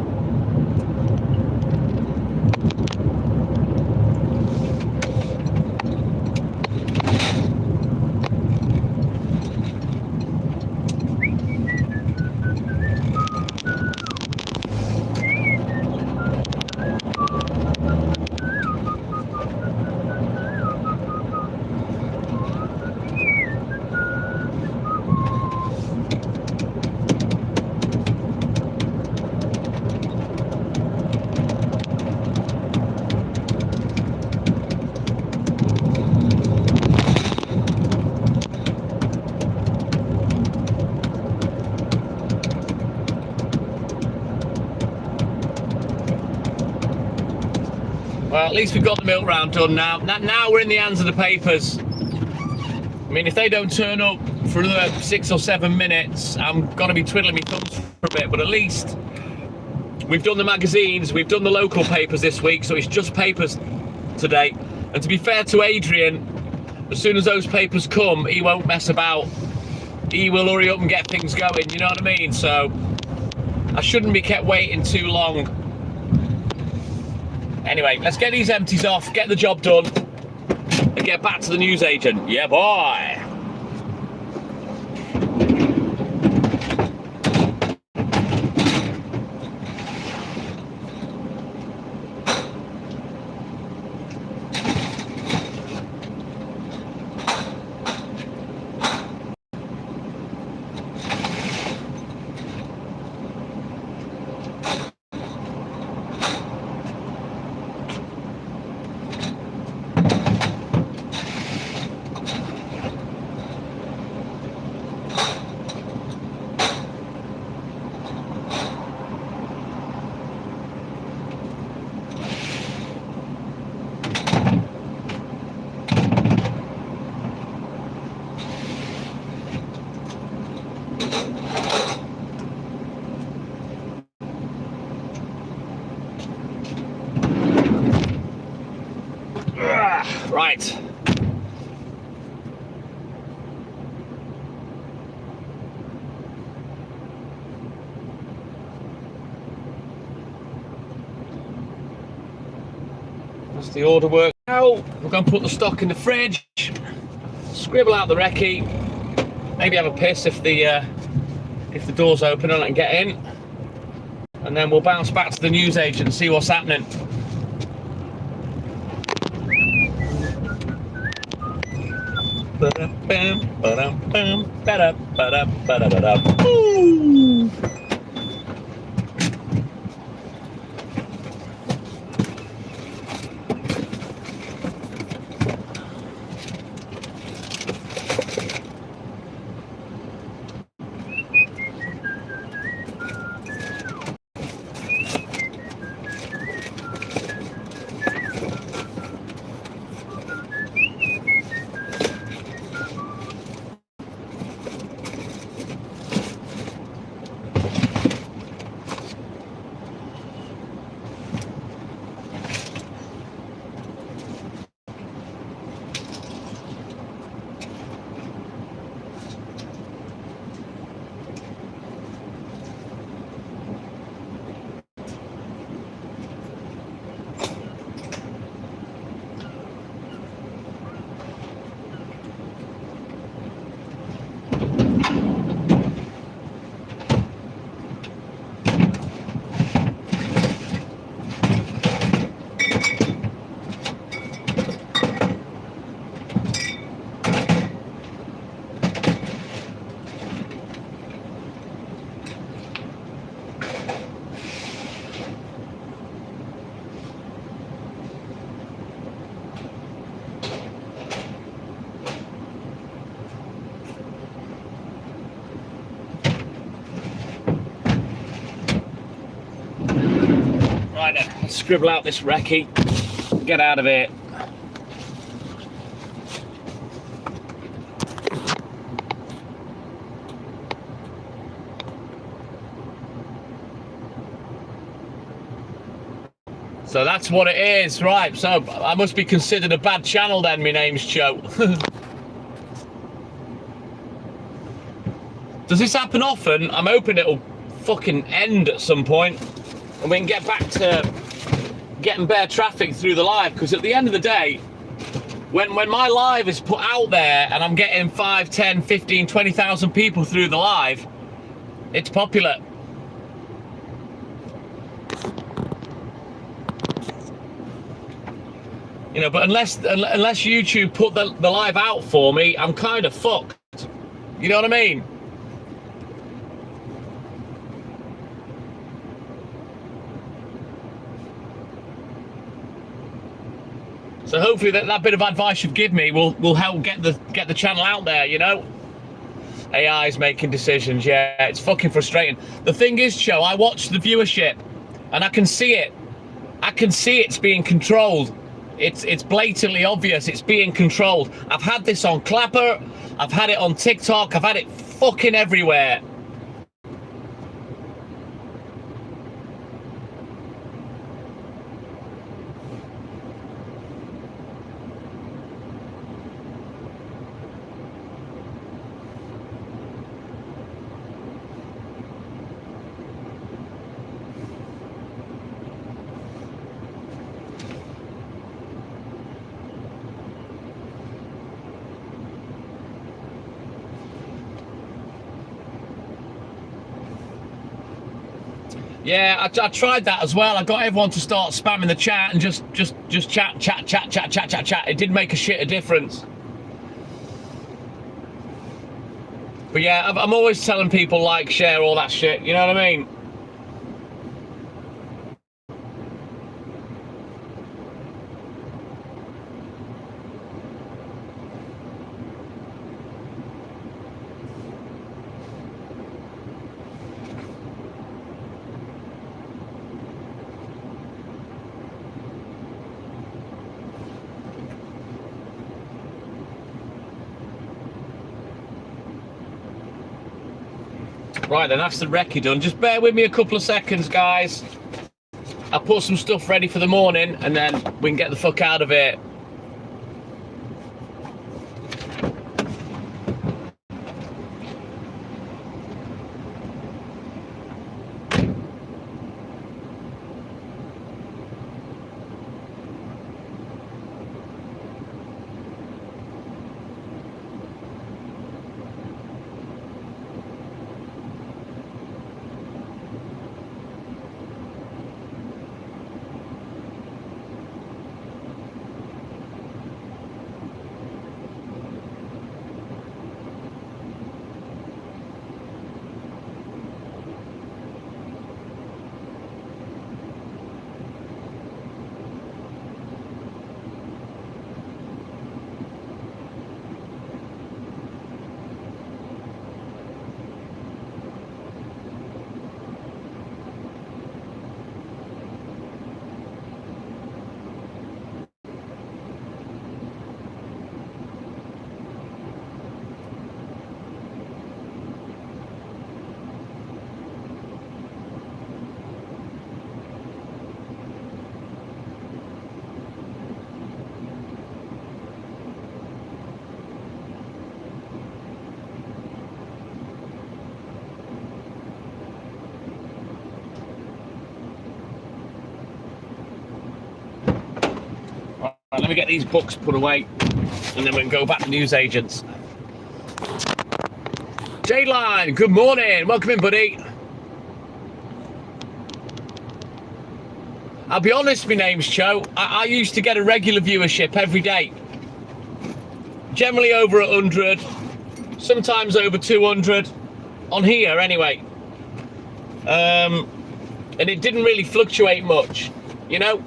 Well, at least we've got the milk round done now. Now we're in the hands of the papers. I mean, if they don't turn up for another 6 or 7 minutes, I'm going to be twiddling my thumbs for a bit. But at least we've done the magazines, we've done the local papers this week, so it's just papers today. And to be fair to Adrian, as soon as those papers come, he won't mess about. He will hurry up and get things going, you know what I mean? So I shouldn't be kept waiting too long. Anyway, let's get these empties off, get the job done, and get back to the newsagent. Yeah, boy! Right. That's the order work out. We're going to put the stock in the fridge, scribble out the recce, maybe have a piss if the door's open and I can get in, and then we'll bounce back to the newsagent and see what's happening. Ooh. Right, let's scribble out this recce. Get out of here. So that's what it is, right? So I must be considered a bad channel then. My name's Joe. Does this happen often? I'm hoping it'll fucking end at some point and we can get back to getting bare traffic through the live, because at the end of the day, when my live is put out there and I'm getting 5, 10, 15, 20,000 people through the live, it's popular. You know, but unless YouTube put the live out for me, I'm kind of fucked. You know what I mean? So hopefully that bit of advice you've given me will help get the channel out there, you know? AI's making decisions, yeah, it's fucking frustrating. The thing is, Joe, I watch the viewership and I can see it. I can see it's being controlled. It's blatantly obvious it's being controlled. I've had this on Clapper, I've had it on TikTok, I've had it fucking everywhere. Yeah, I tried that as well. I got everyone to start spamming the chat and just chat. It didn't make a shit of difference. But yeah, I'm always telling people like, share, all that shit. You know what I mean? Right then, that's the recce done. Just bear with me a couple of seconds, guys. I'll put some stuff ready for the morning and then we can get the fuck out of here. Right, let me get these books put away and then we can go back to news agents. J-Line, good morning. Welcome in, buddy. I'll be honest, my name's Joe. I used to get a regular viewership every day. Generally over 100, sometimes over 200, on here anyway. And it didn't really fluctuate much, you know?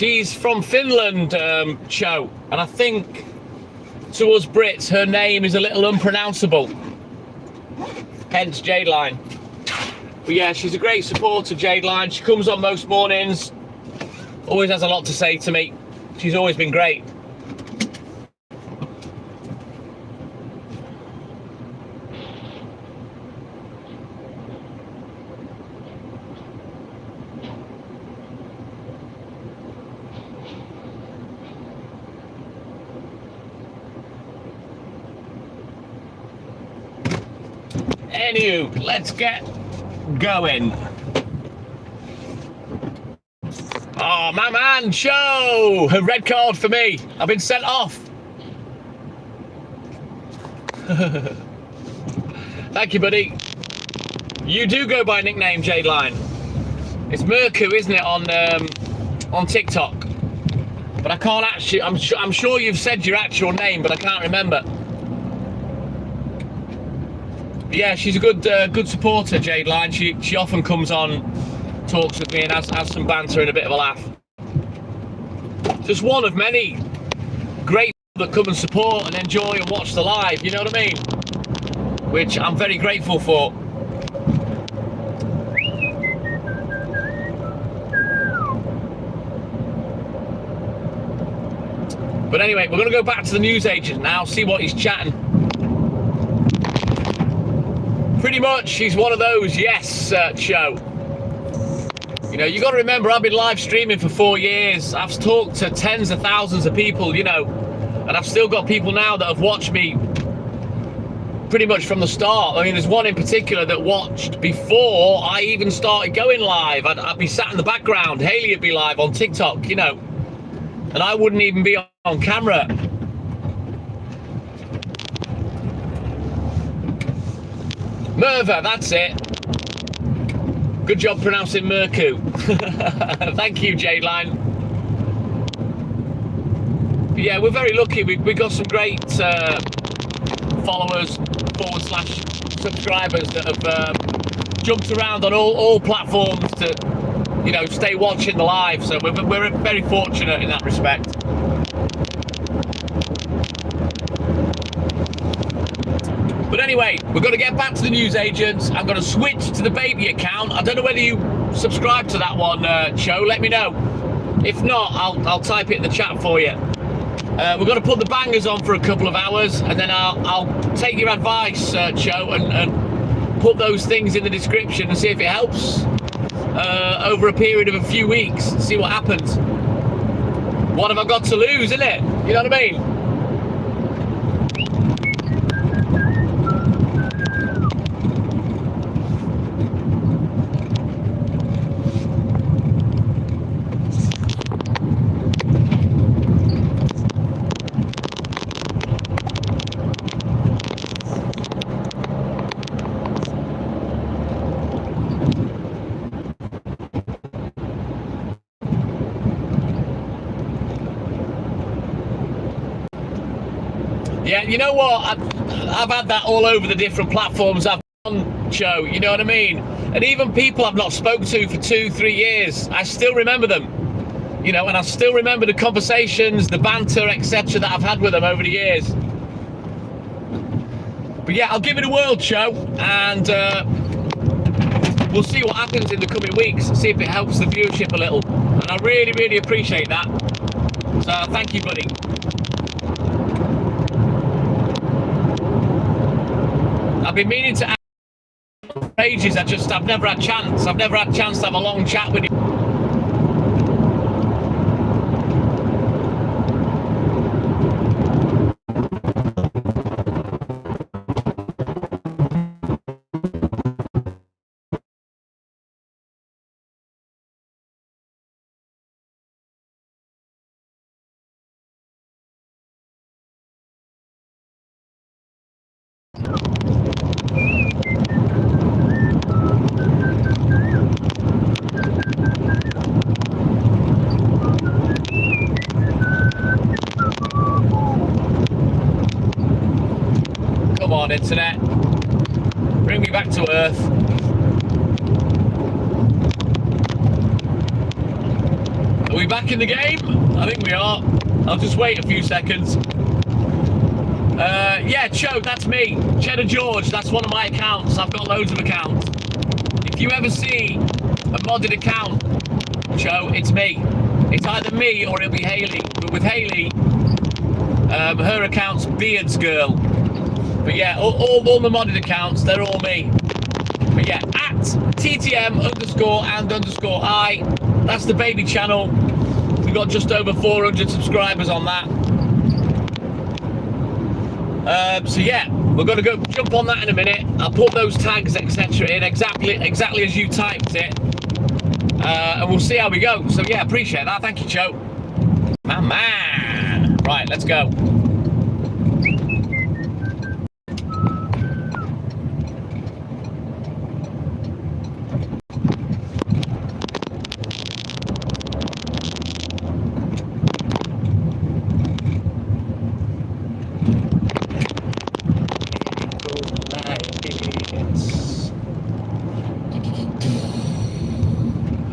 She's from Finland, Cho, and I think to us Brits, her name is a little unpronounceable. Hence Jadeline. But yeah, she's a great supporter, Jadeline. She comes on most mornings, always has a lot to say to me. She's always been great. Anywho, let's get going. Oh, my man, Cho! A red card for me. I've been sent off. Thank you, buddy. You do go by nickname, Jadeline. It's Merku, isn't it, on TikTok? But I can't actually. I'm sure you've said your actual name, but I can't remember. Yeah, she's a good supporter, Jadeline. She often comes on, talks with me, and has some banter and a bit of a laugh. Just one of many great people that come and support and enjoy and watch the live. You know what I mean? Which I'm very grateful for. But anyway, we're going to go back to the newsagent now, see what he's chatting. Pretty much, he's one of those, yes, Cho. You know, you got to remember, I've been live streaming for 4 years. I've talked to tens of thousands of people, you know, and I've still got people now that have watched me pretty much from the start. I mean, there's one in particular that watched before I even started going live. I'd be sat in the background. Haley would be live on TikTok, you know, and I wouldn't even be on camera. Merva, that's it. Good job pronouncing Merku. Thank you, Jadeline. Yeah, we're very lucky. We got some great followers / subscribers that have jumped around on all platforms to, you know, stay watching the live. So we're very fortunate in that respect. But anyway, we're going to get back to the newsagents. I'm going to switch to the baby account. I don't know whether you subscribe to that one, Cho. Let me know. If not, I'll type it in the chat for you. We're going to put the bangers on for a couple of hours, and then I'll take your advice, Cho, and put those things in the description and see if it helps over a period of a few weeks. See what happens. What have I got to lose, isn't it? You know what I mean? Yeah, you know what? I've had that all over the different platforms I've on, Cho, you know what I mean? And even people I've not spoken to for 2-3 years, I still remember them. You know, and I still remember the conversations, the banter, etc. that I've had with them over the years. But yeah, I'll give it a whirl, Cho, and we'll see what happens in the coming weeks, see if it helps the viewership a little. And I really, really appreciate that. So thank you, buddy. I've been meaning to ask for ages. I've never had chance. I've never had chance to have a long chat with you. Come on, internet. Bring me back to earth. Are we back in the game? I think we are. I'll just wait a few seconds. Yeah, Cho, that's me. Cheddar George, that's one of my accounts. I've got loads of accounts. If you ever see a modded account, Cho, it's me. It's either me or it'll be Haley. But with Haley, her account's Beards Girl. But yeah, all the modded accounts, they're all me. But yeah, at TTM_and_I. That's the baby channel. We've got just over 400 subscribers on that. So yeah, we're going to go jump on that in a minute. I'll put those tags, etc. in exactly as you typed it. And we'll see how we go. So yeah, appreciate that. Thank you, Cho. My man. Right, let's go.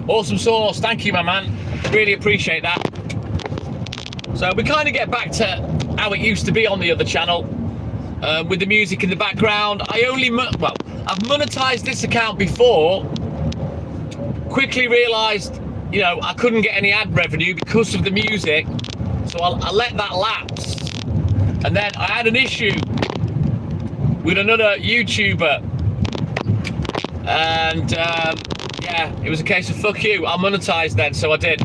Awesome sauce, thank you, my man. Really appreciate that. So we kind of get back to how it used to be on the other channel, with the music in the background. I've monetized this account before. Quickly realised, you know, I couldn't get any ad revenue because of the music, so I let that lapse. And then I had an issue with another YouTuber, and yeah, it was a case of fuck you, I'll monetize then, so I did.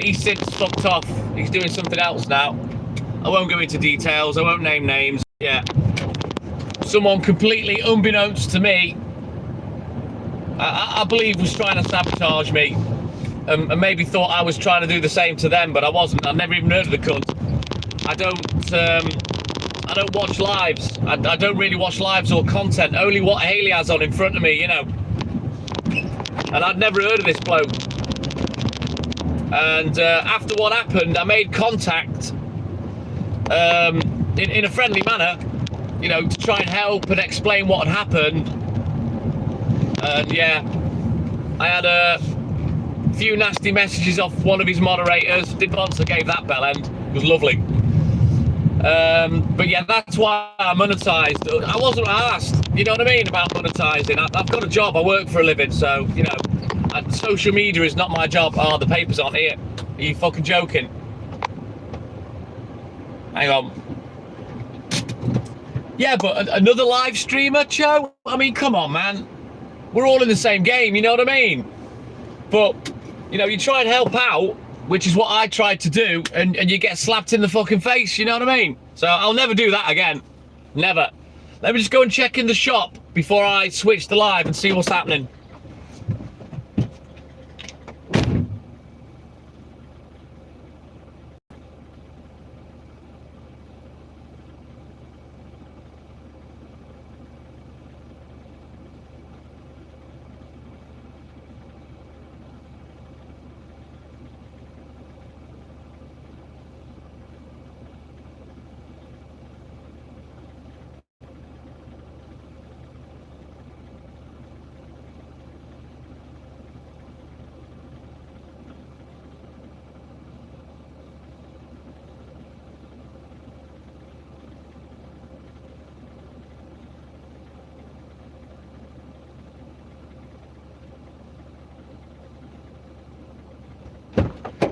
He's since fucked off. He's doing something else now. I won't go into details, I won't name names. Yeah. Someone completely unbeknownst to me, I believe was trying to sabotage me, and maybe thought I was trying to do the same to them, but I wasn't. I've never even heard of the cunt. I don't watch lives. I don't really watch lives or content, only what Haley has on in front of me, you know. And I'd never heard of this bloke. And after what happened, I made contact in a friendly manner, you know, to try and help and explain what had happened. And yeah, I had a few nasty messages off one of his moderators. Did once I gave that bell end. It was lovely. But yeah, that's why I monetized. I wasn't asked, you know what I mean, about monetizing. I've got a job, I work for a living, so, you know, social media is not my job. Oh, the papers aren't here. Are you fucking joking? Hang on. Yeah, but another live streamer, Cho? I mean, come on, man. We're all in the same game, you know what I mean? But, you know, you try and help out, which is what I tried to do, and you get slapped in the fucking face, you know what I mean? So I'll never do that again. Never. Let me just go and check in the shop before I switch to live and see what's happening.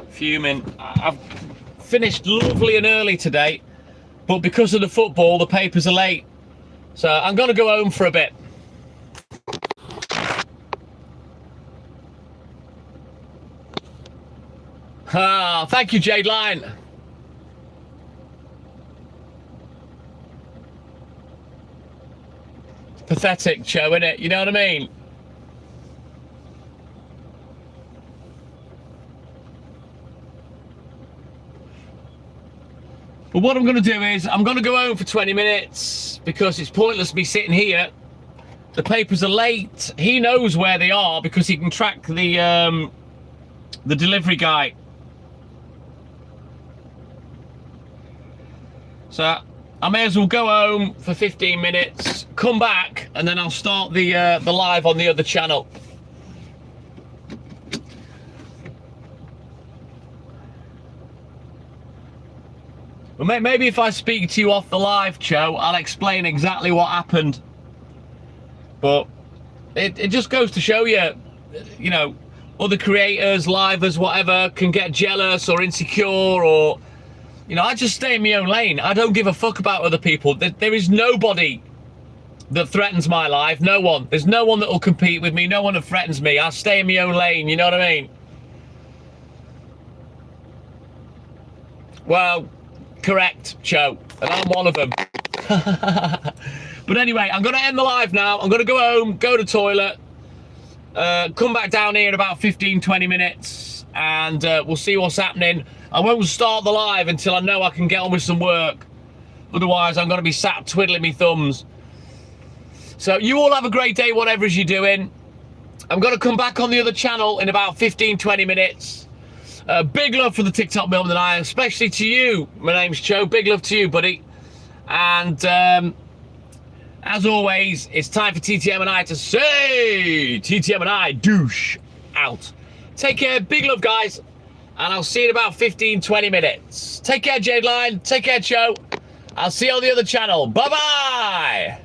Fuming. I've finished lovely and early today, but because of the football, the papers are late. So I'm going to go home for a bit. Ah, thank you, Jade Line. Pathetic, Joe, innit? You know what I mean? But what I'm going to do is, I'm going to go home for 20 minutes because it's pointless me sitting here. The papers are late. He knows where they are because he can track the delivery guy. So I may as well go home for 15 minutes, come back, and then I'll start the live on the other channel. Well, maybe if I speak to you off the live, Cho, I'll explain exactly what happened. But it just goes to show you, you know, other creators, livers, whatever, can get jealous or insecure or, you know, I just stay in my own lane. I don't give a fuck about other people. There is nobody that threatens my life. No one. There's no one that will compete with me. No one that threatens me. I stay in my own lane. You know what I mean? Well, correct, Cho. And I'm one of them. But anyway, I'm going to end the live now. I'm going to go home, go to the toilet, come back down here in about 15-20 minutes, and we'll see what's happening. I won't start the live until I know I can get on with some work. Otherwise, I'm going to be sat twiddling my thumbs. So you all have a great day, whatever it is you're doing. I'm going to come back on the other channel in about 15-20 minutes. Big love for the TikTok Millman and I, especially to you. My name's Cho. Big love to you, buddy. And as always, it's time for TTM and I to say, TTM and I, douche out. Take care. Big love, guys. And I'll see you in about 15-20 minutes. Take care, Jade Line. Take care, Cho. I'll see you on the other channel. Bye-bye.